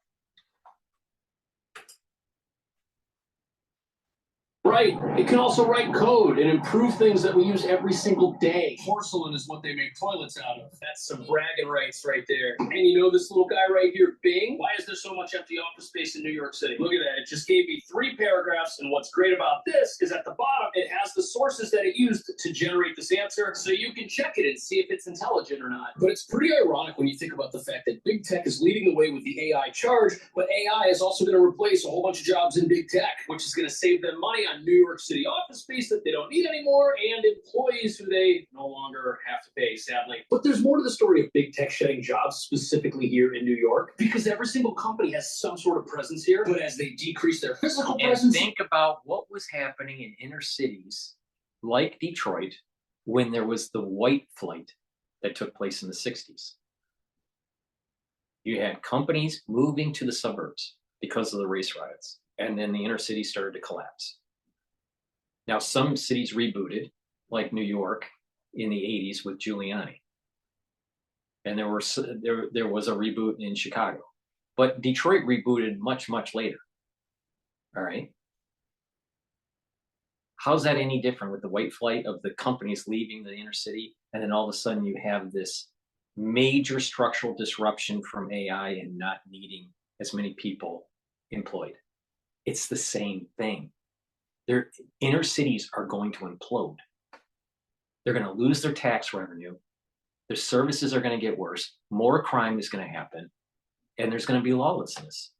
Right. It can also write code and improve things that we use every single day. Porcelain is what they make toilets out of. That's some bragging rights right there. And you know this little guy right here, Bing? Why is there so much empty office space in New York City? Look at that. It just gave me 3 paragraphs. And what's great about this is at the bottom, it has the sources that it used to generate this answer, so you can check it and see if it's intelligent or not. But it's pretty ironic when you think about the fact that big tech is leading the way with the AI charge, but AI is also going to replace a whole bunch of jobs in big tech, which is going to save them money on New York City office space that they don't need anymore, and employees who they no longer have to pay, sadly. But there's more to the story of big tech shedding jobs, specifically here in New York, because every single company has some sort of presence here, but as they decrease their physical presence...
And think about what was happening in inner cities like Detroit when there was the white flight that took place in the 60s. You had companies moving to the suburbs because of the race riots, and then the inner city started to collapse. Now, some cities rebooted, like New York in the 80s with Giuliani. And there was a reboot in Chicago. But Detroit rebooted much, much later. All right? How's that any different with the white flight of the companies leaving the inner city, and then all of a sudden you have this major structural disruption from AI and not needing as many people employed? It's the same thing. Their inner cities are going to implode. They're going to lose their tax revenue. Their services are going to get worse. More crime is going to happen. And there's going to be lawlessness.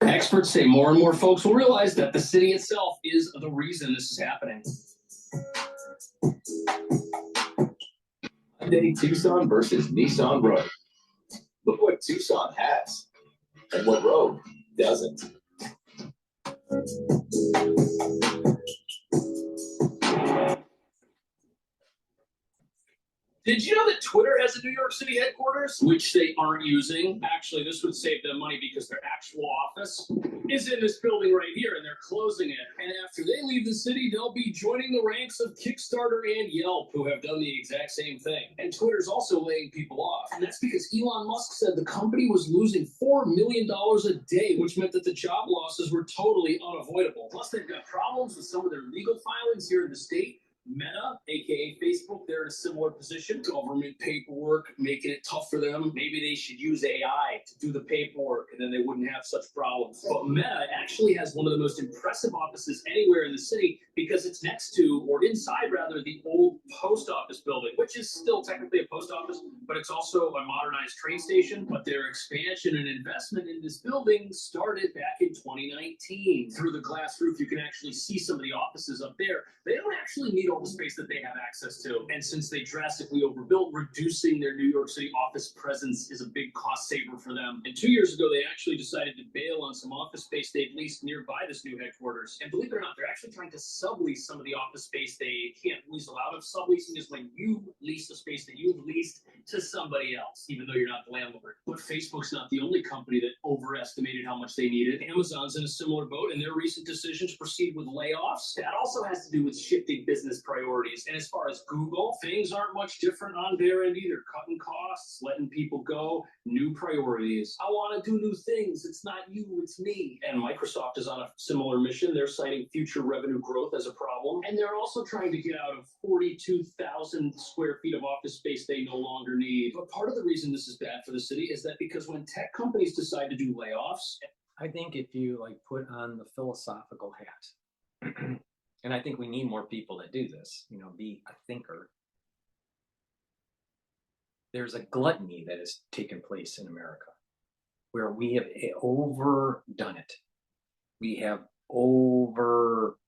Experts say more and more folks will realize that the city itself is the reason this is happening.
Hyundai Tucson versus Nissan Rogue. Look what Tucson has and what Rogue doesn't.
Did you know that Twitter has a New York City headquarters, which they aren't using? Actually, this would save them money because their actual office is in this building right here, and they're closing it. And after they leave the city, they'll be joining the ranks of Kickstarter and Yelp, who have done the exact same thing. And Twitter's also laying people off. And that's because Elon Musk said the company was losing $4 million a day, which meant that the job losses were totally unavoidable. Plus, they've got problems with some of their legal filings here in the state. Meta, aka Facebook, they're in a similar position. Government paperwork, making it tough for them. Maybe they should use AI to do the paperwork and then they wouldn't have such problems. But Meta actually has one of the most impressive offices anywhere in the city because it's next to, or inside rather, the old post office building, which is still technically a post office, but it's also a modernized train station. But their expansion and investment in this building started back in 2019. Through the glass roof, you can actually see some of the offices up there. They don't actually need all the space that they have access to. And since they drastically overbuilt, reducing their New York City office presence is a big cost saver for them. And 2 years ago, they actually decided to bail on some office space they'd leased nearby this new headquarters. And believe it or not, they're actually trying to sublease some of the office space they can't lease a lot of. Subleasing is when you lease the space that you've leased to somebody else, even though you're not the landlord. But Facebook's not the only company that overestimated how much they needed. Amazon's in a similar boat, and their recent decision to proceed with layoffs, that also has to do with shifting business priorities. And as far as Google, things aren't much different on their end either. Cutting costs, letting people go, new priorities. I want to do new things. It's not you, it's me. And Microsoft is on a similar mission. They're citing future revenue growth as a problem. And they're also trying to get out of 42,000 square feet of office space they no longer need. But part of the reason this is bad for the city is that because when tech companies decide to do layoffs,
I think if you like put on the philosophical hat, and I think we need more people that do this, you know, be a thinker. There's a gluttony that has taken place in America where we have overdone it. We have overbuilt,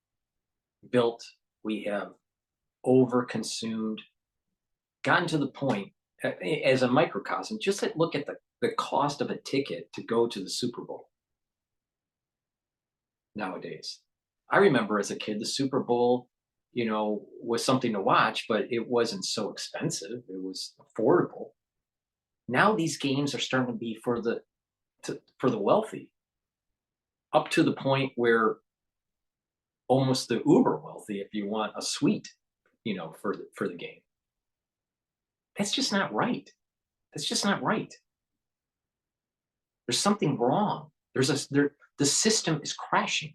we have overconsumed, gotten to the point, as a microcosm, just look at the cost of a ticket to go to the Super Bowl nowadays. I remember as a kid, the Super Bowl, you know, was something to watch, but it wasn't so expensive. It was affordable. Now these games are starting to be for the wealthy, up to the point where almost the uber wealthy, if you want a suite, you know, for the game. That's just not right. That's just not right. There's something wrong. The system is crashing.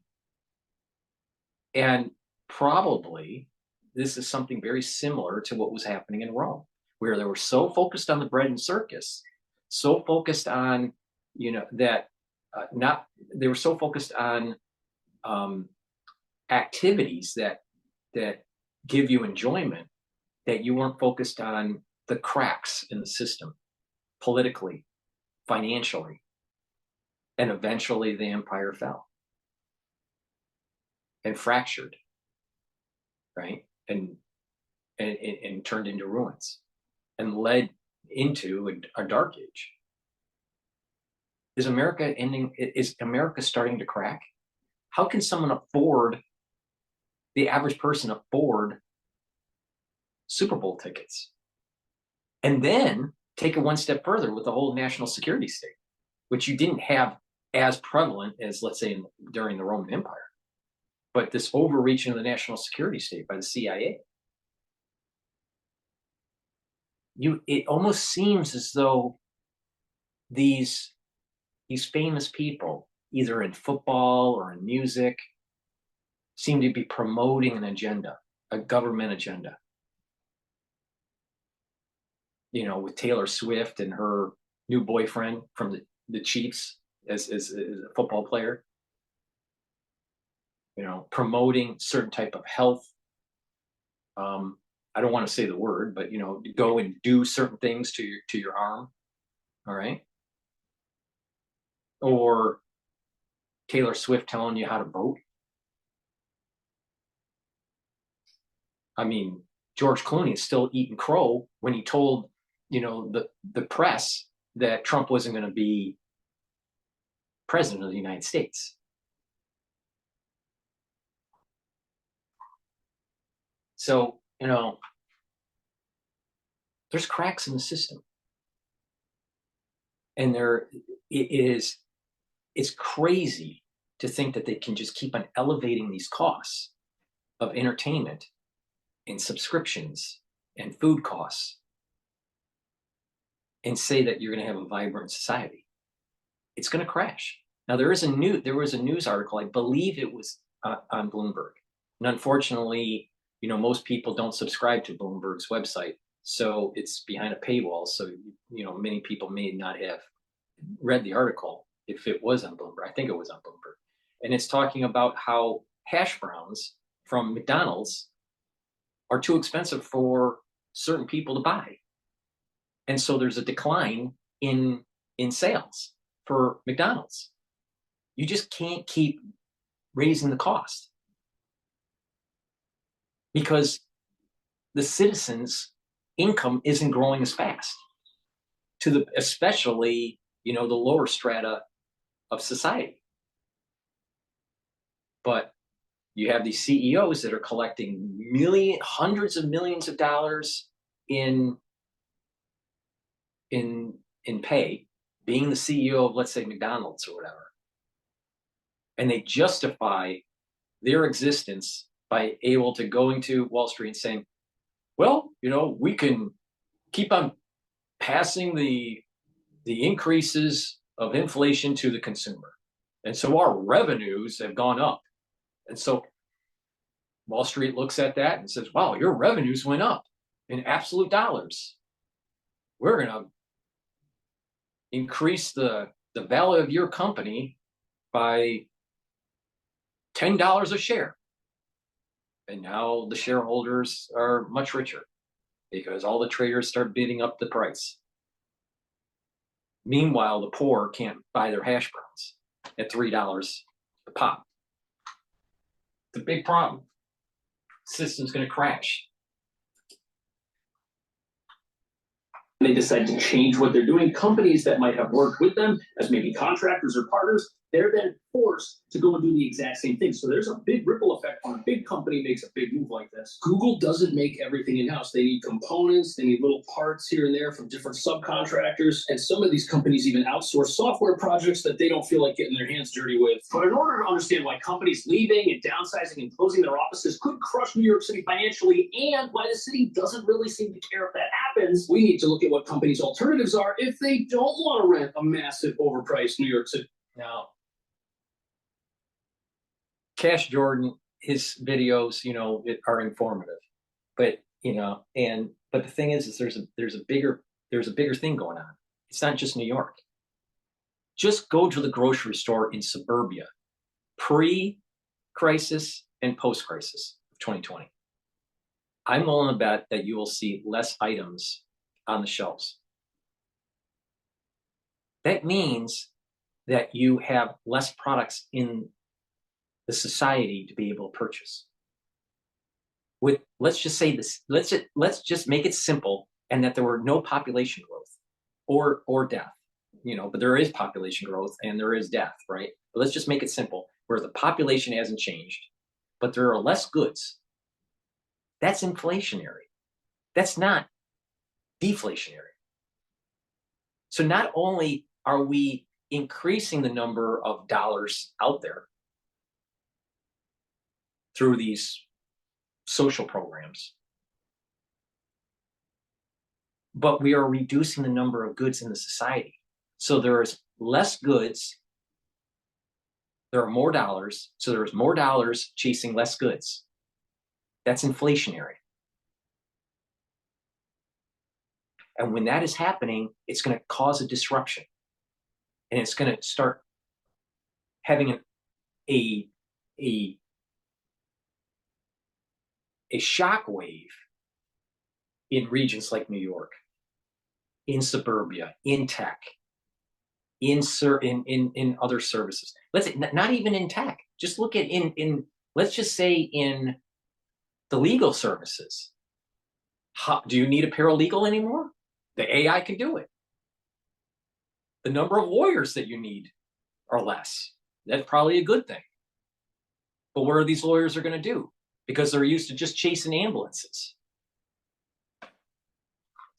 And probably this is something very similar to what was happening in Rome, where they were so focused on the bread and circus, so focused on, you know, that they were so focused on activities that give you enjoyment, that you weren't focused on the cracks in the system, politically, financially, and eventually the empire fell and fractured, right? And turned into ruins and led into a dark age. Is America starting to crack? How can the average person afford Super Bowl tickets? And then take it one step further with the whole national security state, which you didn't have as prevalent as, let's say, during the Roman Empire. But this overreaching of the national security state by the CIA. It almost seems as though these famous people, either in football or in music, seem to be promoting an agenda, a government agenda. You know, with Taylor Swift and her new boyfriend from the Chiefs as a football player. You know, promoting certain type of health. I don't want to say the word, but, you know, go and do certain things to your arm. All right. Or Taylor Swift telling you how to vote. I mean, George Clooney is still eating crow when he told, you know, the press that Trump wasn't going to be president of the United States. So, you know, There's cracks in the system. And it's crazy to think that they can just keep on elevating these costs of entertainment and subscriptions and food costs and say that you're going to have a vibrant society. It's going to crash. Now, there was a news article, I believe it was on Bloomberg. And unfortunately, most people don't subscribe to Bloomberg's website. So it's behind a paywall. So, many people may not have read the article if it was on Bloomberg. I think it was on Bloomberg. And it's talking about how hash browns from McDonald's are too expensive for certain people to buy. And so there's a decline in sales for McDonald's. You just can't keep raising the cost because the citizens' income isn't growing as fast especially the lower strata of society. But you have these CEOs that are collecting hundreds of millions of dollars in pay, being the CEO of, let's say, McDonald's or whatever. And they justify their existence by able to going to Wall Street and saying, well, we can keep on passing the increases of inflation to the consumer. And so our revenues have gone up. And so Wall Street looks at that and says, wow, your revenues went up in absolute dollars. We're going to increase the value of your company by $10 a share. And now the shareholders are much richer because all the traders start bidding up the price. Meanwhile, the poor can't buy their hash browns at $3 a pop. It's a big problem. The system's going to crash.
They decide to change what they're doing. Companies that might have worked with them as maybe contractors or partners, they're then forced to go and do the exact same thing. So there's a big ripple effect when a big company makes a big move like this. Google doesn't make everything in-house. They need components, they need little parts here and there from different subcontractors. And some of these companies even outsource software projects that they don't feel like getting their hands dirty with. But in order to understand why companies leaving and downsizing and closing their offices could crush New York City financially and why the city doesn't really seem to care if that happens, we need to look at what companies' alternatives are if they don't want to rent a massive overpriced New York City.
Now, Cash Jordan, his videos, are informative, but the thing is there's a bigger thing going on. It's not just New York. Just go to the grocery store in suburbia, pre-crisis and post-crisis of 2020. I'm willing to bet that you will see less items on the shelves. That means that you have less products in the society to be able to purchase. Let's just say this, let's just make it simple, and that there were no population growth or death, but there is population growth and there is death, right? But let's just make it simple, where the population hasn't changed, but there are less goods. That's inflationary. That's not deflationary. So not only are we increasing the number of dollars out there through these social programs, but we are reducing the number of goods in the society. So there is less goods, there are more dollars, so there's more dollars chasing less goods. That's inflationary. And when that is happening, it's going to cause a disruption. And it's going to start having a shock wave in regions like New York, in suburbia, in tech, in other services. Let's say, not even in tech. Just look at let's just say in the legal services. Do you need a paralegal anymore? The AI can do it. The number of lawyers that you need are less. That's probably a good thing. But what are these lawyers are going to do? Because they're used to just chasing ambulances.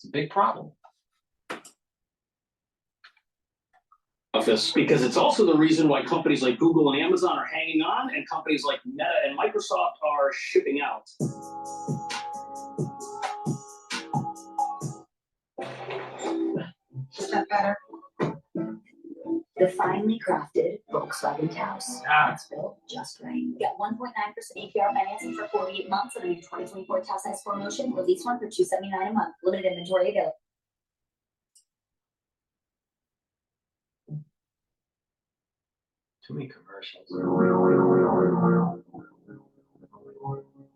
It's a big problem.
Office, because it's also the reason why companies like Google and Amazon are hanging on, and companies like Meta and Microsoft are shipping out.
Is that better? The finely crafted Volkswagen Taos. It's built just right. Get 1.9% APR financing for 48 months on the new 2024 Taos S4 Motion. Release one for $279 a month. Limited inventory available.
Too many commercials.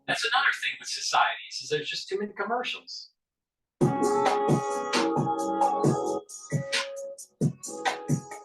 That's another thing with societies, is there's just too many commercials.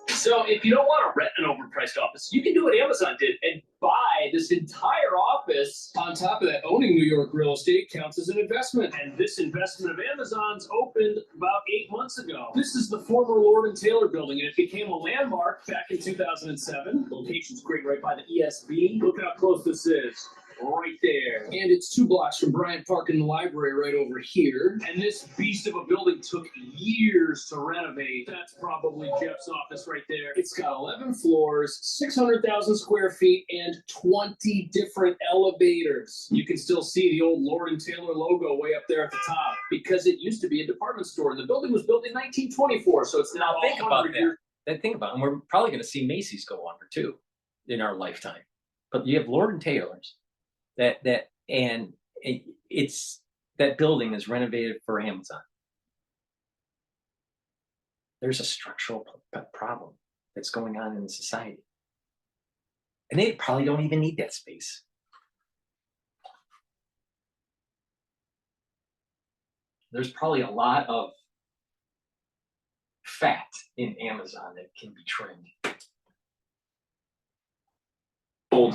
So if you don't want to rent an overpriced office, you can do what Amazon did and buy this entire office. On top of that, owning New York real estate counts as an investment. And this investment of Amazon's opened about 8 months ago. This is the former Lord & Taylor building, and it became a landmark back in 2007. The location's great right by the ESB. Look how close this is. Right there. And it's 2 blocks from Bryant Park and the library right over here. And this beast of a building took years to renovate. That's probably Jeff's office right there. It's got 11 floors, 600,000 square feet, and 20 different elevators. You can still see the old Lord & Taylor logo way up there at the top, because it used to be a department store. The building was built in 1924, so it's now
Think about
100 years.
that. Think about it. And we're probably going to see Macy's go under too in our lifetime. But you have Lord & Taylor's. It's that building is renovated for Amazon. There's a structural problem that's going on in society, and they probably don't even need that space. There's probably a lot of fat in Amazon that can be trimmed.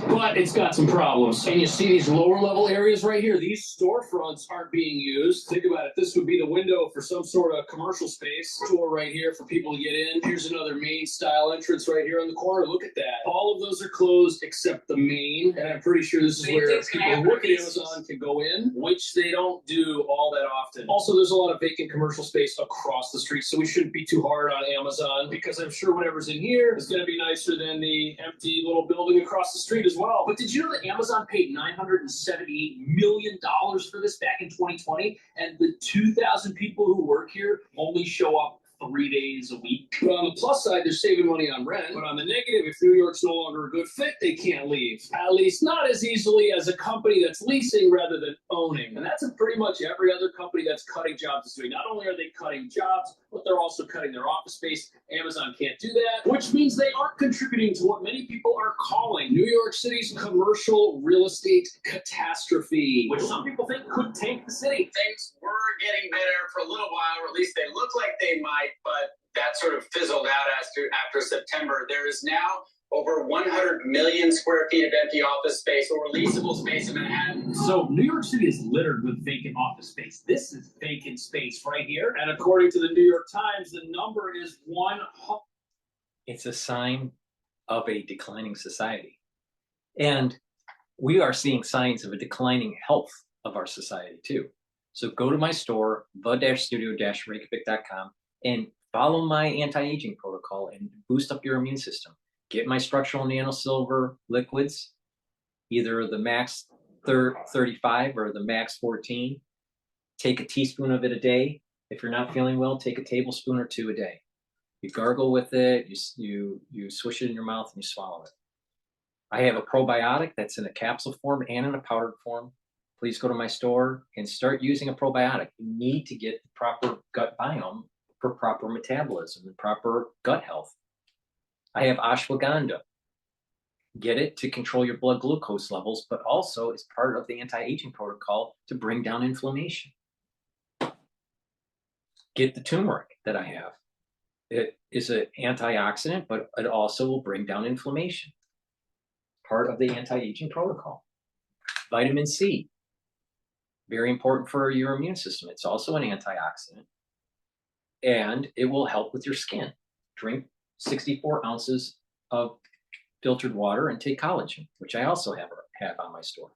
But it's got some problems. And you see these lower level areas right here, these storefronts aren't being used. Think about it, this would be the window for some sort of commercial space. Door right here for people to get in. Here's another main style entrance right here on the corner. Look at that. All of those are closed except the main. And I'm pretty sure this is where people who work at Amazon can go in, which they don't do all that often. Also, there's a lot of vacant commercial space across the street, so we shouldn't be too hard on Amazon, because I'm sure whatever's in here is going to be nicer than the empty little building across the street as well. But did you know that Amazon paid $978 million for this back in 2020? And the 2,000 people who work here only show up 3 days a week. But on the plus side, they're saving money on rent. But on the negative, if New York's no longer a good fit, they can't leave. At least not as easily as a company that's leasing rather than owning. And that's what pretty much every other company that's cutting jobs is doing. Not only are they cutting jobs, but they're also cutting their office space. Amazon can't do that, which means they aren't contributing to what many people are calling New York City's commercial real estate catastrophe, which some people think could tank the city.
Things were getting better for a little while, or at least they look like they might, but that sort of fizzled out after September. There is now over 100 million square feet of empty office space or leasable space in Manhattan.
So New York City is littered with vacant office space. This is vacant space right here. And according to the New York Times, the number is 100.
It's a sign of a declining society. And we are seeing signs of a declining health of our society too. So go to my store, the-studio-reykjavik.com, and follow my anti-aging protocol and boost up your immune system. Get my structural nanosilver liquids, either the max 35 or the max 14. Take a teaspoon of it a day. If you're not feeling well, take a tablespoon or 2 a day. You gargle with it, you swish it in your mouth, and you swallow it. I have a probiotic that's in a capsule form and in a powdered form. Please go to my store and start using a probiotic. You need to get the proper gut biome for proper metabolism and proper gut health. I have ashwagandha. Get it to control your blood glucose levels, but also is part of the anti-aging protocol to bring down inflammation. Get the turmeric that I have. It is an antioxidant, but it also will bring down inflammation. Part of the anti-aging protocol. Vitamin C. Very important for your immune system. It's also an antioxidant. And it will help with your skin. Drink 64 ounces of filtered water and take collagen, which I also have on my store.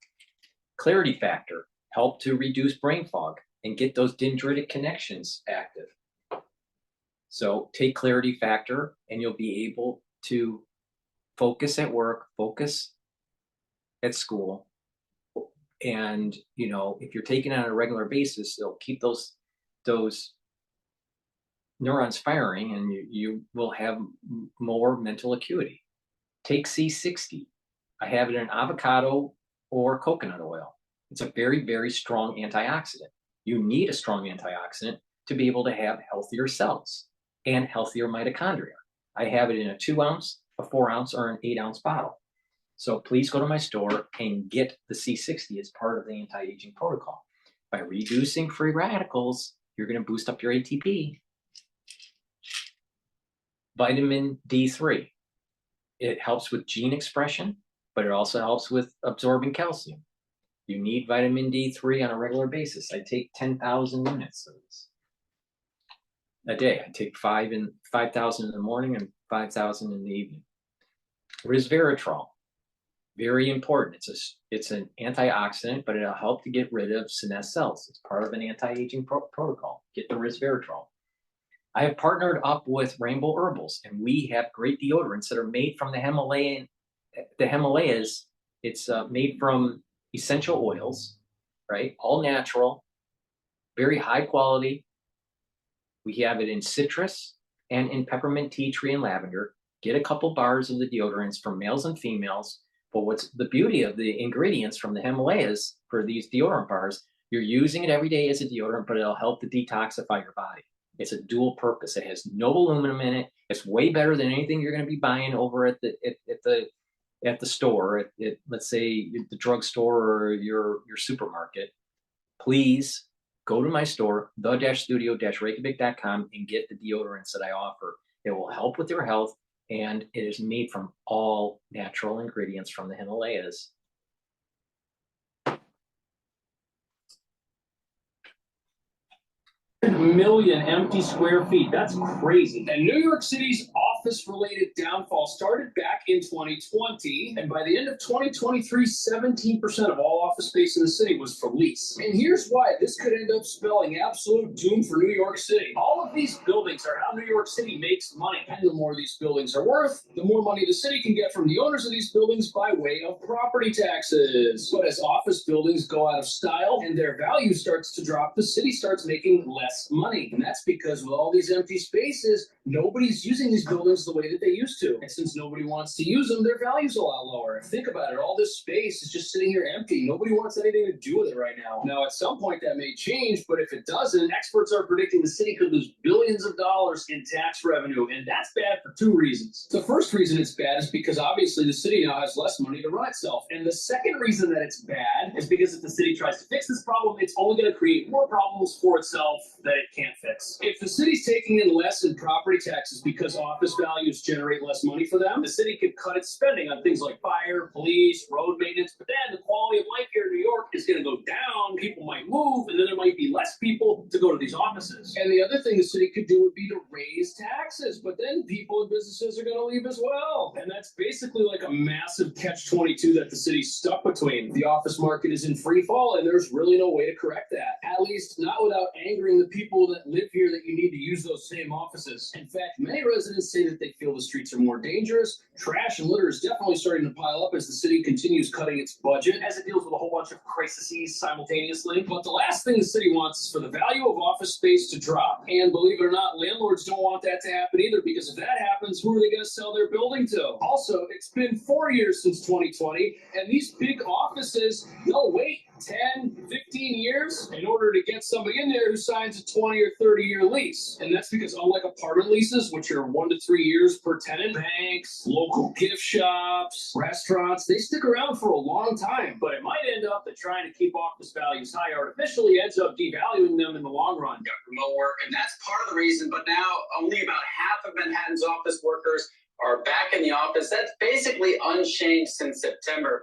Clarity Factor, help to reduce brain fog. and get those dendritic connections active. So take Clarity Factor and you'll be able to focus at work, focus at school. And, you know, if you're taking it on a regular basis, it'll keep those neurons firing and you will have more mental acuity. Take C60. I have it in avocado or coconut oil. It's a very, very strong antioxidant. You need a strong antioxidant to be able to have healthier cells and healthier mitochondria. I have it in a 2 ounce, a 4 ounce, or an 8 ounce bottle. So please go to my store and get the C60 as part of the anti-aging protocol. By reducing free radicals, you're going to boost up your ATP. Vitamin D3. It helps with gene expression, but it also helps with absorbing calcium. You need vitamin D3 on a regular basis. I take 10,000 units of this a day. I take 5,000 in the morning and 5,000 in the evening. Resveratrol, very important. It's an antioxidant, but it'll help to get rid of senescent cells. It's part of an anti-aging protocol. Get the resveratrol. I have partnered up with Rainbow Herbals, and we have great deodorants that are made from the Himalayas. It's made from essential oils, right? All natural, very high quality. We have it in citrus and in peppermint, tea tree, and lavender. Get a couple bars of the deodorants for males and females. But what's the beauty of the ingredients from the Himalayas for these deodorant bars? You're using it every day as a deodorant, but it'll help to detoxify your body. It's a dual purpose. It has no aluminum in it. It's way better than anything you're going to be buying over at the store, let's say the drugstore or your supermarket. Please go to my store, the-studio-reykjavik.com, and get the deodorants that I offer. It will help with your health, and it is made from all natural ingredients from the Himalayas.
Million empty square feet. That's crazy. And New York City's office-related downfall started back in 2020, and by the end of 2023, 17% of all office space in the city was for lease. And here's why this could end up spelling absolute doom for New York City. All of these buildings are how New York City makes money, and the more these buildings are worth, the more money the city can get from the owners of these buildings by way of property taxes. But as office buildings go out of style and their value starts to drop, the city starts making less money. And that's because with all these empty spaces, nobody's using these buildings the way that they used to. And since nobody wants to use them, their value's a lot lower. Think about it. All this space is just sitting here empty. Nobody wants anything to do with it right now. Now, at some point that may change, but if it doesn't, experts are predicting the city could lose billions of dollars in tax revenue. And that's bad for 2 reasons. The first reason it's bad is because obviously the city now has less money to run itself. And the second reason that it's bad is because if the city tries to fix this problem, it's only going to create more problems for itself that it can't fix. If the city's taking in less in property taxes because office values generate less money for them, the city could cut its spending on things like fire, police, road maintenance, but then the quality of life here in New York is going to go down. People might move, and then there might be less people to go to these offices. And the other thing the city could do would be to raise taxes, but then people and businesses are going to leave as well. And that's basically like a massive catch-22 that the city's stuck between. The office market is in free fall, and there's really no way to correct that. At least not without angering the people that live here that you need to use those same offices. In fact, many residents say that they feel the streets are more dangerous. Trash and litter is definitely starting to pile up as the city continues cutting its budget, as it deals with a whole bunch of crises simultaneously. But the last thing the city wants is for the value of office space to drop. And believe it or not, landlords don't want that to happen either, because if that happens, who are they going to sell their building to? Also, it's been 4 years since 2020, and these big offices, they'll wait 10, 15 years in order to get somebody in there who signs a 20 or 30-year lease. And that's because unlike apartment leases, which are 1 to 3 years per tenant, banks, local gift shops, restaurants, they stick around for a long time. But it might end up that trying to keep office values high artificially ends up devaluing them in the long run.
Got remote work, and that's part of the reason. But now only about half of Manhattan's office workers are back in the office. That's basically unchanged since September.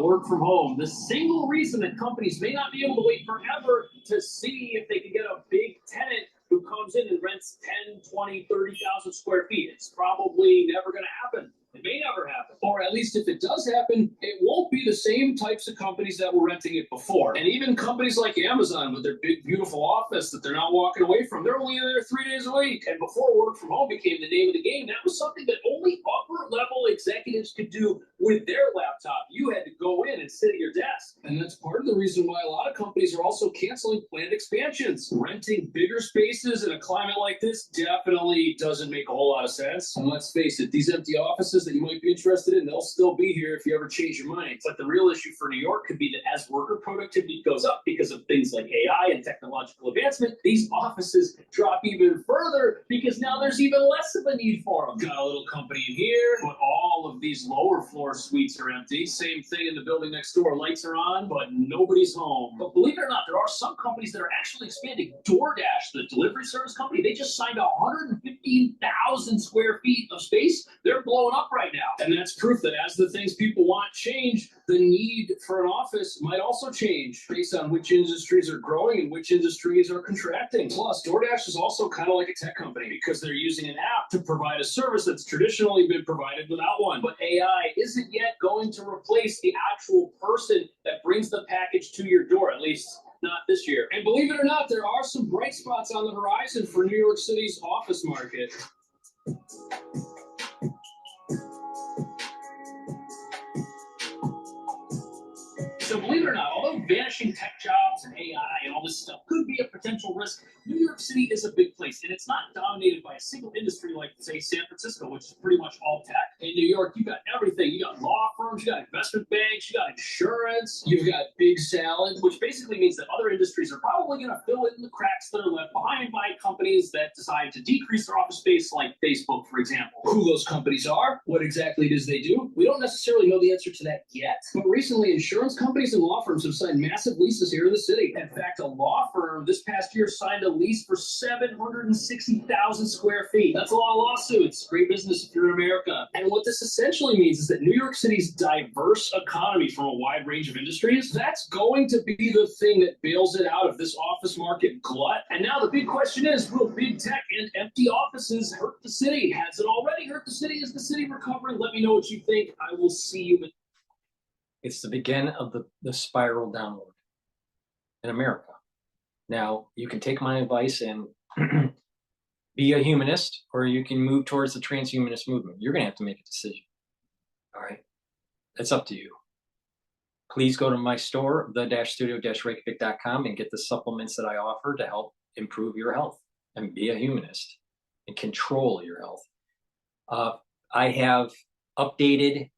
Work from home. The single reason that companies may not be able to wait forever to see if they can get a big tenant who comes in and rents 10, 20, 30,000 square feet. It's probably never going to happen. It may never happen. Or at least if it does happen, it won't be the same types of companies that were renting it before. And even companies like Amazon with their big, beautiful office that they're not walking away from, they're only there 3 days a week. And before work from home became the name of the game, that was something that only upper-level executives could do with their laptop. You had to go in and sit at your desk. And that's part of the reason why a lot of companies are also canceling planned expansions. Renting bigger spaces in a climate like this definitely doesn't make a whole lot of sense. And let's face it, these empty offices that you might be interested in, they'll still be here if you ever change your mind. But the real issue for New York could be that as worker productivity goes up because of things like AI and technological advancement, these offices drop even further because now there's even less of a need for them. Got a little company in here, but all of these lower floor suites are empty. Same thing in the building next door. Lights are on, but nobody's home. But believe it or not, there are some companies that are actually expanding. DoorDash, the delivery service company, they just signed 115,000 square feet of space. They're blowing up right now. And that's proof that as the things people want change, the need for an office might also change based on which industries are growing and which industries are contracting. Plus, DoorDash is also kind of like a tech company because they're using an app to provide a service that's traditionally been provided without one. But AI isn't yet going to replace the actual person that brings the package to your door, at least not this year. And believe it or not, there are some bright spots on the horizon for New York City's office market. So believe it or not, although vanishing tech jobs and AI and all this stuff could be a potential risk, New York City is a big place, and it's not dominated by a single industry like, say, San Francisco, which is pretty much all tech. In New York, you got everything. You got law firms, you got investment banks, you got insurance, you've got big salad, which basically means that other industries are probably going to fill in the cracks that are left behind by companies that decide to decrease their office space, like Facebook, for example. Who those companies are, what exactly it is they do, we don't necessarily know the answer to that yet. But recently, insurance companies and law firms have signed massive leases here in the city. In fact, a law firm this past year signed a lease for 760,000 square feet. That's a lot of lawsuits. Great business if you're in America. And what this essentially means is that New York City's diverse economy from a wide range of industries, that's going to be the thing that bails it out of this office market glut. And now the big question is, will big tech and empty offices hurt the city? Has it already hurt the city? Is the city recovering? Let me know what you think. I will see you in
It's the beginning of the spiral downward in America. Now, you can take my advice and be a humanist, or you can move towards the transhumanist movement. You're going to have to make a decision. All right? It's up to you. Please go to my store, the-studio-reykjavik.com, and get the supplements that I offer to help improve your health and be a humanist and control your health. I have updated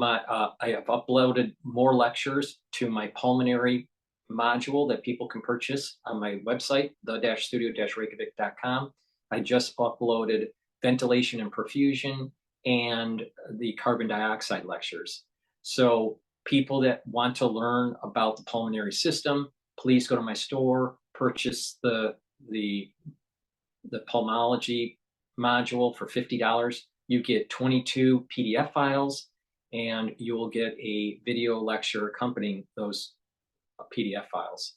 I have uploaded more lectures to my pulmonary module that people can purchase on my website, the-studio-reykjavik.com. I just uploaded ventilation and perfusion and the carbon dioxide lectures. So people that want to learn about the pulmonary system, please go to my store, purchase the pulmonology module for $50. You get 22 PDF files, and you will get a video lecture accompanying those PDF files.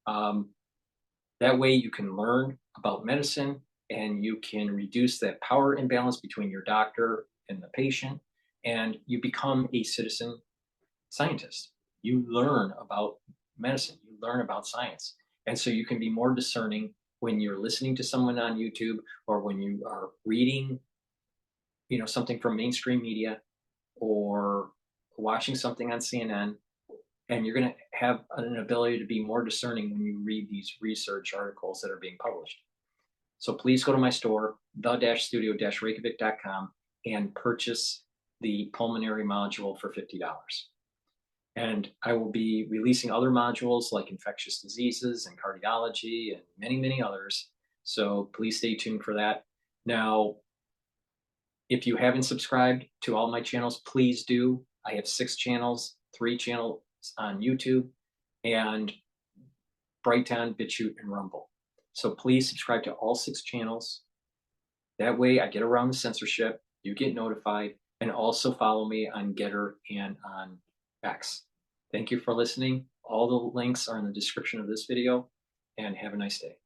That way you can learn about medicine, and you can reduce that power imbalance between your doctor and the patient, and you become a citizen scientist. You learn about medicine, you learn about science. And so you can be more discerning when you're listening to someone on YouTube, or when you are reading something from mainstream media, or watching something on CNN, and you're going to have an ability to be more discerning when you read these research articles that are being published. So please go to my store, the-studio-reykjavik.com, and purchase the pulmonary module for $50. And I will be releasing other modules like infectious diseases and cardiology and many, many others. So please stay tuned for that. Now, if you haven't subscribed to all my channels, please do. I have 6 channels, 3 channels on YouTube, and Brighteon, Bitchute, and Rumble. So please subscribe to all 6 channels. That way I get around the censorship, you get notified, and also follow me on GETTR and on X. Thank you for listening. All the links are in the description of this video, and have a nice day.